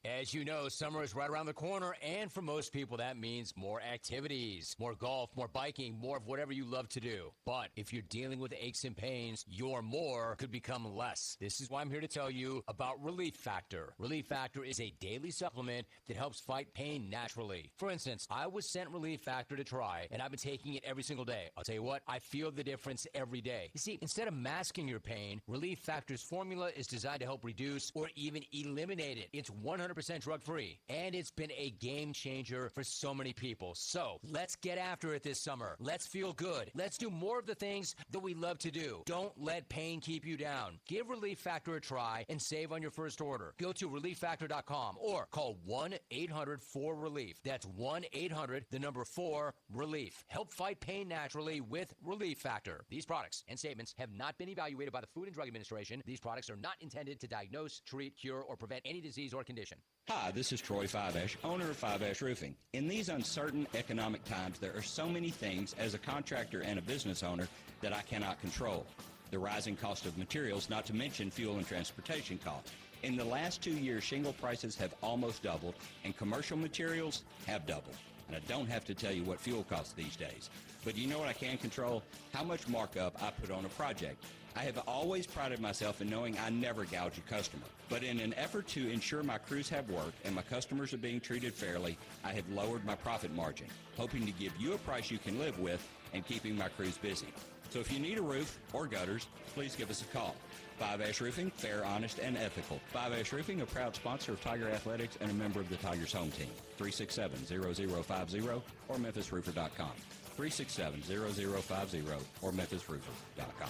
As you know, summer is right around the corner, and for most people, that means more activities, more golf, more biking, more of whatever you love to do. But if you're dealing with aches and pains, your more could become less. This is why I'm here to tell you about Relief Factor. Relief Factor is a daily supplement that helps fight pain naturally. For instance, I was sent Relief Factor to try, and I've been taking it every single day. I'll tell you what, I feel the difference every day. You see, instead of masking your pain, Relief Factor's formula is designed to help reduce or even eliminate it. It's 100% drug-free, and it's been a game changer for so many people. So let's get after it this summer. Let's feel good. Let's do more of the things that we love to do. Don't let pain keep you down. Give Relief Factor a try and save on your first order. Go to ReliefFactor.com or call 1-800-4RELIEF. That's 1-800-4-RELIEF. Help fight pain naturally with Relief Factor. These products and statements have not been evaluated by the Food and Drug Administration. These products are not intended to diagnose, treat, cure, or prevent any disease or condition. Hi, this is Troy Fiveash, owner of Fiveash Roofing. In these uncertain economic times, there are so many things as a contractor and a business owner that I cannot control. The rising cost of materials, not to mention fuel and transportation costs. In the last 2 years, shingle prices have almost doubled, and commercial materials have doubled. And I don't have to tell you what fuel costs these days. But you know what I can control? How much markup I put on a project. I have always prided myself in knowing I never gouge a customer. But in an effort to ensure my crews have work and my customers are being treated fairly, I have lowered my profit margin, hoping to give you a price you can live with and keeping my crews busy. So if you need a roof or gutters, please give us a call. Fiveash Roofing, fair, honest, and ethical. Fiveash Roofing, a proud sponsor of Tiger Athletics and a member of the Tigers home team. 367-0050 or MemphisRoofer.com. 367-0050 or MemphisRoofer.com.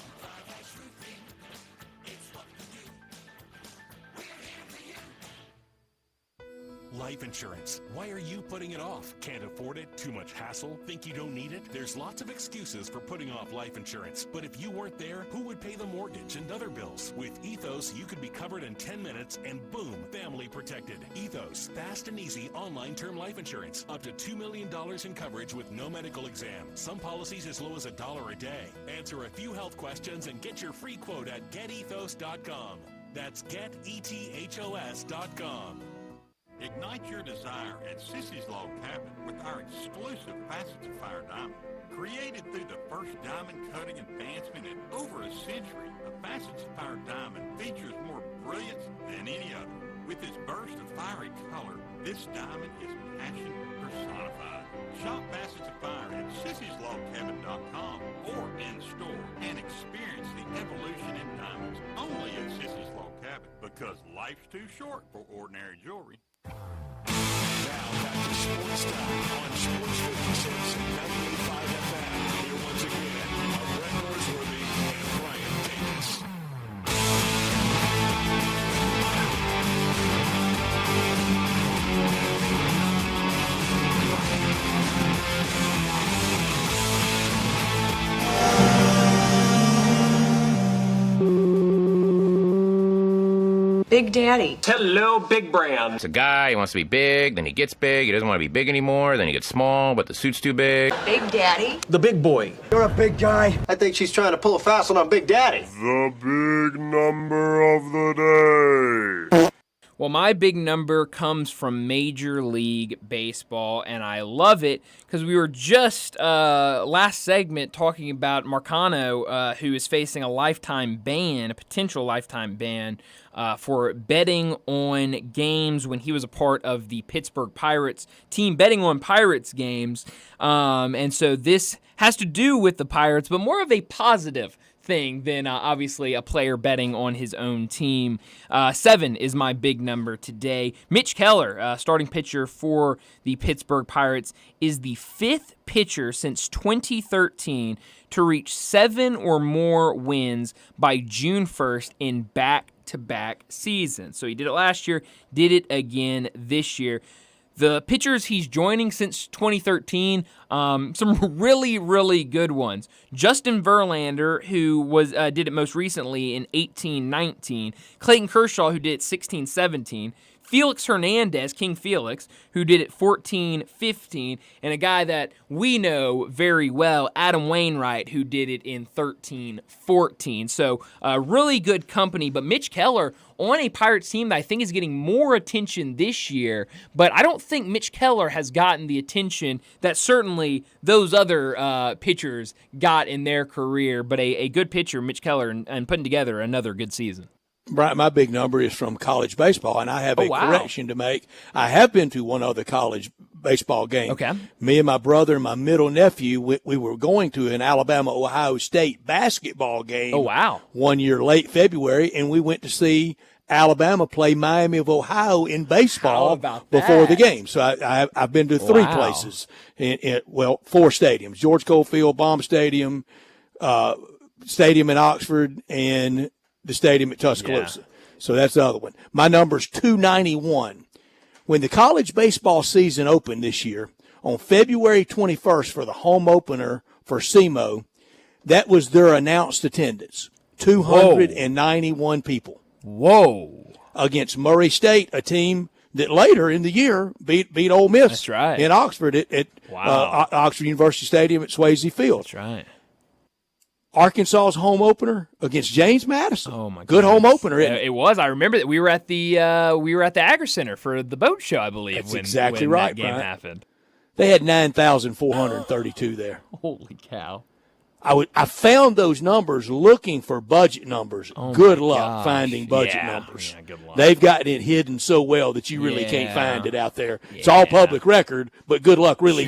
Life insurance. Why are you putting it off? Can't afford it? Too much hassle? Think you don't need it? There's lots of excuses for putting off life insurance. But if you weren't there, who would pay the mortgage and other bills? With Ethos, you could be covered in 10 minutes and boom, family protected. Ethos, fast and easy online term life insurance. Up to $2 million in coverage with no medical exam. Some policies as low as $1 a day. Answer a few health questions and get your free quote at getethos.com. That's getethos.com. Ignite your desire at Sissy's Log Cabin with our exclusive Facets of Fire Diamond. Created through the first diamond cutting advancement in over a century, the Facets of Fire Diamond features more brilliance than any other. With its burst of fiery color, This diamond is passion personified. Shop Facets of Fire at sissyslogcabin.com or in store and experience the evolution in diamonds only at Sissy's Log Cabin, because life's too short for ordinary jewelry. Now back to Sports Time on Sports 56 and 98.5 FM. Here once again are Brett Norsworthy and Brian Davis. Big Daddy. Hello, Big Brand. It's a guy, he wants to be big, then he gets big, he doesn't want to be big anymore, then he gets small, but the suit's too big. Big Daddy. The big boy. You're a big guy. I think she's trying to pull a fast one on Big Daddy. The big number of the day. Well, my big number comes from Major League Baseball, and I love it because we were just last segment talking about Marcano, who is facing a lifetime ban, a potential lifetime ban for betting on games when he was a part of the Pittsburgh Pirates team, betting on Pirates games. And so this has to do with the Pirates, but more of a positive thing than obviously a player betting on his own team. 7 is my big number today. Mitch Keller, starting pitcher for the Pittsburgh Pirates, is the 5th pitcher since 2013 to reach 7 or more wins by June 1st in back-to-back seasons. So he did it last year, did it again this year. The pitchers he's joining since 2013, some really, really good ones. Justin Verlander, who was did it most recently in 18-19. Clayton Kershaw, who did it 16-17. Felix Hernandez, King Felix, who did it 14-15. And a guy that we know very well, Adam Wainwright, who did it in 13-14. So really good company. But Mitch Keller on a Pirates team that I think is getting more attention this year, but I don't think Mitch Keller has gotten the attention that certainly those other pitchers got in their career. But a good pitcher, Mitch Keller, and putting together another good season. Brian, my big number is from college baseball, and I have a correction to make. I have been to one other college baseball game. Okay. Me and my brother and my middle nephew, we were going to an Alabama-Ohio State basketball game. Oh, wow. One year late February, and we went to see Alabama play Miami of Ohio in baseball before the game. So I've been to 3 places, well, 4 stadiums: George Cole Field, Baum Stadium, Stadium in Oxford, and the stadium at Tuscaloosa. Yeah. So that's the other one. My number's 291. When the college baseball season opened this year, on February 21st for the home opener for SEMO, that was their announced attendance, 291 people. Whoa. Against Murray State, a team that later in the year beat Ole Miss. That's right. In Oxford at Oxford University Stadium at Swayze Field. That's right. Arkansas's home opener against James Madison. Oh my! Good home opener. It was. I remember that we were at the Agri Center for the boat show, I believe. That's when exactly right. That game Brian. happened. They had 9,432 there. Holy cow! I found those numbers looking for budget numbers. Oh good luck finding budget numbers. Yeah, good luck. They've gotten it hidden so well that you really can't find it out there. It's all public record, but good luck really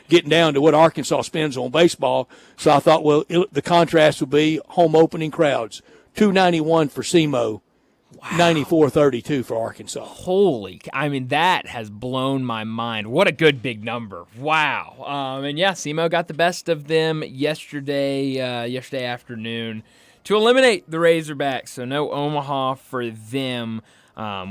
getting down to what Arkansas spends on baseball. So I thought, well, the contrast would be home opening crowds. 291 for SEMO, 94-32 for Arkansas. Holy, I mean, that has blown my mind. What a good big number. Wow. And yeah, SEMO got the best of them yesterday afternoon to eliminate the Razorbacks. So no Omaha for them,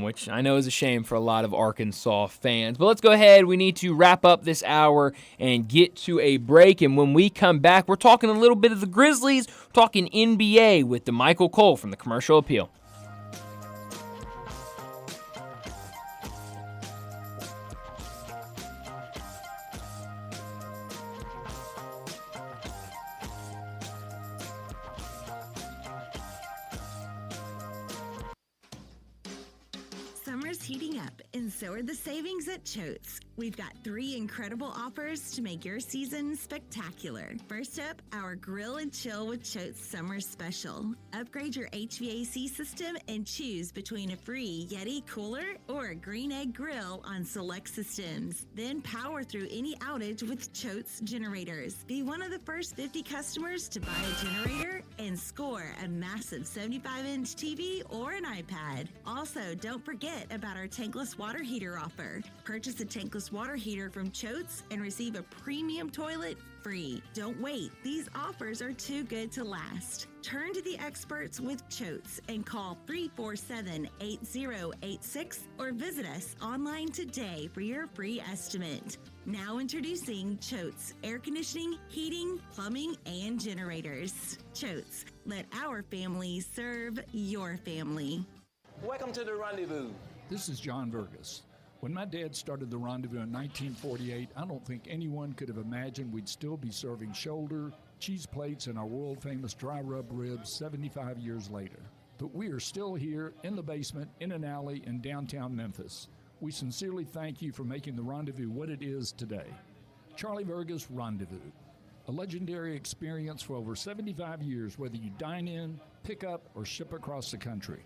which I know is a shame for a lot of Arkansas fans. But let's go ahead. We need to wrap up this hour and get to a break. And when we come back, we're talking a little bit of the Grizzlies, talking NBA with DeMichael Cole from the Commercial Appeal. Summer's heating up, And so are the savings at Choate's. We've got 3 incredible offers to make your season spectacular. First up, our Grill and Chill with Choate's Summer Special. Upgrade your HVAC system and choose between a free Yeti cooler or a Green Egg grill on select systems. Then power through any outage with Choate's generators. Be one of the first 50 customers to buy a generator and score a massive 75-inch TV or an iPad. Also, don't forget about our tankless water heater offer. Purchase a tankless water heater from Choate's and receive a premium toilet free. Don't wait. These offers are too good to last. Turn to the experts with Choate's and call 347-8086 or visit us online today for your free estimate. Now introducing Choate's air conditioning, heating, plumbing, and generators. Choate's, let our family serve your family. Welcome to the Rendezvous. This is John Vergas. When my dad started the Rendezvous in 1948, I don't think anyone could have imagined we'd still be serving shoulder, cheese plates, and our world-famous dry rub ribs 75 years later. But we are still here in the basement, in an alley in downtown Memphis. We sincerely thank you for making the Rendezvous what it is today. Charlie Vergas Rendezvous, a legendary experience for over 75 years, whether you dine in, pick up, or ship across the country.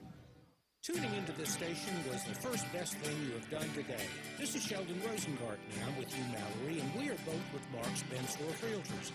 Tuning into this station was the first best thing you have done today. This is Sheldon Rosengarten, and I'm with you, Mallory, and we are both with Mark's Bensdorf Realtors.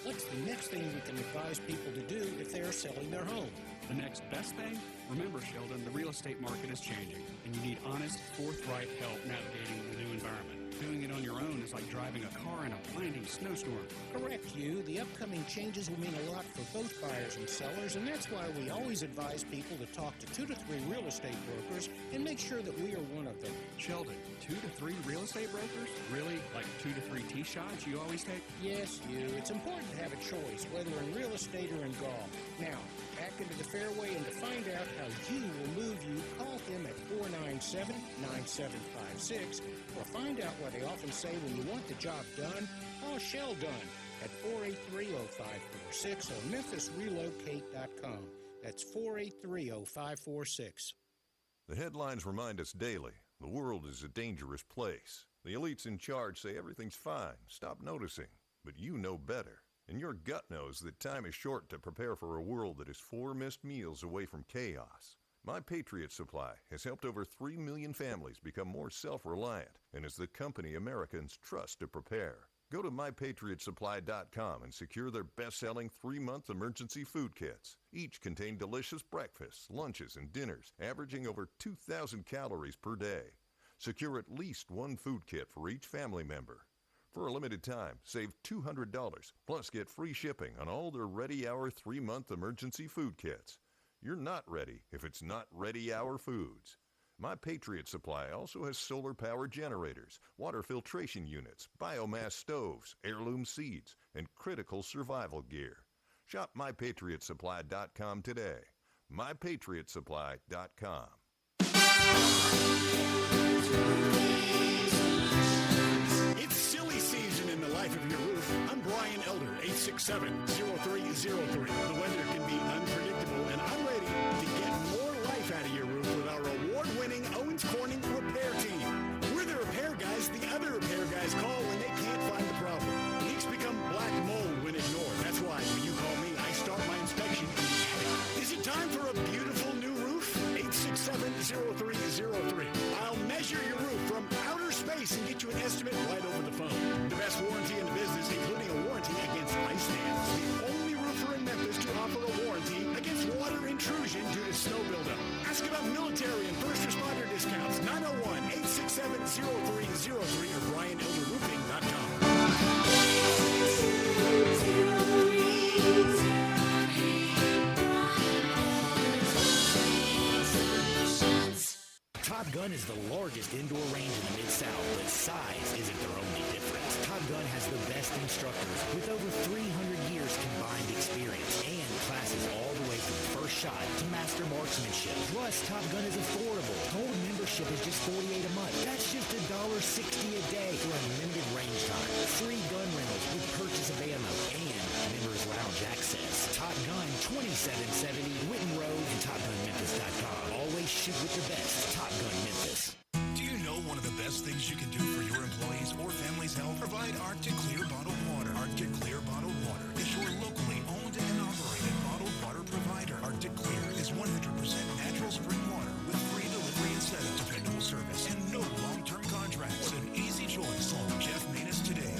What's the next thing we can advise people to do if they are selling their home? The next best thing? Remember, Sheldon, the real estate market is changing, and you need honest, forthright help navigating the new environment. Doing it on your own is like driving a car in a blinding snowstorm. Correct, Hugh. The upcoming changes will mean a lot for both buyers and sellers, and that's why we always advise people to talk to 2 to 3 real estate brokers and make sure that we are one of them. Sheldon, 2 to 3 real estate brokers? Really? Like 2 to 3 tee shots you always take? Yes, Hugh. It's important to have a choice, whether in real estate or in golf. Now, back into the fairway, and to find out how you will move you, call him at 497-9756, or find out why they often say when you want the job done, call Sheldon at 483-0546 or MemphisRelocate.com. That's 483-0546. The headlines remind us daily, the world is a dangerous place. The elites in charge say everything's fine, stop noticing, but you know better. And your gut knows that time is short to prepare for a world that is 4 missed meals away from chaos. My Patriot Supply has helped over 3 million families become more self-reliant and is the company Americans trust to prepare. Go to MyPatriotSupply.com and secure their best-selling 3-month emergency food kits. Each contain delicious breakfasts, lunches, and dinners, averaging over 2,000 calories per day. Secure at least 1 food kit for each family member. For a limited time, save $200, plus get free shipping on all their Ready Hour 3-month emergency food kits. You're not ready if it's not Ready Hour Foods. My Patriot Supply also has solar power generators, water filtration units, biomass stoves, heirloom seeds, and critical survival gear. Shop MyPatriotSupply.com today. MyPatriotSupply.com. It's silly season in the life of your roof. I'm Brian Elder, 867-0303. The weather can be unpredictable, and I'm ready to get more life out of your roof with our award-winning Owens Corning repair team. We're the repair guys the other repair guys call when they can't find the problem. Leaks become black mold when ignored. That's why when you call me, I start my inspection. Is it time for a beautiful new roof? 867-0303. I'll measure your roof from outer space and get you an estimate right over the phone. The best warranty in the business, including a warranty against ice dams. The only roofer in Memphis to offer a warranty against water intrusion due to snow buildup. Ask about military and first responder discounts. 901-867-0303 or BrianElderRoofing.com. Top Gun is the largest indoor range in the Mid-South, but size isn't their only difference. Top Gun has the best instructors with over 300 years combined experience and classes all the way from first shot to master marksmanship. Plus, Top Gun is affordable. Gold membership is just $48 a month. That's just $1.60 a day for unlimited range time. Free gun rentals with purchase of ammo and members lounge access. Top Gun 2770 Witten Road and TopGunMemphis.com. Always shoot with the best. Top Gun Memphis. Do you those things you can do for your employees or family's health? Provide Arctic Clear bottled water. Arctic Clear bottled water is your locally owned and operated bottled water provider. Arctic Clear is 100% natural spring water with free delivery and setup, dependable service, and no long-term contracts. An easy choice. Call Jeff Manus today,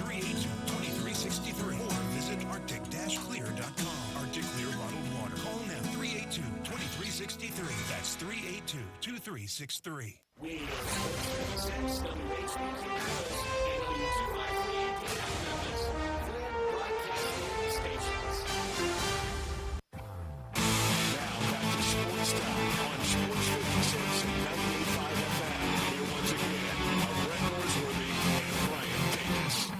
901-382-2363, or visit arctic-clear.com. Arctic Clear bottled water. Call now, 382-2363. That's 382-2363. We are Sports 6, Now back to Sports Time on Sports 56 and 98.5 FM. Here once again are Brett Norsworthy and Brian Davis.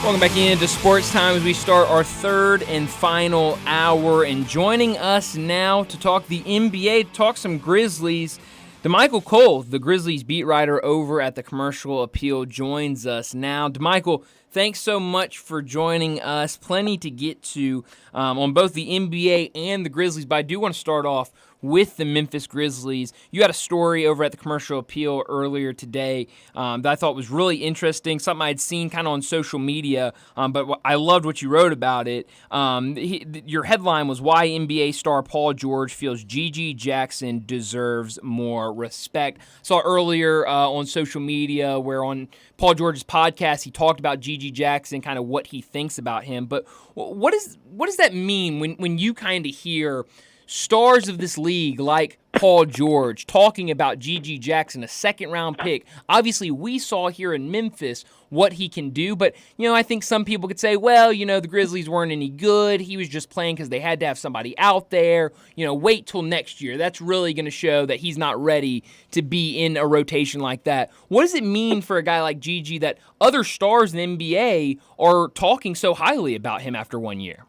Welcome back into Sports Time as we start our third and final hour. And joining us now to talk the NBA, talk some Grizzlies, DeMichael Cole, the Grizzlies beat writer over at the Commercial Appeal, joins us now. DeMichael, thanks so much for joining us. Plenty to get to on both the NBA and the Grizzlies, but I do want to start off with the Memphis Grizzlies. You had a story over at the Commercial Appeal earlier today that I thought was really interesting, something I'd seen kind of on social media, but I loved what you wrote about it. Your headline was Why NBA Star Paul George Feels Gigi Jackson Deserves More Respect. Saw earlier on social media where on Paul George's podcast he talked about Gigi Jackson, kind of what he thinks about him. But what does that mean when you kind of hear stars of this league like Paul George talking about Gigi Jackson, a second-round pick? Obviously, we saw here in Memphis what he can do, but, I think some people could say, well, the Grizzlies weren't any good. He was just playing because they had to have somebody out there. Wait till next year. That's really going to show that he's not ready to be in a rotation like that. What does it mean for a guy like Gigi that other stars in the NBA are talking so highly about him after 1 year?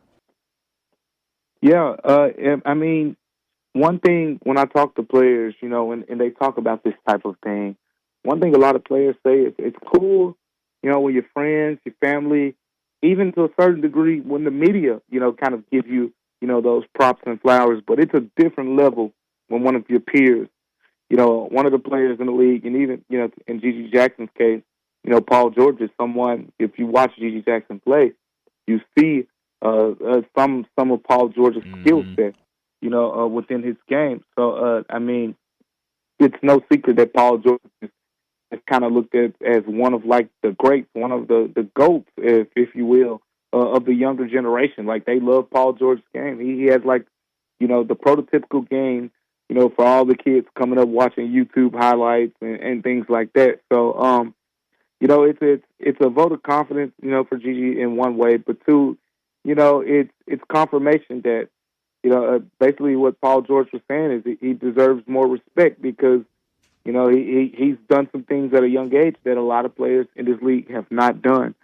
Yeah, I mean, one thing when I talk to players, and they talk about this type of thing, one thing a lot of players say is it's cool, when your friends, your family, even to a certain degree when the media, kind of give you, those props and flowers, but it's a different level when one of your peers, one of the players in the league, and even, in Gigi Jackson's case, Paul George is someone, if you watch Gigi Jackson play, you see some of Paul George's skill set, within his game. So, I mean, it's no secret that Paul George is kind of looked at as one of like the greats, one of the GOATs, if you will, of the younger generation. Like they love Paul George's game. He has like, the prototypical game, for all the kids coming up watching YouTube highlights and things like that. So, it's a vote of confidence, for Gigi in one way, but two, it's confirmation that, basically what Paul George was saying is he deserves more respect because, he's done some things at a young age that a lot of players in this league have not done.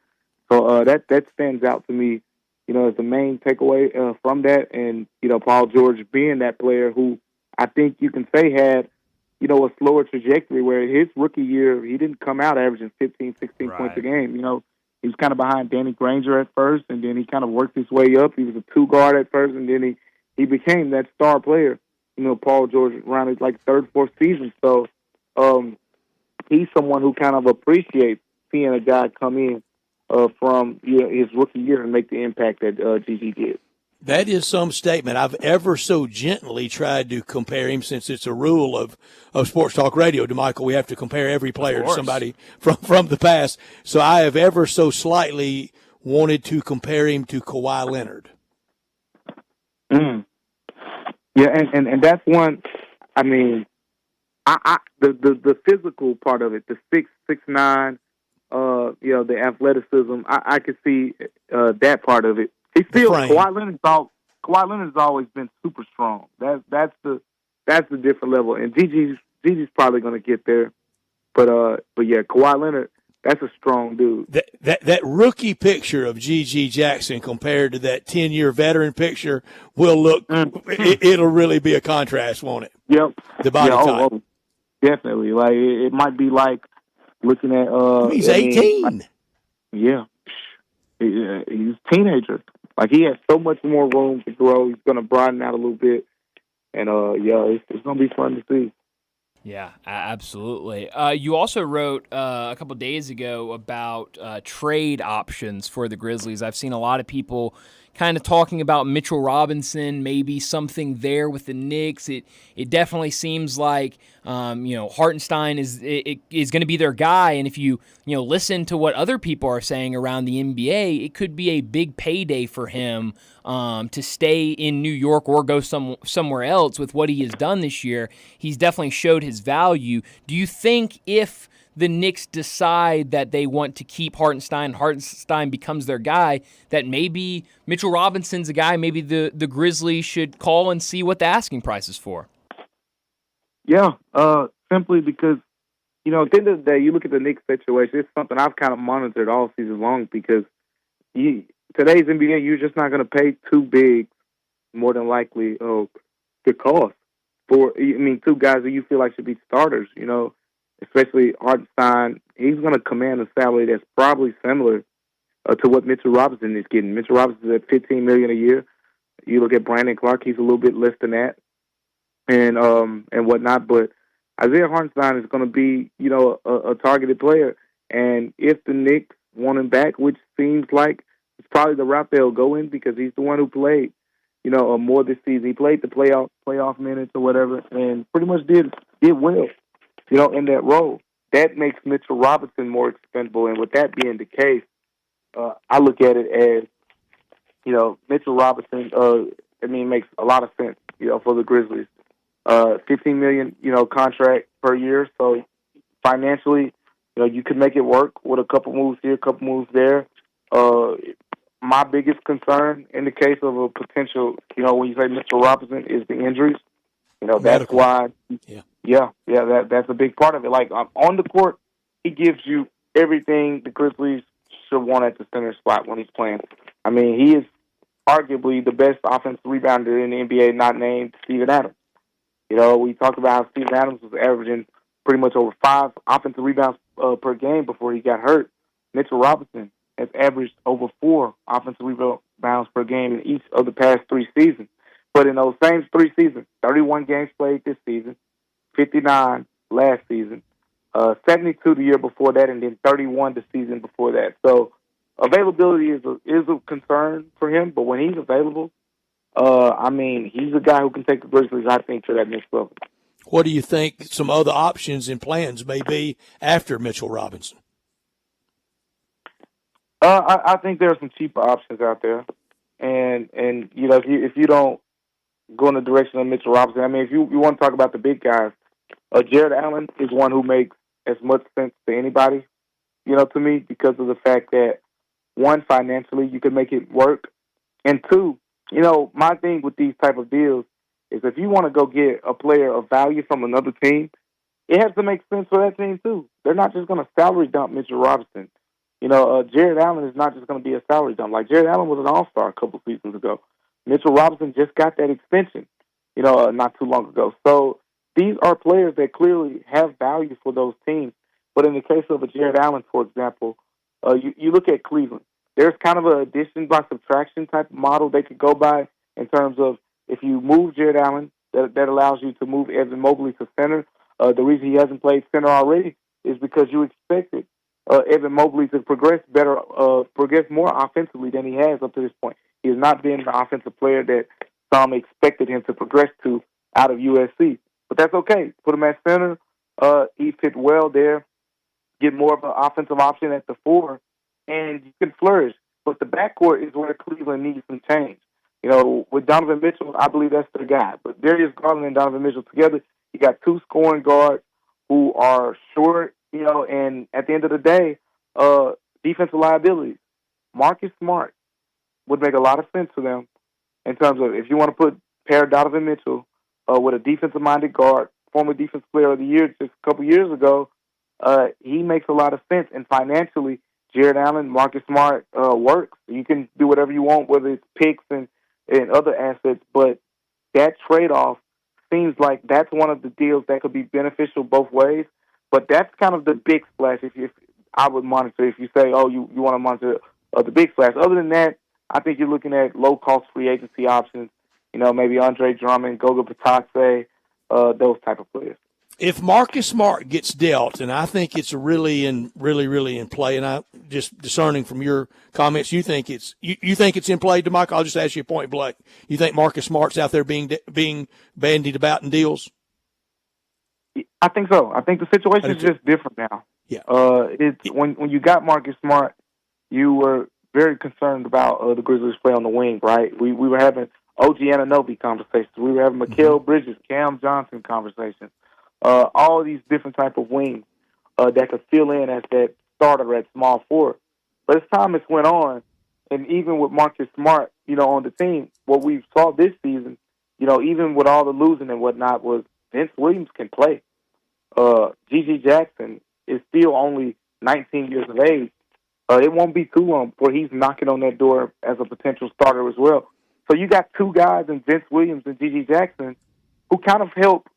So that stands out to me, as the main takeaway from that. And, Paul George being that player who I think you can say had, a slower trajectory where his rookie year, he didn't come out averaging 15, 16 points a game. He was kind of behind Danny Granger at first, and then he kind of worked his way up. He was a two-guard at first, and then he became that star player, Paul George, around his, third, fourth season. So he's someone who kind of appreciates seeing a guy come in from his rookie year and make the impact that Gigi did. That is some statement. I've ever so gently tried to compare him, since it's a rule of Sports Talk Radio, DeMichael. We have to compare every player to somebody from the past. So I have ever so slightly wanted to compare him to Kawhi Leonard. Yeah, and that's one. I mean, the physical part of it, the 6'9", the athleticism. I could see that part of it. He's still Kawhi Leonard's always been super strong. That's the different level, and Gigi's probably going to get there. But yeah, Kawhi Leonard, that's a strong dude. That rookie picture of Gigi Jackson compared to that 10-year veteran picture will look. It'll really be a contrast, won't it? Yep. The body type. Oh, definitely. Like it might be like looking at. He's 18. Yeah, he's a teenager. Like, he has so much more room to grow. He's going to broaden out a little bit. And, it's going to be fun to see. Yeah, absolutely. You also wrote a couple days ago about trade options for the Grizzlies. I've seen a lot of people kind of talking about Mitchell Robinson, maybe something there with the Knicks. It definitely seems like Hartenstein is going to be their guy, and if you listen to what other people are saying around the NBA, it could be a big payday for him to stay in New York or go somewhere else. With what he has done this year, he's definitely showed his value. Do you think if the Knicks decide that they want to keep Hartenstein becomes their guy, that maybe Mitchell Robinson's a guy maybe the Grizzlies should call and see what the asking price is for? Yeah, simply because, at the end of the day, you look at the Knicks situation, it's something I've kind of monitored all season long because today's NBA, you're just not going to pay too big, more than likely, the cost for, two guys that you feel like should be starters, especially Hartenstein. He's going to command a salary that's probably similar to what Mitchell Robinson is getting. Mitchell Robinson is at $15 million a year. You look at Brandon Clark, he's a little bit less than that, and whatnot. But Isaiah Hartenstein is going to be, a targeted player. And if the Knicks want him back, which seems like it's probably the route they'll go in because he's the one who played, more this season. He played the playoff minutes or whatever, and pretty much did well, in that role. That makes Mitchell Robinson more expendable. And with that being the case, I look at it as, Mitchell Robinson, makes a lot of sense, for the Grizzlies. $15 million, contract per year. So financially, you could make it work with a couple moves here, a couple moves there. My biggest concern in the case of a potential, when you say Mitchell Robinson, is the injuries. That's why. That's a big part of it. Like, on the court, he gives you everything the Grizzlies should want at the center spot when he's playing. He is arguably the best offensive rebounder in the NBA, not named Steven Adams. We talked about how Steven Adams was averaging pretty much over 5 offensive rebounds per game before he got hurt. Mitchell Robinson has averaged over 4 offensive rebounds per game in each of the past 3 seasons. But in those same 3 seasons, 31 games played this season, 59 last season, 72 the year before that, and then 31 the season before that. So availability is a concern for him, but when he's available, he's a guy who can take the Grizzlies, I think, to that next level. What do you think some other options and plans may be after Mitchell Robinson? I think there are some cheaper options out there, and if you don't go in the direction of Mitchell Robinson, if you want to talk about the big guys, Jared Allen is one who makes as much sense to anybody, to me, because of the fact that, one, financially you can make it work, and two, my thing with these type of deals is if you want to go get a player of value from another team, it has to make sense for that team too. They're not just going to salary dump Mitchell Robinson. Jared Allen is not just going to be a salary dump. Like, Jared Allen was an all-star a couple seasons ago. Mitchell Robinson just got that extension, not too long ago. So these are players that clearly have value for those teams. But in the case of a Jared Allen, for example, you look at Cleveland. There's kind of an addition by subtraction type of model they could go by in terms of if you move Jared Allen, that allows you to move Evan Mobley to center. The reason he hasn't played center already is because you expected Evan Mobley to progress more offensively than he has up to this point. He has not been the offensive player that some expected him to progress to out of USC. But that's okay. Put him at center. He fit well there. Get more of an offensive option at the 4, and you can flourish. But the backcourt is where Cleveland needs some change. With Donovan Mitchell, I believe that's the guy. But Darius Garland and Donovan Mitchell together, you got 2 scoring guards who are short, and at the end of the day, defensive liabilities. Marcus Smart would make a lot of sense for them in terms of if you want to pair Donovan Mitchell with a defensive-minded guard, former Defensive Player of the Year just a couple years ago, he makes a lot of sense. And financially, Jared Allen, Marcus Smart works. You can do whatever you want, whether it's picks and other assets, but that trade-off seems like that's one of the deals that could be beneficial both ways. But that's kind of the big splash if I would monitor. If you say, you want to monitor the big splash. Other than that, I think you're looking at low-cost free agency options, maybe Andre Drummond, Goga Batase, those type of players. If Marcus Smart gets dealt, and I think it's really in play, and I just discerning from your comments, you think it's in play, DeMichael? I'll just ask you point blank. You think Marcus Smart's out there being bandied about in deals? I think so. I think the situation is just different now. Yeah. It's when you got Marcus Smart, you were very concerned about the Grizzlies play on the wing, right? We were having OG Anunoby conversations. We were having Mikal Bridges, Cam Johnson conversations. All these different type of wings that could fill in as that starter at small forward. But as time has went on, and even with Marcus Smart, on the team, what we saw this season, even with all the losing and whatnot, was Vince Williams can play. G.G. Jackson is still only 19 years of age. It won't be too long before he's knocking on that door as a potential starter as well. So you got two guys in Vince Williams and G.G. Jackson who kind of help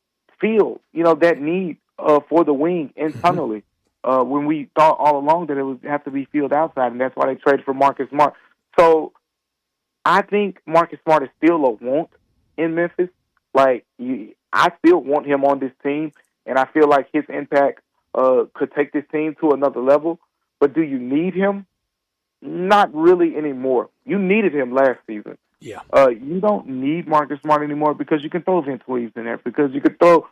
feel, that need for the wing internally. When we thought all along that it would have to be filled outside, and that's why they traded for Marcus Smart. So I think Marcus Smart is still a want in Memphis. I still want him on this team, and I feel like his impact could take this team to another level. But do you need him? Not really anymore. You needed him last season. Yeah. You don't need Marcus Smart anymore because you can throw Vince Williams in there, because you could throw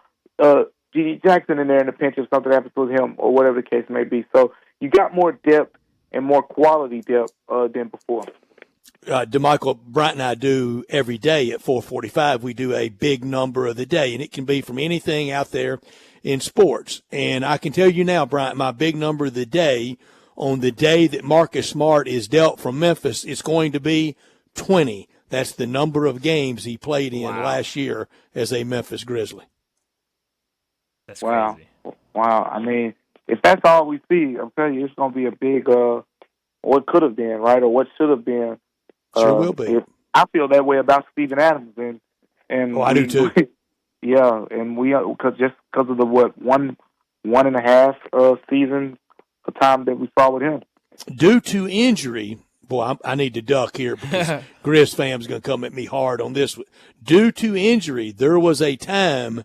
G.D. Jackson in there in a pinch if something happens with him or whatever the case may be. So you got more depth and more quality depth than before. DeMichael, Bryant and I do every day at 4:45. We do a big number of the day, and it can be from anything out there in sports. And I can tell you now, Bryant, my big number of the day, on the day that Marcus Smart is dealt from Memphis, it's going to be 20. That's the number of games he played in last year as a Memphis Grizzly. That's crazy. Wow. I mean, if that's all we see, I'm telling you, it's going to be a big what could have been, right, or what should have been. Sure will be. I feel that way about Steven Adams, and I do too. Yeah, and we because of the one and a half season of time that we saw with him. Due to injury, boy, I need to duck here because Grizz fans going to come at me hard on this. Due to injury, there was a time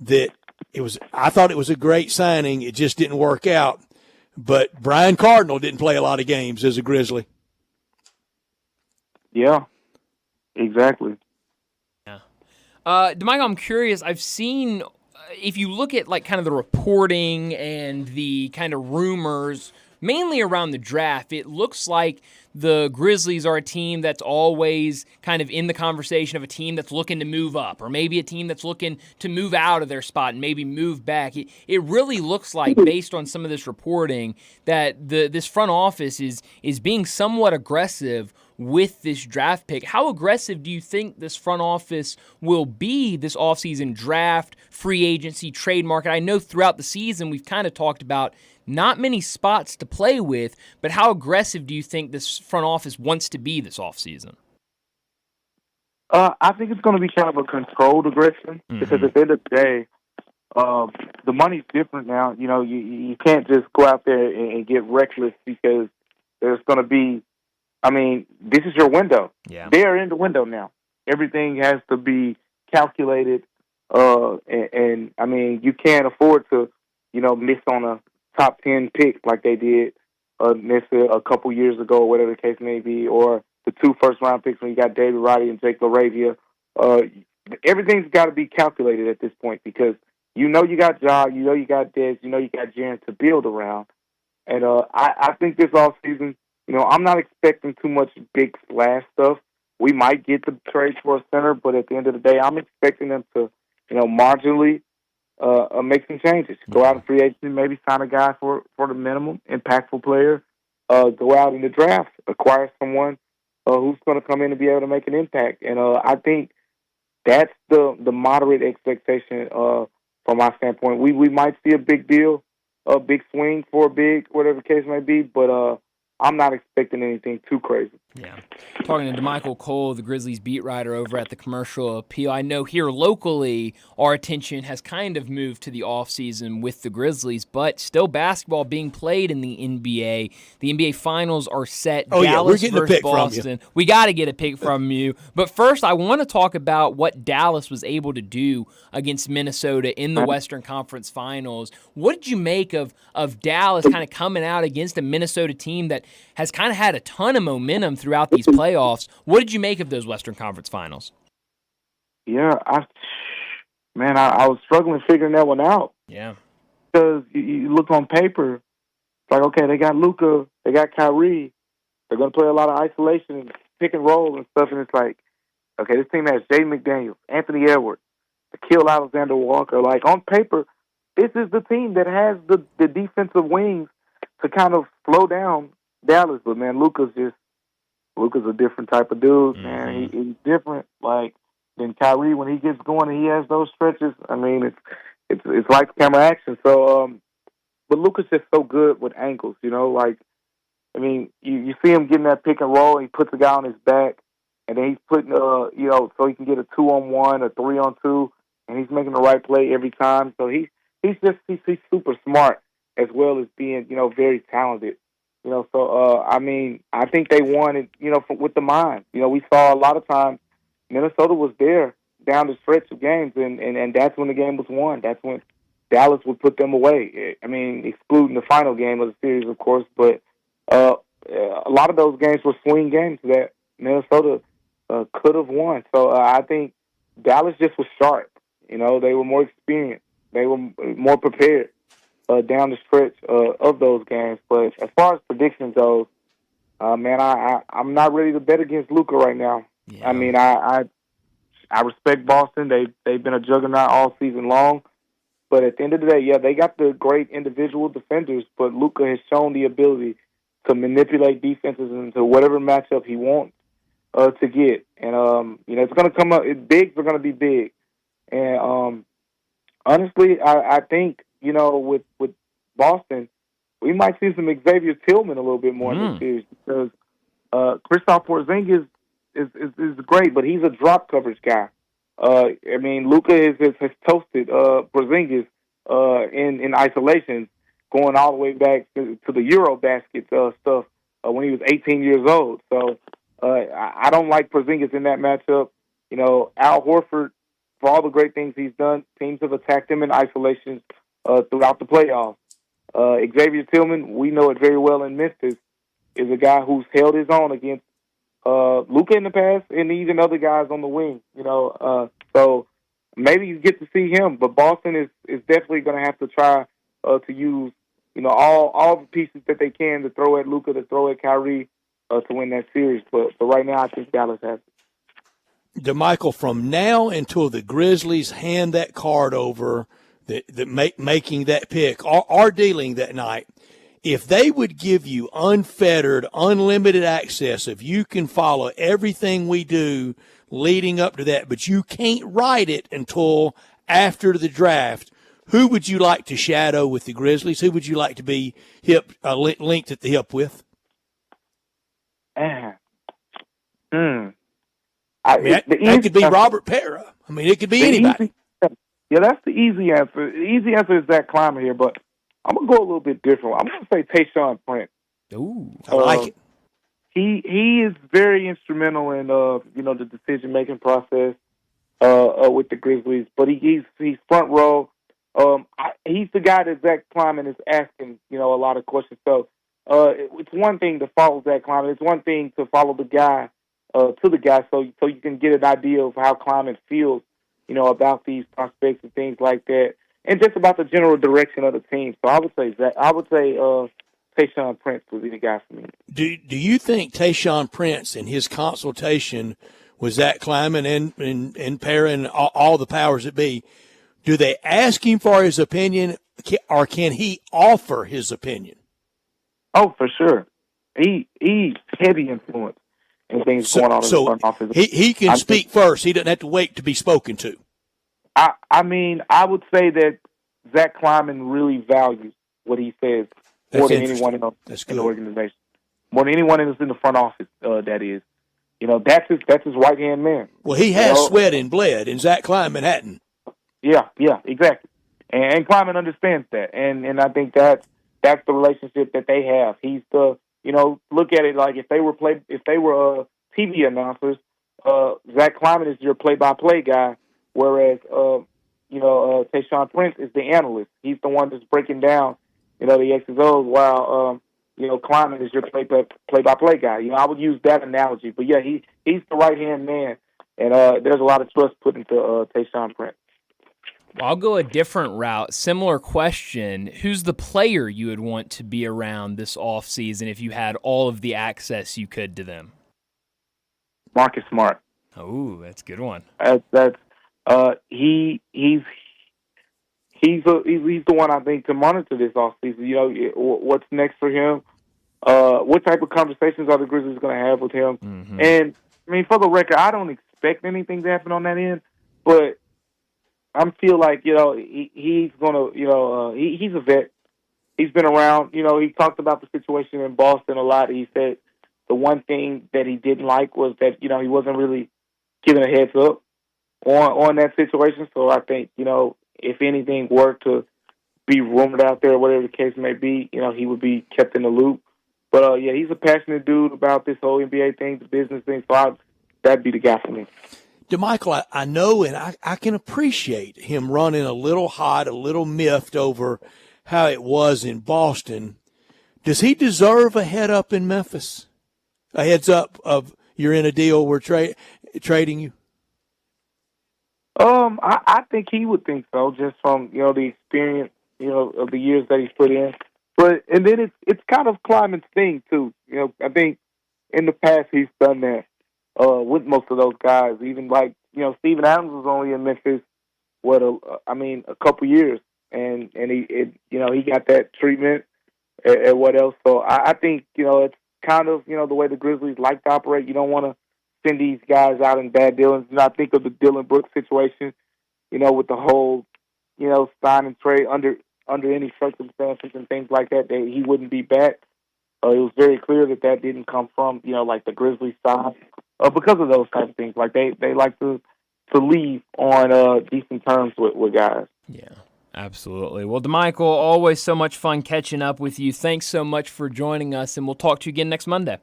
that I thought it was a great signing. It just didn't work out. But Brian Cardinal didn't play a lot of games as a Grizzly. Yeah, exactly. Yeah. DeMichael, I'm curious. I've seen, if you look at kind of the reporting and the kind of rumors, mainly around the draft, it looks like the Grizzlies are a team that's always kind of in the conversation of a team that's looking to move up, or maybe a team that's looking to move out of their spot and maybe move back. It really looks like, based on some of this reporting, that this front office is being somewhat aggressive with this draft pick. How aggressive do you think this front office will be this offseason draft, free agency, trade market? I know throughout the season we've kind of talked about not many spots to play with, but how aggressive do you think this front office wants to be this offseason? I think it's going to be kind of a controlled aggression because at the end of the day, the money's different now. You can't just go out there and get reckless because there's going to be, this is your window. Yeah. They are in the window now. Everything has to be calculated, and you can't afford to, miss on a top 10 pick like they did a couple years ago, or whatever the case may be, or the 2 first-round picks when you got David Roddy and Jake LaRavia. Everything's got to be calculated at this point because you got Ja, you got Dez, you got Jaren to build around. And I think this offseason, I'm not expecting too much big splash stuff. We might get the trade for a center, but at the end of the day, I'm expecting them to, marginally make some changes. Go out in free agency, maybe sign a guy for the minimum, impactful player. Go out in the draft, acquire someone who's going to come in and be able to make an impact. And I think that's the moderate expectation from my standpoint. We might see a big deal, a big swing for a big, whatever the case may be, but I'm not expecting anything too crazy. Yeah. Talking to DeMichael Cole, the Grizzlies beat writer over at the Commercial Appeal. I know here locally our attention has kind of moved to the offseason with the Grizzlies, but still basketball being played in the NBA. The NBA Finals are set. Oh, Dallas we're getting versus a pick Boston. from you. We got to get a pick from you. But first, I want to talk about what Dallas was able to do against Minnesota in the Western Conference Finals. What did you make of Dallas kind of coming out against a Minnesota team that has kind of had a ton of momentum throughout these playoffs? What did you make of those Western Conference Finals? Yeah, I was struggling figuring that one out. Yeah. Because you look on paper, it's like, okay, they got Luka, they got Kyrie, they're going to play a lot of isolation and pick and roll and stuff, and it's like, okay, this team has Jay McDaniels, Anthony Edwards, Shaquille Alexander-Walker. Like, on paper, this is the team that has the defensive wings to kind of slow down Dallas. But, man, Luka's a different type of dude, man. He's different, like, than Kyrie when he gets going and he has those stretches. I mean, it's like camera action. So, but Luka's just so good with ankles, you know. Like, I mean, you see him getting that pick and roll, and he puts a guy on his back, and then he's putting, you know, so he can get a 2-on-1, a 3-on-2, and he's making the right play every time. So he's super smart as well as being, you know, very talented. You know, so, I mean, I think they won it, you know, with the mind. You know, we saw a lot of times Minnesota was there down the stretch of games, and that's when the game was won. That's when Dallas would put them away. I mean, excluding the final game of the series, of course, but a lot of those games were swing games that Minnesota could have won. So I think Dallas just was sharp. You know, they were more experienced. They were more prepared down the stretch of those games. But as far as predictions goes, man, I'm not ready to bet against Luka right now. Yeah. I mean, I respect Boston. They've been a juggernaut all season long. But at the end of the day, yeah, they got the great individual defenders, but Luka has shown the ability to manipulate defenses into whatever matchup he wants to get. And, you know, it's going to come up. Bigs are going to be big. And honestly, I think, you know, with Boston, we might see some Xavier Tillman a little bit more in this series because Kristaps Porzingis is great, but he's a drop coverage guy. I mean, Luka has toasted Porzingis in isolation, going all the way back to the Eurobasket stuff when he was 18 years old. So I don't like Porzingis in that matchup. You know, Al Horford, for all the great things he's done, teams have attacked him in isolation throughout the playoffs. Xavier Tillman, we know it very well in Memphis, is a guy who's held his own against Luka in the past and even other guys on the wing. You know, so maybe you get to see him, but Boston is definitely going to have to try to use, you know, all the pieces that they can to throw at Luka, to throw at Kyrie to win that series. But right now, I think Dallas has it. DeMichael, from now until the Grizzlies hand that card over, making that pick or dealing that night, if they would give you unfettered, unlimited access, if you can follow everything we do leading up to that, but you can't write it until after the draft, who would you like to shadow with the Grizzlies? Who would you like to be linked at the hip with? I mean, that could be Robert Parra. I mean, it could be anybody. Yeah, that's the easy answer. The easy answer is Zach Kleiman here, but I'm going to go a little bit different. I'm going to say Tayshaun Prince. Ooh, I like it. He is very instrumental in you know, the decision-making process with the Grizzlies, but he's front row. He's the guy that Zach Kleiman is asking, you know, a lot of questions. So it's one thing to follow Zach Kleiman. It's one thing to follow the guy to the guy, so you can get an idea of how Kleiman feels, you know, about these prospects and things like that, and just about the general direction of the team. So I would say Tayshaun Prince would be the guy for me. Do you think Tayshaun Prince in his consultation with Zach Kleiman and Parra and all the powers that be, do they ask him for his opinion, or can he offer his opinion? Oh, for sure. He's heavy influence in things going on in the front office. He can speak first. He doesn't have to wait to be spoken to. I mean, I would say that Zach Kleiman really values what he says more than anyone else in the organization. more than anyone that's in the front office. That is, that's his right hand man. Well, he has sweat and bled, and Zach Kleiman hadn't. Yeah, exactly. And Kleiman understands that, and I think that's the relationship that they have. He's the look at it like if they were TV announcers, Zach Kleiman is your play-by-play guy, whereas Tayshaun Prince is the analyst. He's the one that's breaking down the X's O's, while Kleiman is your play-by-play guy. I would use that analogy, but yeah, he's the right-hand man, and there's a lot of trust put into Tayshaun Prince. Well, I'll go a different route. Similar question. Who's the player you would want to be around this offseason if you had all of the access you could to them? Marcus Smart. Oh, that's a good one. He's the one I think to monitor this offseason. What's next for him? What type of conversations are the Grizzlies going to have with him? Mm-hmm. And I mean, for the record, I don't expect anything to happen on that end, but I feel like he's gonna he's a vet. He's been around. He talked about the situation in Boston a lot. He said the one thing that he didn't like was that he wasn't really given a heads up on that situation. So I think if anything were to be rumored out there, whatever the case may be, he would be kept in the loop. But yeah, he's a passionate dude about this whole NBA thing, the business thing. So that'd be the guy for me. DeMichael, I know, and I can appreciate him running a little hot, a little miffed over how it was in Boston. Does he deserve a head up in Memphis? A heads up of you're in a deal, we're trading you? I think he would think so, just from the experience of the years that he's put in. And then it's kind of Kleiman's thing too. I think in the past he's done that with most of those guys. Even like Steven Adams was only in Memphis a couple years, and he got that treatment and what else. So I think it's kind of the way the Grizzlies like to operate. You don't want to send these guys out in bad dealings. I think of the Dylan Brooks situation, with the whole sign and trade under any circumstances and things like that he wouldn't be back. It was very clear that didn't come from like the Grizzlies side because of those types of things. Like they like to leave on decent terms with guys. Yeah, absolutely. Well, DeMichael, always so much fun catching up with you. Thanks so much for joining us, and we'll talk to you again next Monday.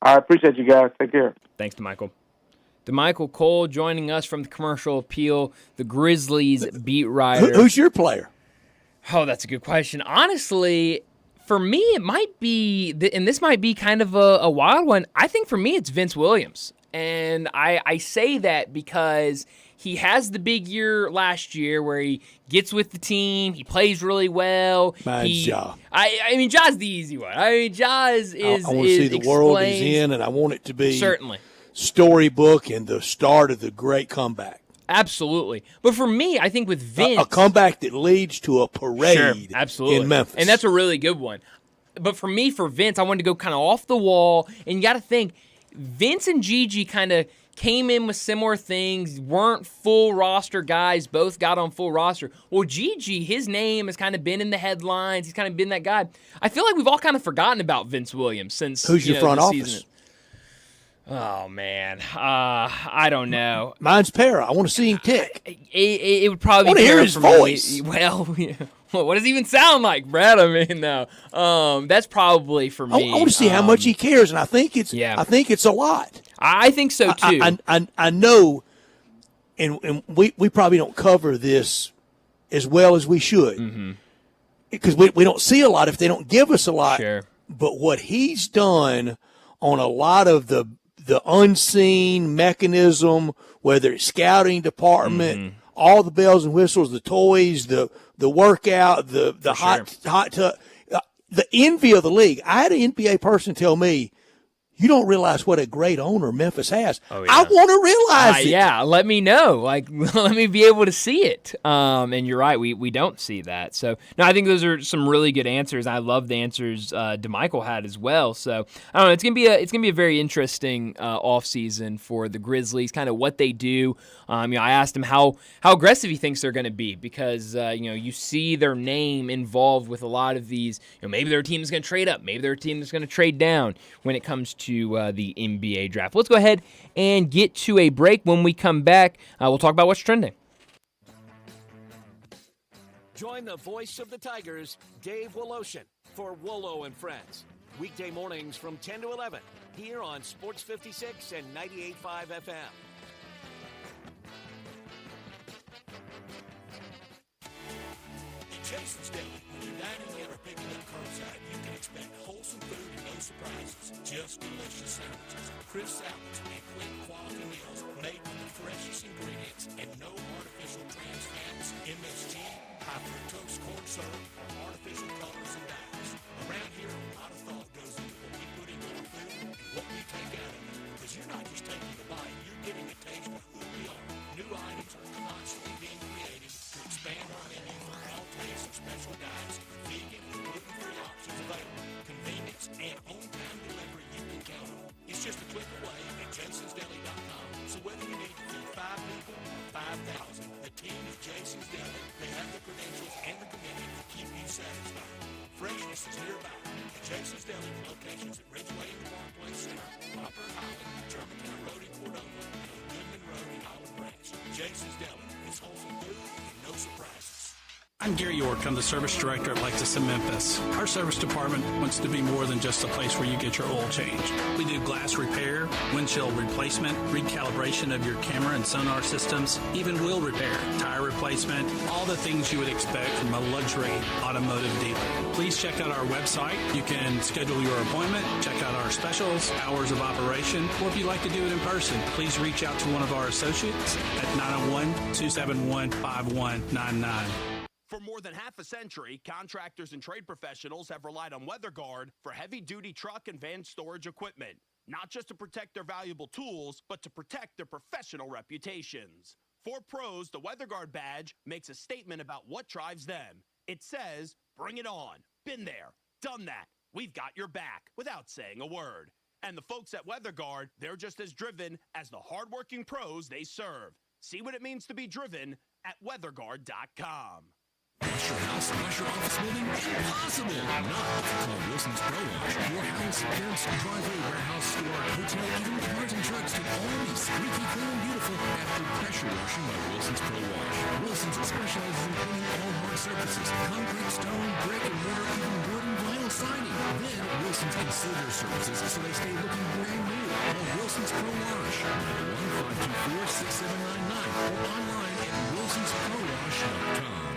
I appreciate you guys. Take care. Thanks, DeMichael. DeMichael Cole joining us from the Commercial Appeal, the Grizzlies beat writer. Who's your player? Oh, that's a good question. Honestly, for me, it might be, and this might be kind of a wild one, I think for me it's Vince Williams. And I say that because he has the big year last year where he gets with the team, he plays really well. Mine's Ja. I mean, Ja's the easy one. I mean, Ja is I want to see the world he's in, and I want it to be certainly storybook and the start of the great comeback. Absolutely. But for me, I think with Vince, a comeback that leads to a parade sure, absolutely. in Memphis. And that's a really good one. But for me, for Vince, I wanted to go kind of off the wall. And you got to think, Vince and Gigi kind of came in with similar things, weren't full roster guys, both got on full roster. Well, Gigi, his name has kind of been in the headlines. He's kind of been that guy. I feel like we've all kind of forgotten about Vince Williams since Who's your front office? Season. Oh, man. I don't know. Mine's Para. I want to see him tick. It would probably be I want to hear his voice. Well, yeah. What does he even sound like, Brad? I mean, no. That's probably for me. I want to see how much he cares, and I think it's a lot. I think so, too. I know, and we probably don't cover this as well as we should because we don't see a lot if they don't give us a lot. Sure. But what he's done on a lot of the unseen mechanism, whether it's scouting department, all the bells and whistles, the toys, the workout, the hot tub, the envy of the league. I had an NBA person tell me, you don't realize what a great owner Memphis has. Oh, yeah. I want to realize it. Yeah, let me know. Like, let me be able to see it. And you're right, we don't see that. So, no, I think those are some really good answers. I love the answers DeMichael had as well. So, I don't know. It's gonna be a very interesting offseason for the Grizzlies. Kind of what they do. I asked him how aggressive he thinks they're going to be because you see their name involved with a lot of these. Maybe their team is going to trade up. Maybe their team is going to trade down when it comes to the NBA draft. Let's go ahead and get to a break. When we come back, we'll talk about what's trending. Join the voice of the Tigers, Dave Woloshin, for Wolo and Friends. Weekday mornings from 10 to 11 here on Sports 56 and 98.5 FM. Jason's Deli. When you're dining in or picking up curbside, you can expect wholesome food and no surprises. Just delicious sandwiches, crisp salads, and quick quality meals made with the freshest ingredients and no artificial trans fats, MSG, high fructose corn syrup, or artificial colors and dyes. Around here, a lot of thought goes into what we put into our food and what we take out of it. Because you're not just taking a bite, you're getting a taste of who we are. New items are constantly being created to expand our menu for all tastes and special diets, vegan and gluten-free options available, convenience, and on-time delivery you can count on. It's just a click away at jasonsdeli.com. So whether you need to feed 5 people or 5,000, the team at Jason's Deli, they have the credentials and the commitment to keep you satisfied. Freshness is nearby. At Jason's Deli, locations at Ridgeway in the Parkplace Center, Popper in Highland, Germantown Road in Cordova, and on Goodman Road in Olive Branch. Jason's Deli is wholesome food and no surprises. I'm Gary York. I'm the service director at Lexus in Memphis. Our service department wants to be more than just a place where you get your oil changed. We do glass repair, windshield replacement, recalibration of your camera and sonar systems, even wheel repair, tire replacement, all the things you would expect from a luxury automotive dealer. Please check out our website. You can schedule your appointment, check out our specials, hours of operation, or if you'd like to do it in person, please reach out to one of our associates at 901-271-5199. For more than half a century, contractors and trade professionals have relied on WeatherGuard for heavy-duty truck and van storage equipment, not just to protect their valuable tools, but to protect their professional reputations. For pros, the WeatherGuard badge makes a statement about what drives them. It says, "Bring it on. Been there. Done that. We've got your back," without saying a word. And the folks at WeatherGuard, they're just as driven as the hardworking pros they serve. See what it means to be driven at weatherguard.com. Wash your house, wash your office building? Impossible! Not if you call Wilson's Pro Wash. Your house, fence, driveway, warehouse, store, hotel, even cars and trucks can all be squeaky clean and beautiful after pressure washing by Wilson's Pro Wash. Wilson's specializes in cleaning all hard surfaces, concrete, stone, brick, and mortar, even wood and vinyl siding. Then Wilson's can seal their surfaces so they stay looking brand new. Call Wilson's Pro Wash, 901-524-6799, or online at wilsonsprowash.com.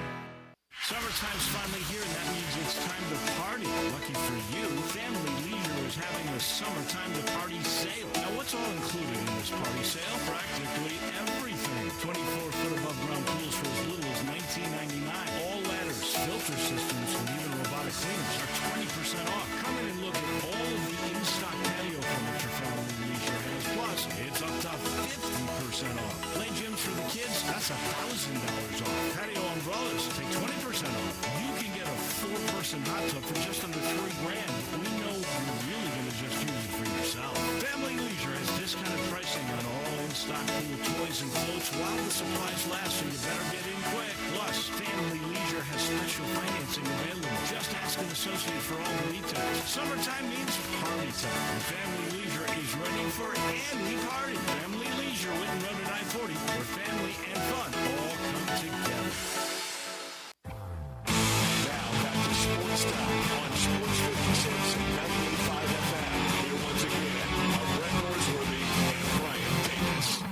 Summertime's finally here, and that means it's time to party. Lucky for you, Family Leisure is having a summertime to party sale. Now, what's all included in this party sale? Practically everything. 24-foot above ground pools for as little as $19.99. All ladders, filter systems, and even robotic cleaners are 20% off. Come in and look at all of the in-stock patio furniture Family Leisure has. Plus, it's up to 50% off. Play gyms for the kids, that's $1,000 off. Patio umbrellas, take 20% off. You can get a 4-person hot tub for just under $3,000. We know you're really going to just use it for yourself. Family Leisure has discounted pricing on all in-stock pool toys and floats while the supplies last, so you better get in quick. Plus, Family Leisure has special financing available. Just ask an associate for all the details. Summertime means party time, and Family Leisure is ready for any party. Family Leisure, Whitten Road at I-40, where family and fun all come together. Sportstime on Sports 56 and 98.5 FM. Here once again are Brett Norsworthy and Brian Davis.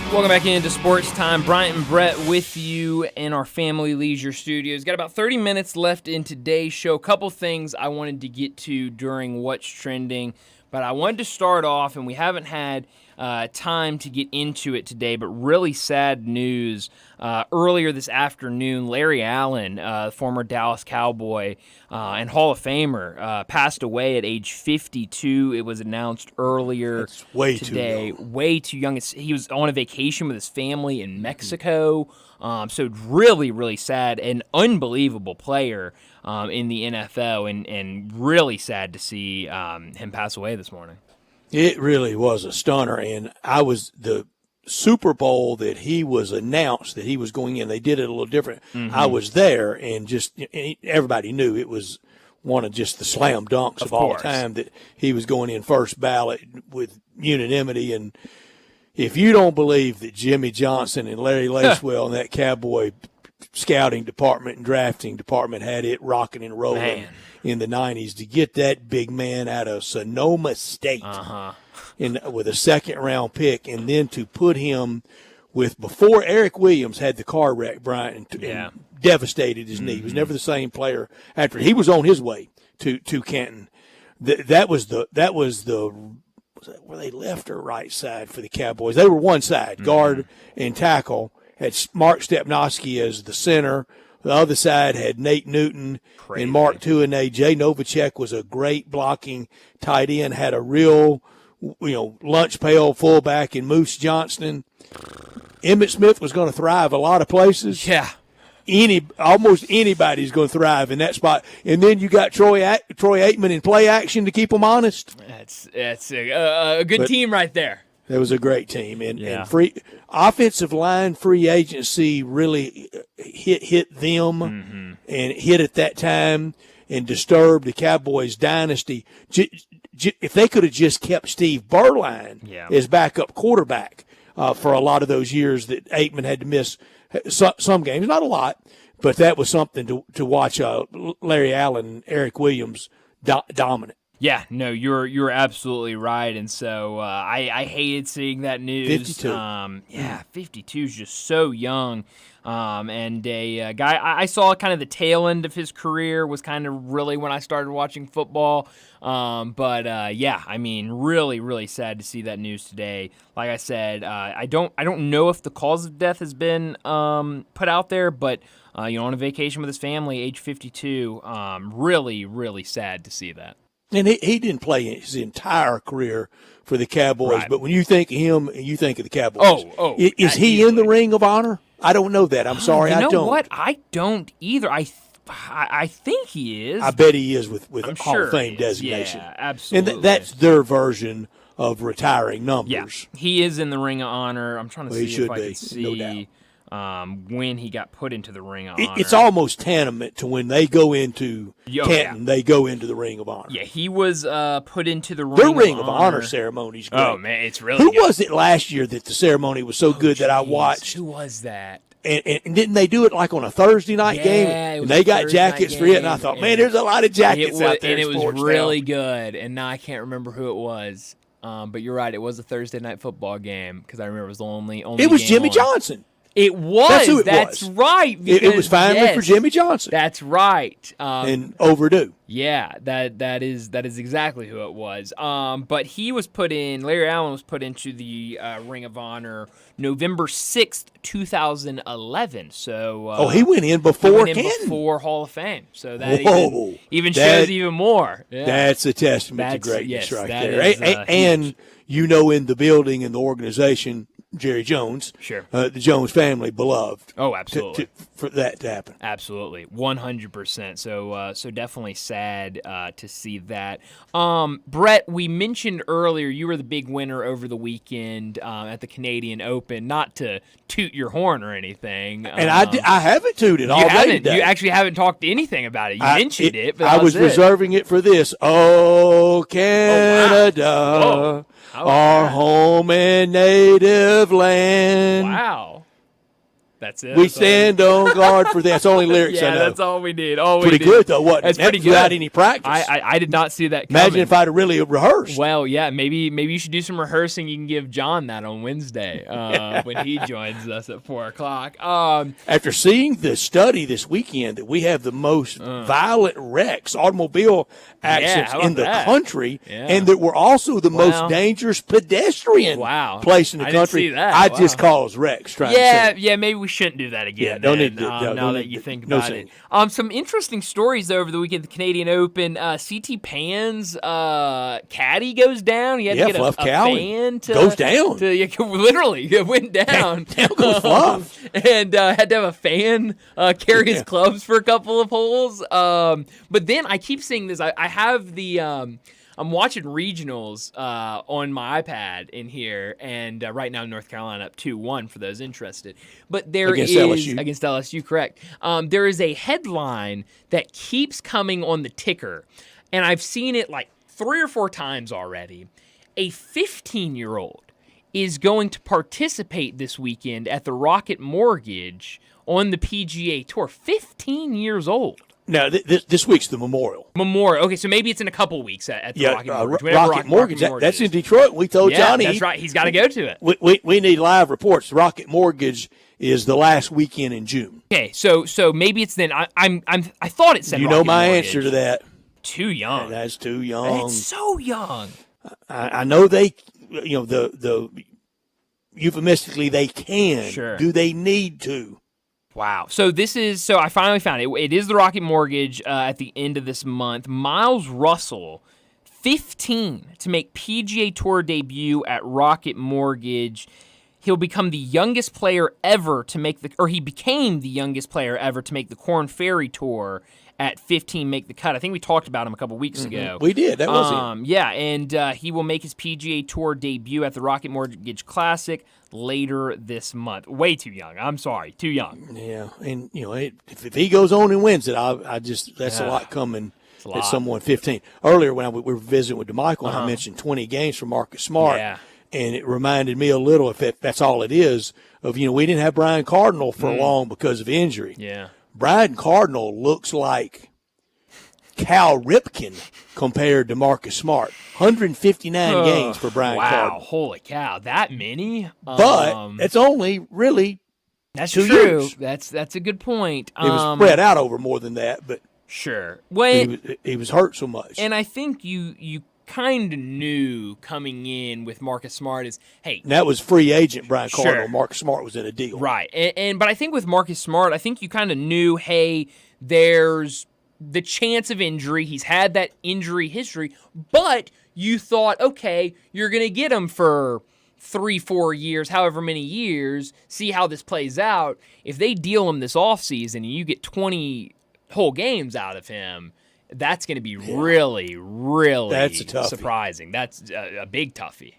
Welcome back into Sports Time. Bryant and Brett with you in our Family Leisure Studios. Got about 30 minutes left in today's show. A couple things I wanted to get to during What's Trending, but I wanted to start off, and we haven't had time to get into it today, but really sad news. Earlier this afternoon, Larry Allen, former Dallas Cowboy and Hall of Famer, passed away at age 52. It was announced earlier today. Way too young. He was on a vacation with his family in Mexico. So really, really sad. An unbelievable player in the NFL, and really sad to see him pass away this morning. It really was a stunner, and I was the Super Bowl that he was announced that he was going in. They did it a little different. Mm-hmm. I was there, and just everybody knew it was one of just the slam dunks of all time that he was going in first ballot with unanimity. And if you don't believe that Jimmy Johnson and Larry Lacewell and that Cowboy scouting department and drafting department had it rocking and rolling in the 90s to get that big man out of Sonoma State with a second-round pick, and then to put him with, before Eric Williams had the car wreck, Bryant, and devastated his knee. He was never the same player after he was on his way to Canton. That was were they left or right side for the Cowboys? They were one side, guard and tackle. Had Mark Stepnoski as the center. The other side had Nate Newton and Mark Tuinei. Jay Novacek was a great blocking tight end, had a real, lunch pail fullback in Moose Johnston. Emmitt Smith was going to thrive a lot of places. Yeah. Almost anybody's going to thrive in that spot. And then you got Troy Aikman in play action to keep them honest. That's a good team right there. That was a great team, and free offensive line free agency really hit them and hit at that time and disturbed the Cowboys' dynasty. If they could have just kept Steve Berline as backup quarterback for a lot of those years that Aikman had to miss some games, not a lot, but that was something to watch. Larry Allen and Eric Williams dominant. Yeah, no, you're absolutely right, and so I hated seeing that news. 52. 52 is just so young, and a guy I saw kind of the tail end of his career was kind of really when I started watching football. Really, really sad to see that news today. Like I said, I don't know if the cause of death has been put out there, but on a vacation with his family, age 52, really, really sad to see that. And he didn't play his entire career for the Cowboys, but when you think of him, you think of the Cowboys. Is he in the Ring of Honor? I don't know that. I'm sorry, I don't. You know what? I don't either. I think he is. I bet he is with Hall of Fame designation. Yeah, absolutely. And that's their version of retiring numbers. Yeah, he is in the Ring of Honor. I'm trying to see if I can see. No doubt. When he got put into the Ring of Honor. It's almost tantamount to when they go into Canton, they go into the Ring of Honor. Yeah, he was put into the Ring of Honor ceremony's great. Oh, man, it's really Who good. was it last year that the ceremony was so good that I watched? Who was that? And didn't they do it like on a Thursday night game? And they got jackets for it, and I thought, man, there's a lot of jackets out there. And it was really good, and now I can't remember who it was. But you're right, it was a Thursday night football game, because I remember it was the only It was game Jimmy on. Johnson. It was. That's who it That's was. right. It was finally for Jimmy Johnson. That's right. And overdue. Yeah, that is exactly who it was. But he was put in. Larry Allen was put into the Ring of Honor November 6th, 2011. So he went in before before Hall of Fame. So that even shows even more. Yeah. That's a testament to greatness right there. And in the building and the organization, Jerry Jones, the Jones family, beloved. Oh, absolutely. For that to happen. Absolutely, 100%. So definitely sad to see that. Brett, we mentioned earlier you were the big winner over the weekend at the Canadian Open. Not to toot your horn or anything. And I haven't tooted all day today. You actually haven't talked anything about it. You mentioned it, but I was reserving it for this. Oh, Canada. Our home and native land. Wow. That's it. We stand on guard for that. That's only lyrics I know. That's all we did. Pretty good, though, wasn't it? That's pretty good. Without any practice. I did not see that coming. Imagine if I'd have really rehearsed. Well, yeah, maybe you should do some rehearsing. You can give John that on Wednesday when he joins us at 4 o'clock. After seeing the study this weekend that we have the most violent wrecks, automobile accidents in the country, and that we're also the most dangerous pedestrian place in the country, I just cause wrecks. Yeah, maybe we shouldn't do that again. Yeah, don't need to. Now that you think about it. Some interesting stories over the weekend at the Canadian Open. CT Pan's caddy goes down. He had to get a fan to goes down. Literally, it went down. Down goes Fluff. And had to have a fan carry his clubs for a couple of holes. But then I keep seeing this. I have the. I'm watching regionals on my iPad in here, and right now North Carolina up 2-1 for those interested. But there against LSU, correct. There is a headline that keeps coming on the ticker, and I've seen it like 3 or 4 times already. A 15-year-old is going to participate this weekend at the Rocket Mortgage on the PGA Tour. 15 years old. No, this week's the Memorial. Okay, so maybe it's in a couple weeks at the Rocket Mortgage. Rocket Mortgage. That's in Detroit. We told Johnny. That's right. He's got to go to it. We need live reports. Rocket Mortgage is the last weekend in June. Okay, so maybe it's then. I thought it said. You Rocket know my Mortgage. Answer to that. Too young. That's too young. It's so young. I know they. The euphemistically they can. Sure. Do they need to? Wow. So I finally found it. It is the Rocket Mortgage at the end of this month. Miles Russell, 15, to make PGA Tour debut at Rocket Mortgage. He'll become the youngest player ever to make he became the youngest player ever to make the Korn Ferry Tour at 15, make the cut. I think we talked about him a couple weeks ago. We did. That was him. Yeah, and he will make his PGA Tour debut at the Rocket Mortgage Classic later this month. Way too young. I'm sorry, too young. Yeah, and if he goes on and wins it, that's a lot coming at someone 15. Earlier when we were visiting with DeMichael, I mentioned 20 games for Marcus Smart, and it reminded me a little, if that's all it is, of we didn't have Brian Cardinal for long because of injury. Yeah. Brian Cardinal looks like Cal Ripken compared to Marcus Smart. 159 games for Brian Cardinal. Wow, holy cow, that many? But it's only really that's 2 true. years. That's a good point. It was spread out over more than that, but sure. He was hurt so much. And I think you kind of knew coming in with Marcus Smart is, hey. And that was free agent Brian Cardinal. Sure. Marcus Smart was in a deal. Right. But I think with Marcus Smart, I think you kind of knew, hey, there's the chance of injury. He's had that injury history, but you thought, okay, you're going to get him for 3-4 years, however many years, see how this plays out. If they deal him this offseason and you get 20 whole games out of him, that's going to be really, really that's a surprising. That's a big toughie.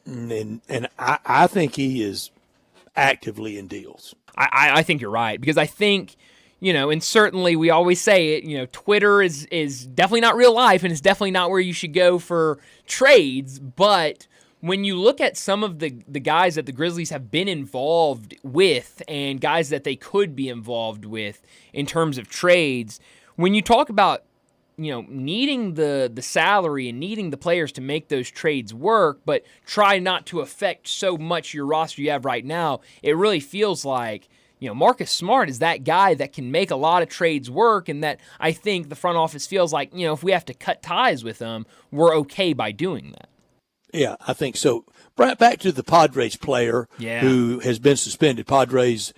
And I think he is actively in deals. I think you're right, because I think, and certainly we always say it, Twitter is definitely not real life, and it's definitely not where you should go for trades, but when you look at some of the guys that the Grizzlies have been involved with and guys that they could be involved with in terms of trades, when you talk about needing the salary and needing the players to make those trades work, but try not to affect so much your roster you have right now, it really feels like, Marcus Smart is that guy that can make a lot of trades work, and that I think the front office feels like, if we have to cut ties with them, we're okay by doing that. Yeah, I think so. Back to the Padres player who has been suspended. Padres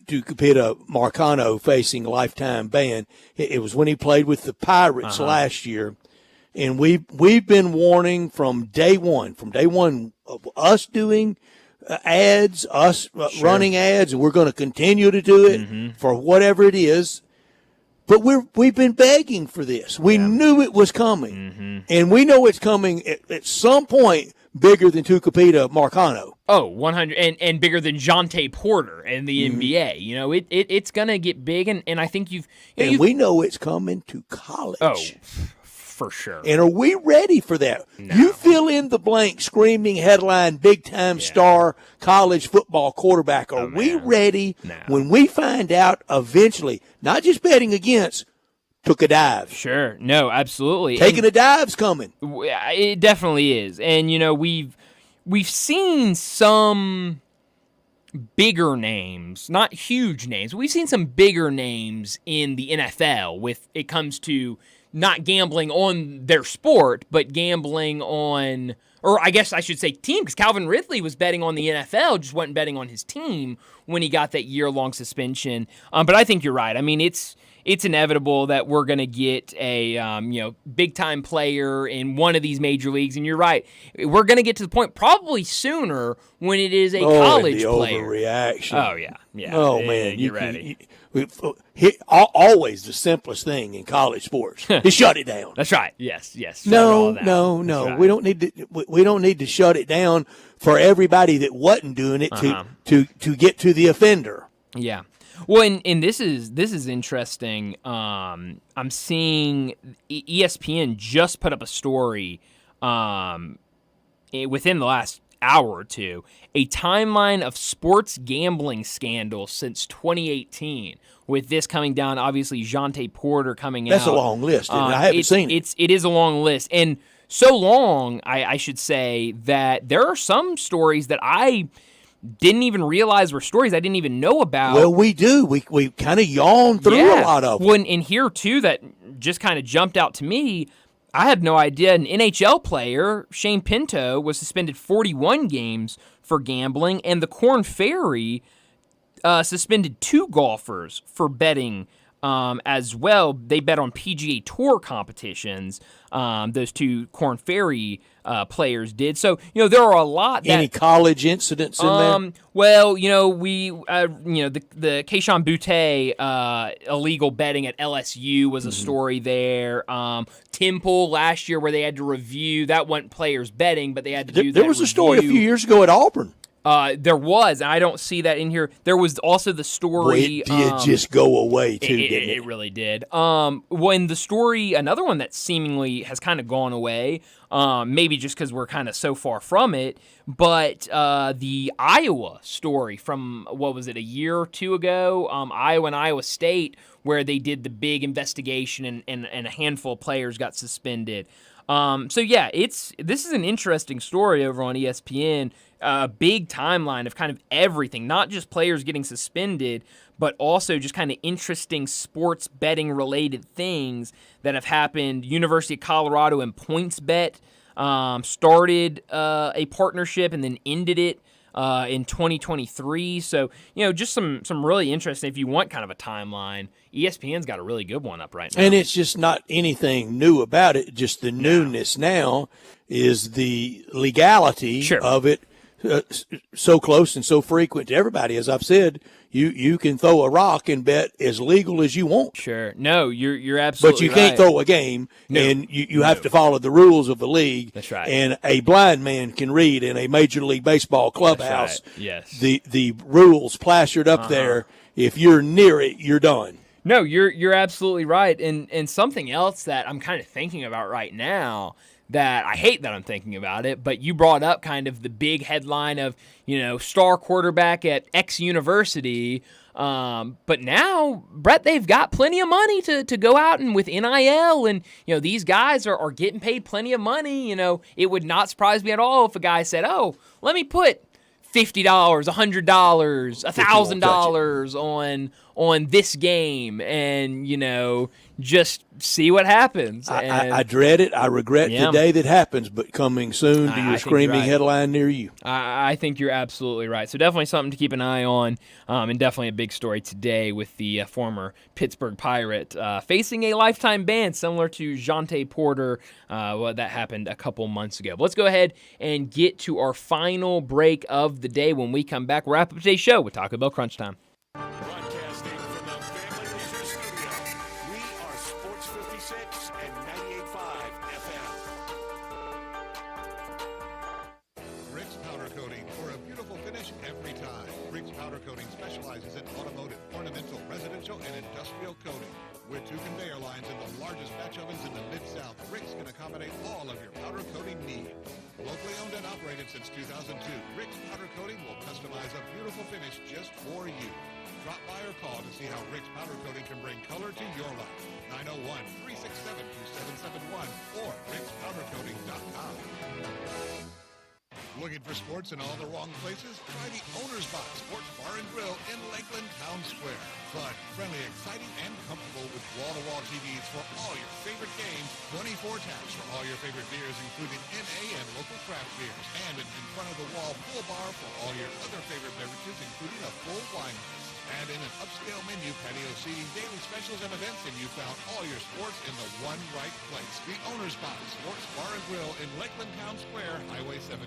Tucupita Marcano facing a lifetime ban. It was when he played with the Pirates last year, and we've been warning from day one of us doing ads, running ads, and we're going to continue to do it for whatever it is. But we've been begging for this. We knew it was coming, and we know it's coming at some point. Bigger than Tucupita Marcano. Oh, 100, and bigger than Jonte Porter in the NBA. It's going to get big, and I think we know it's coming to college. Oh, For sure. And are we ready for that? No. You fill in the blank, screaming headline, big-time star, college football quarterback. Are we ready when we find out eventually, not just betting against, took a dive? Sure. No, absolutely. Taking a dive's coming. It definitely is. And, we've seen some bigger names, not huge names. We've seen some bigger names in the NFL with it comes to not gambling on their sport, but gambling on, or I guess I should say team, because Calvin Ridley was betting on the NFL, just wasn't betting on his team when he got that year-long suspension. But I think you're right. I mean, it's inevitable that we're going to get a big-time player in one of these major leagues, and you're right. We're going to get to the point probably sooner when it is a college player. Overreaction. Oh, yeah. Oh, man. You're ready. Always the simplest thing in college sports is shut it down. That's right. Yes. No. Right. We don't need to shut it down for everybody that wasn't doing it to get to the offender. Yeah. Well, and this is interesting. I'm seeing ESPN just put up a story within the last hour or two, a timeline of sports gambling scandals since 2018. With this coming down, obviously Jonte Porter coming That's out. That's a long list. I haven't seen it. It is a long list, and so long, I should say, that there are some stories that I didn't even realize were stories I didn't even know about. Well, we do. We kind of yawn through a lot of them. Well, and here, too, that just kind of jumped out to me, I had no idea an NHL player, Shane Pinto, was suspended 41 games for gambling, and the Korn Ferry suspended 2 golfers for betting as well. They bet on PGA Tour competitions. Those 2 Korn Ferry players did. So, there are a lot. Any college incidents in there? Well, we, the Keishon Butte illegal betting at LSU was a story there. Temple last year where they had to review, that wasn't players betting, but they had to do that. There was a story a few years ago at Auburn. There was, and I don't see that in here. There was also the story. Boy, it did just go away, too, didn't it? It really did. When the story, another one that seemingly has kind of gone away, maybe just because we're kind of so far from it, but the Iowa story from, what was it, a year or 2 ago? Iowa and Iowa State, where they did the big investigation and a handful of players got suspended. This is an interesting story over on ESPN. A big timeline of kind of everything, not just players getting suspended, but also just kind of interesting sports betting related things that have happened. University of Colorado and PointsBet started a partnership and then ended it in 2023. So, just some really interesting, if you want kind of a timeline, ESPN's got a really good one up right now. And it's just not anything new about it. Just the newness now is the legality of it. So close and so frequent to everybody. As I've said, you can throw a rock and bet as legal as you want. Sure. No, you're absolutely But you can't throw a game, and you have to follow the rules of the league. That's right. And a blind man can read in a Major League Baseball clubhouse. That's right. Yes. The rules plastered up there. If you're near it, you're done. No, you're absolutely right. And something else that I'm kind of thinking about right now, that I hate that I'm thinking about it, but you brought up kind of the big headline of, star quarterback at X university. But now, Brett, they've got plenty of money to go out and with NIL, and, these guys are getting paid plenty of money. It would not surprise me at all if a guy said, oh, let me put $50, $100, $1,000 on this game, and just see what happens. I dread it. I regret the day that happens, but coming soon to your screaming headline near you. I think you're absolutely right. So definitely something to keep an eye on, and definitely a big story today with the former Pittsburgh Pirate facing a lifetime ban similar to Jonte Porter. That happened a couple months ago. But let's go ahead and get to our final break of the day. When we come back, wrap up today's show with Taco Bell Crunch Time. Broadcasting from the Family Leisure Studio, we are Sports 56 and 98.5 FM. Rick's Powder Coating for a beautiful finish every time. Rick's Powder Coating specializes in automotive, ornamental, residential, and industrial coating. With 2 conveyor lines and the largest batch ovens in the Mid-South, Rick's can accommodate all of your powder coating needs. Locally owned and operated since 2002, Rick's Powder Coating will customize a beautiful finish just for you. Drop by or call to see how Rick's Powder Coating can bring color to your life. 901-367-2771 or rickspowdercoating.com. Looking for sports in all the wrong places? Try the Owner's Box Sports Bar and Grill in Lakeland Town Square. Fun, friendly, exciting, and comfortable with wall-to-wall TVs for all your favorite games, 24 taps for all your favorite beers, including NA and local craft beers, and an in-front-of-the-wall full bar for all your other favorite beverages, including a full wine list. And in an upscale menu, patio seating, daily specials, and events, and you found all your sports in the one right place. The Owner's Box Sports Bar and Grill in Lakeland Town Square, Highway 70.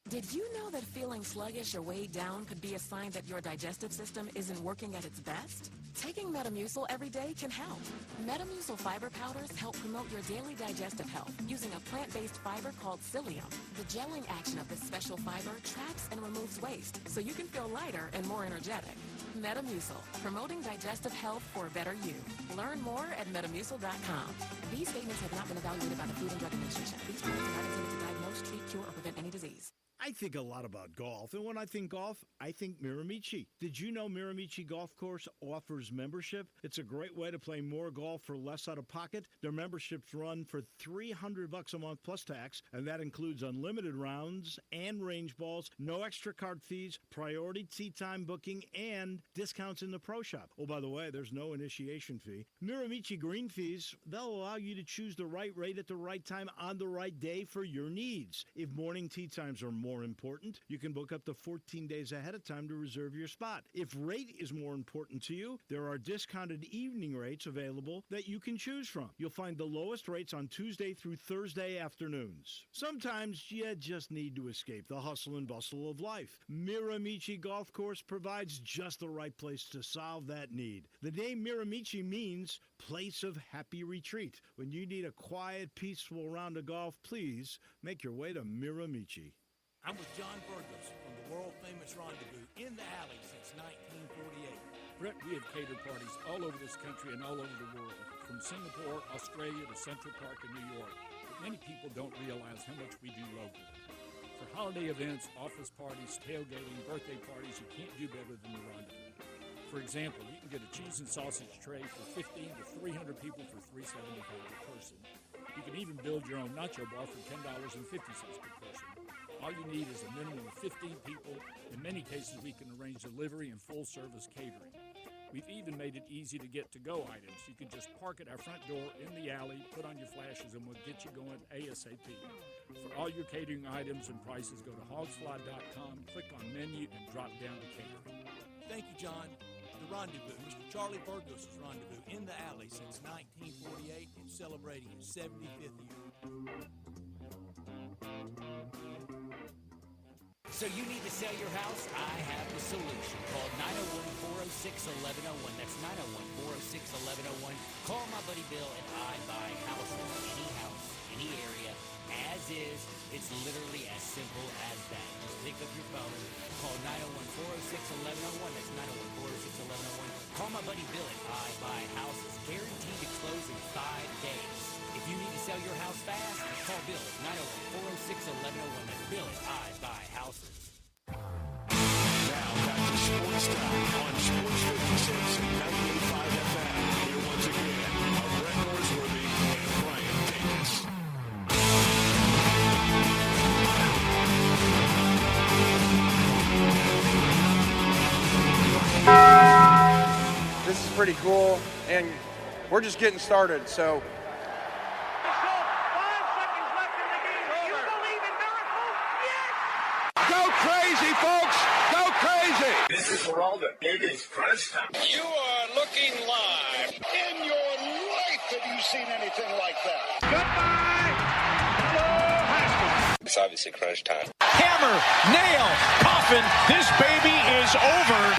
Did you know that feeling sluggish or weighed down could be a sign that your digestive system isn't working at its best? Taking Metamucil every day can help. Metamucil fiber powders help promote your daily digestive health using a plant-based fiber called psyllium. The gelling action of this special fiber traps and removes waste, so you can feel lighter and more energetic. Metamucil, promoting digestive health for a better you. Learn more at metamucil.com. These statements have not been evaluated by the Food and Drug Administration. These products are not intended to diagnose, treat, cure, or prevent any disease. I think a lot about golf, and when I think golf, I think Miramichi. Did you know Miramichi Golf Course offers membership? It's a great way to play more golf for less out of pocket. Their memberships run for $300 a month plus tax, and that includes unlimited rounds and range balls, no extra cart fees, priority tee time booking, and discounts in the pro shop. Oh, by the way, there's no initiation fee. Miramichi green fees, they'll allow you to choose the right rate at the right time on the right day for your needs. If morning tee times are more important, you can book up to 14 days ahead of time to reserve your spot. If rate is more important to you, there are discounted evening rates available that you can choose from. You'll find the lowest rates on Tuesday through Thursday afternoons. Sometimes you just need to escape the hustle and bustle of life. Miramichi Golf Course provides just the right place to solve that need. The name Miramichi means place of happy retreat. When you need a quiet, peaceful round of golf, please make your way to Miramichi. I'm with John Burgos from the world-famous Rendezvous in the Alley since 1948. Brett, we have catered parties all over this country and all over the world, from Singapore, Australia to Central Park in New York. But many people don't realize how much we do locally. For holiday events, office parties, tailgating, birthday parties, you can't do better than the Rendezvous. For example, you can get a cheese and sausage tray for 15 to 300 people for $3.75 per person. You can even build your own nacho bar for $10.50 per person. All you need is a minimum of 15 people. In many cases, we can arrange delivery and full-service catering. We've even made it easy to get to-go items. You can just park at our front door in the alley, put on your flashes, and we'll get you going ASAP. For all your catering items and prices, go to hogsfly.com, click on menu, and drop down to catering. Thank you, John. The Rendezvous, Mr. Charlie Burgos' Rendezvous in the Alley since 1948 and celebrating its 75th year. So you need to sell your house? I have the solution. Call 901-406-1101. That's 901-406-1101. Call my buddy Bill and I buy houses. Any house, any area, as is. It's literally as simple as that. Just pick up your phone. Call 901-406-1101. That's 901-406-1101. Call my buddy Bill and I buy houses. Guaranteed to close in 5 days. If you need to sell your house fast, call Bill at 901-406-1101. That's Bill at I Buy Houses. Now back to Sports Time on Sports 56 and 98.5 FM. Here once again are Brett Norsworthy and Brian Davis. This is pretty cool, and we're just getting started, so. Go crazy, folks! Go crazy! This is for all the biggest crunch time. You are looking live. In your life have you seen anything like that? Goodbye! Hello, Haskins! It's obviously crunch time. Hammer, nail, coffin, this baby is over.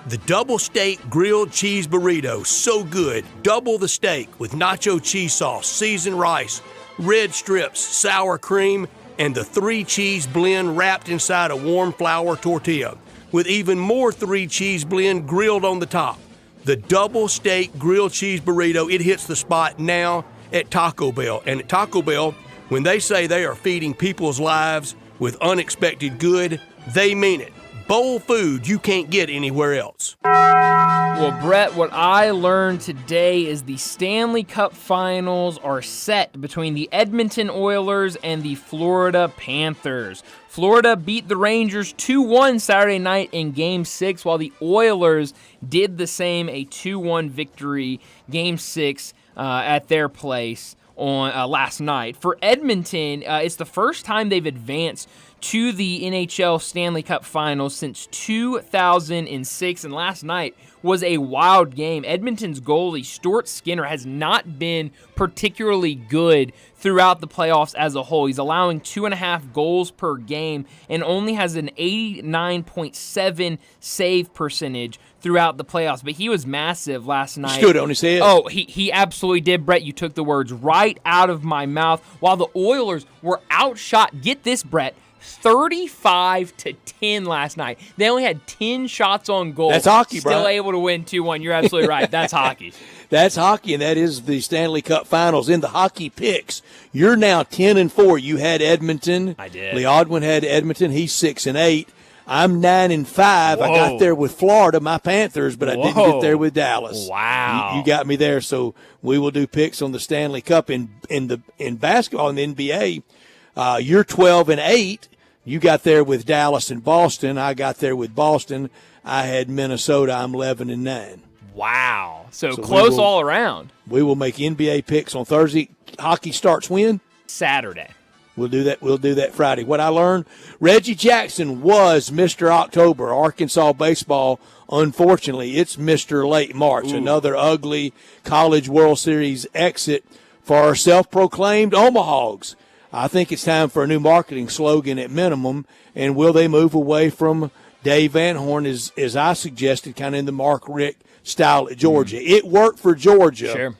The double steak grilled cheese burrito, so good. Double the steak with nacho cheese sauce, seasoned rice, red strips, sour cream, and the 3-cheese blend wrapped inside a warm flour tortilla, with even more 3-cheese blend grilled on the top. The double steak grilled cheese burrito, it hits the spot now at Taco Bell. And at Taco Bell, when they say they are feeding people's lives with unexpected good, they mean it. Bowl food you can't get anywhere else. Well, Brett, what I learned today is the Stanley Cup Finals are set between the Edmonton Oilers and the Florida Panthers. Florida beat the Rangers 2-1 Saturday night in Game 6, while the Oilers did the same, a 2-1 victory, Game 6, at their place on last night. For Edmonton, it's the first time they've advanced to the NHL Stanley Cup Finals since 2006, and last night was a wild game. Edmonton's goalie, Stuart Skinner, has not been particularly good throughout the playoffs as a whole. He's allowing 2.5 goals per game and only has an 89.7 save percentage throughout the playoffs, but he was massive last night. Stood on his head. Oh, he absolutely did, Brett. You took the words right out of my mouth. While the Oilers were outshot, get this, Brett, 35-10 last night. They only had 10 shots on goal. That's hockey, bro. Still able to win 2-1. You're absolutely right. That's hockey. That's hockey, and that is the Stanley Cup Finals. In the hockey picks, you're now 10-4. You had Edmonton. I did. Lee Odwin had Edmonton. He's 6-8. I'm 9-5. I got there with Florida, my Panthers, but I didn't get there with Dallas. Wow. You got me there. So we will do picks on the Stanley Cup in basketball in the NBA. You're 12-8. You got there with Dallas and Boston. I got there with Boston. I had Minnesota. I'm 11-9. Wow. So close all around. We will make NBA picks on Thursday. Hockey starts when? Saturday. We'll do that. We'll do that Friday. What I learned, Reggie Jackson was Mr. October. Arkansas baseball, unfortunately, it's Mr. Late March. Ooh. Another ugly College World Series exit for our self-proclaimed Omahogs. I think it's time for a new marketing slogan at minimum. And will they move away from Dave Van Horn, as I suggested, kind of in the Mark Richt style at Georgia? It worked for Georgia. Sure.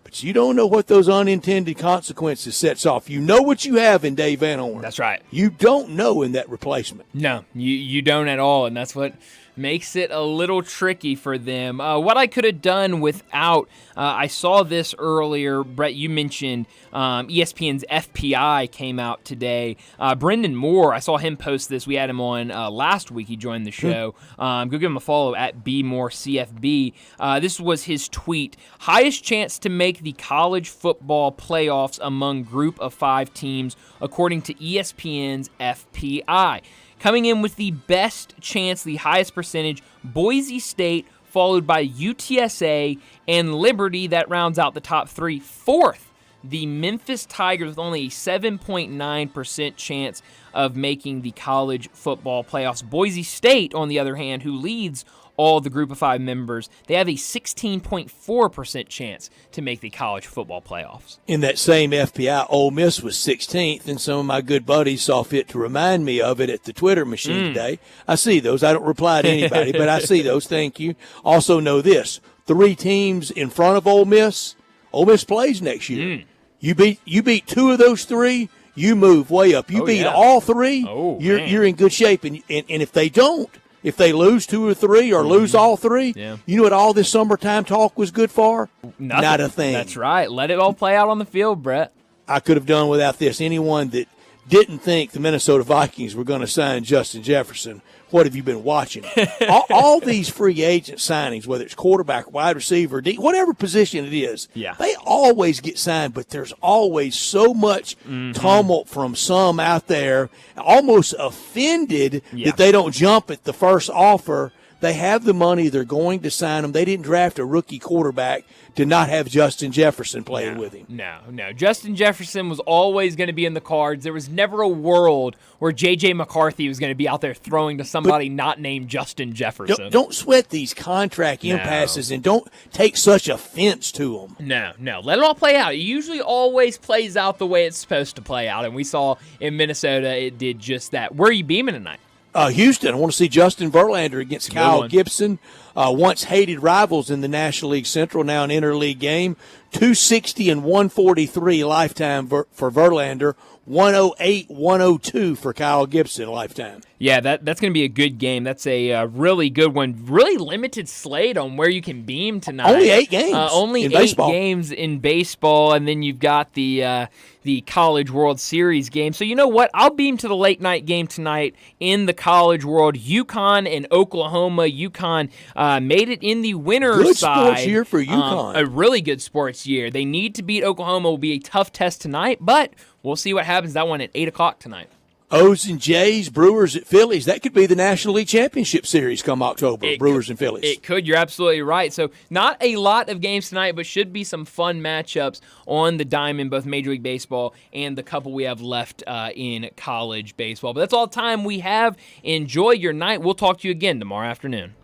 But you don't know what those unintended consequences sets off. You know what you have in Dave Van Horn. That's right. You don't know in that replacement. No, you don't at all, and that's what makes it a little tricky for them. What I could have done without, I saw this earlier, Brett, you mentioned ESPN's FPI came out today. Brendan Moore, I saw him post this. We had him on last week. He joined the show. Go give him a follow at BMooreCFB. This was his tweet. Highest chance to make the college football playoffs among group of 5 teams, according to ESPN's FPI. Coming in with the best chance, the highest percentage, Boise State, followed by UTSA and Liberty. That rounds out the top 3. Fourth, the Memphis Tigers with only a 7.9% chance of making the college football playoffs. Boise State, on the other hand, who leads all the group of 5 members, they have a 16.4% chance to make the college football playoffs. In that same FPI, Ole Miss was 16th, and some of my good buddies saw fit to remind me of it at the Twitter machine today. I see those. I don't reply to anybody, but I see those. Thank you. Also know this, 3 teams in front of Ole Miss plays next year. You beat 2 of those 3, you move way up. You beat all 3, you're in good shape. And if they don't, if they lose 2 or 3 or lose all 3, you know what all this summertime talk was good for? Nothing. Not a thing. That's right. Let it all play out on the field, Brett. I could have done without this. Anyone that didn't think the Minnesota Vikings were going to sign Justin Jefferson, what have you been watching? all these free agent signings, whether it's quarterback, wide receiver, whatever position it is, they always get signed, but there's always so much tumult from some out there, almost offended that they don't jump at the first offer. They have the money. They're going to sign him. They didn't draft a rookie quarterback to not have Justin Jefferson playing with him. No. Justin Jefferson was always going to be in the cards. There was never a world where J.J. McCarthy was going to be out there throwing to somebody not named Justin Jefferson. Don't sweat these contract impasses and don't take such offense to them. No. Let it all play out. It usually always plays out the way it's supposed to play out, and we saw in Minnesota it did just that. Where are you beaming tonight? Houston. I want to see Justin Verlander against Kyle Gibson. Once hated rivals in the National League Central, now an interleague game. 260 and 143 lifetime for Verlander. 108-102 for Kyle Gibson lifetime. Yeah, that's going to be a good game. That's a really good one. Really limited slate on where you can beam tonight. Only 8 games. Only in 8 baseball. games in baseball, and then you've got the College World Series game. So you know what? I'll beam to the late night game tonight in the College World. UConn and Oklahoma. UConn made it in the winner's good side. Good sports year for UConn. A really good sports year. They need to beat Oklahoma. Will be a tough test tonight, but we'll see what happens. That one at 8 o'clock tonight. O's and J's, Brewers at Phillies. That could be the National League Championship Series come October, Brewers and Phillies. It could. You're absolutely right. So not a lot of games tonight, but should be some fun matchups on the diamond, both Major League Baseball and the couple we have left in college baseball. But that's all the time we have. Enjoy your night. We'll talk to you again tomorrow afternoon.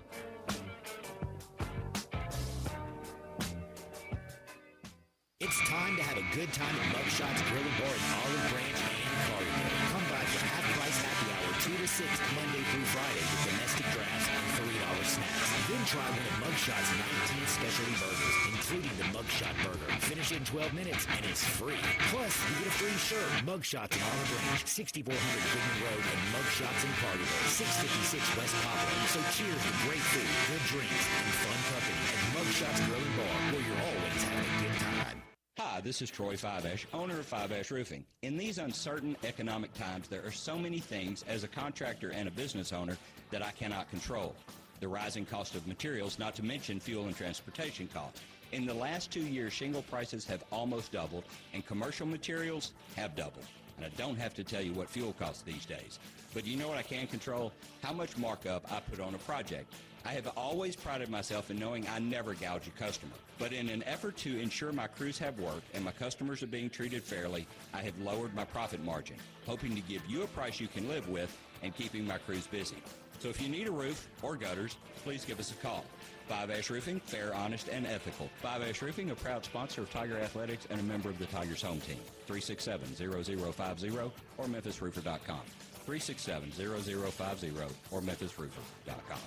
It's time to have a good time at Mugshots Grill and Bar in Olive Branch and Carterville. Come by for half-price happy hour 2 to 6 Monday through Friday with domestic drafts and $3 snacks. Then try one of Mugshots 19 specialty burgers, including the Mugshot Burger. Finish in 12 minutes and it's free. Plus, you get a free shirt. Mugshots in Olive Branch, 6400 Goodman Road, and Mugshots in Carterville, 656 West Poplar. So cheers to great food, good drinks, and fun company at Mugshots Grill and Bar, where you're always having a good time. Hi, this is Troy Fiveash, owner of Fiveash Roofing. In these uncertain economic times, there are so many things as a contractor and a business owner that I cannot control. The rising cost of materials, not to mention fuel and transportation costs. In the last 2 years, shingle prices have almost doubled, and commercial materials have doubled. And I don't have to tell you what fuel costs these days. But you know what I can control? How much markup I put on a project. I have always prided myself in knowing I never gouge a customer. But in an effort to ensure my crews have work and my customers are being treated fairly, I have lowered my profit margin, hoping to give you a price you can live with and keeping my crews busy. So if you need a roof or gutters, please give us a call. Five Ash Roofing, fair, honest, and ethical. Five Ash Roofing, a proud sponsor of Tiger Athletics and a member of the Tigers home team. 367-0050 or MemphisRoofer.com. 367-0050 or MemphisRoofer.com.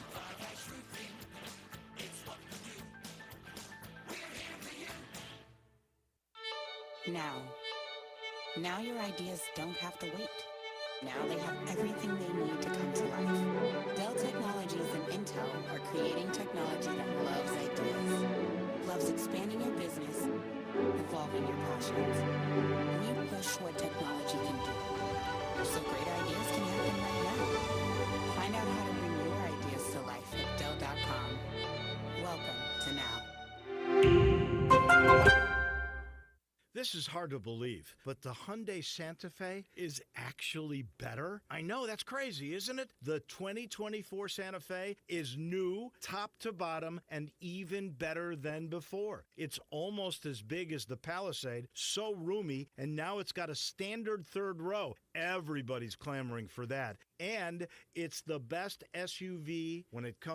Now your ideas don't have to wait. Now they have everything they need to come to life. Dell Technologies and Intel are creating technology that loves ideas, loves expanding your business, evolving your passions. We push what technology can do, so great ideas can happen right now. Find out how to bring your ideas to life at Dell.com. Welcome to Now. This is hard to believe, but the Hyundai Santa Fe is actually better? I know, that's crazy, isn't it? The 2024 Santa Fe is new, top to bottom, and even better than before. It's almost as big as the Palisade, so roomy, and now it's got a standard third row. Everybody's clamoring for that. And it's the best SUV when it comes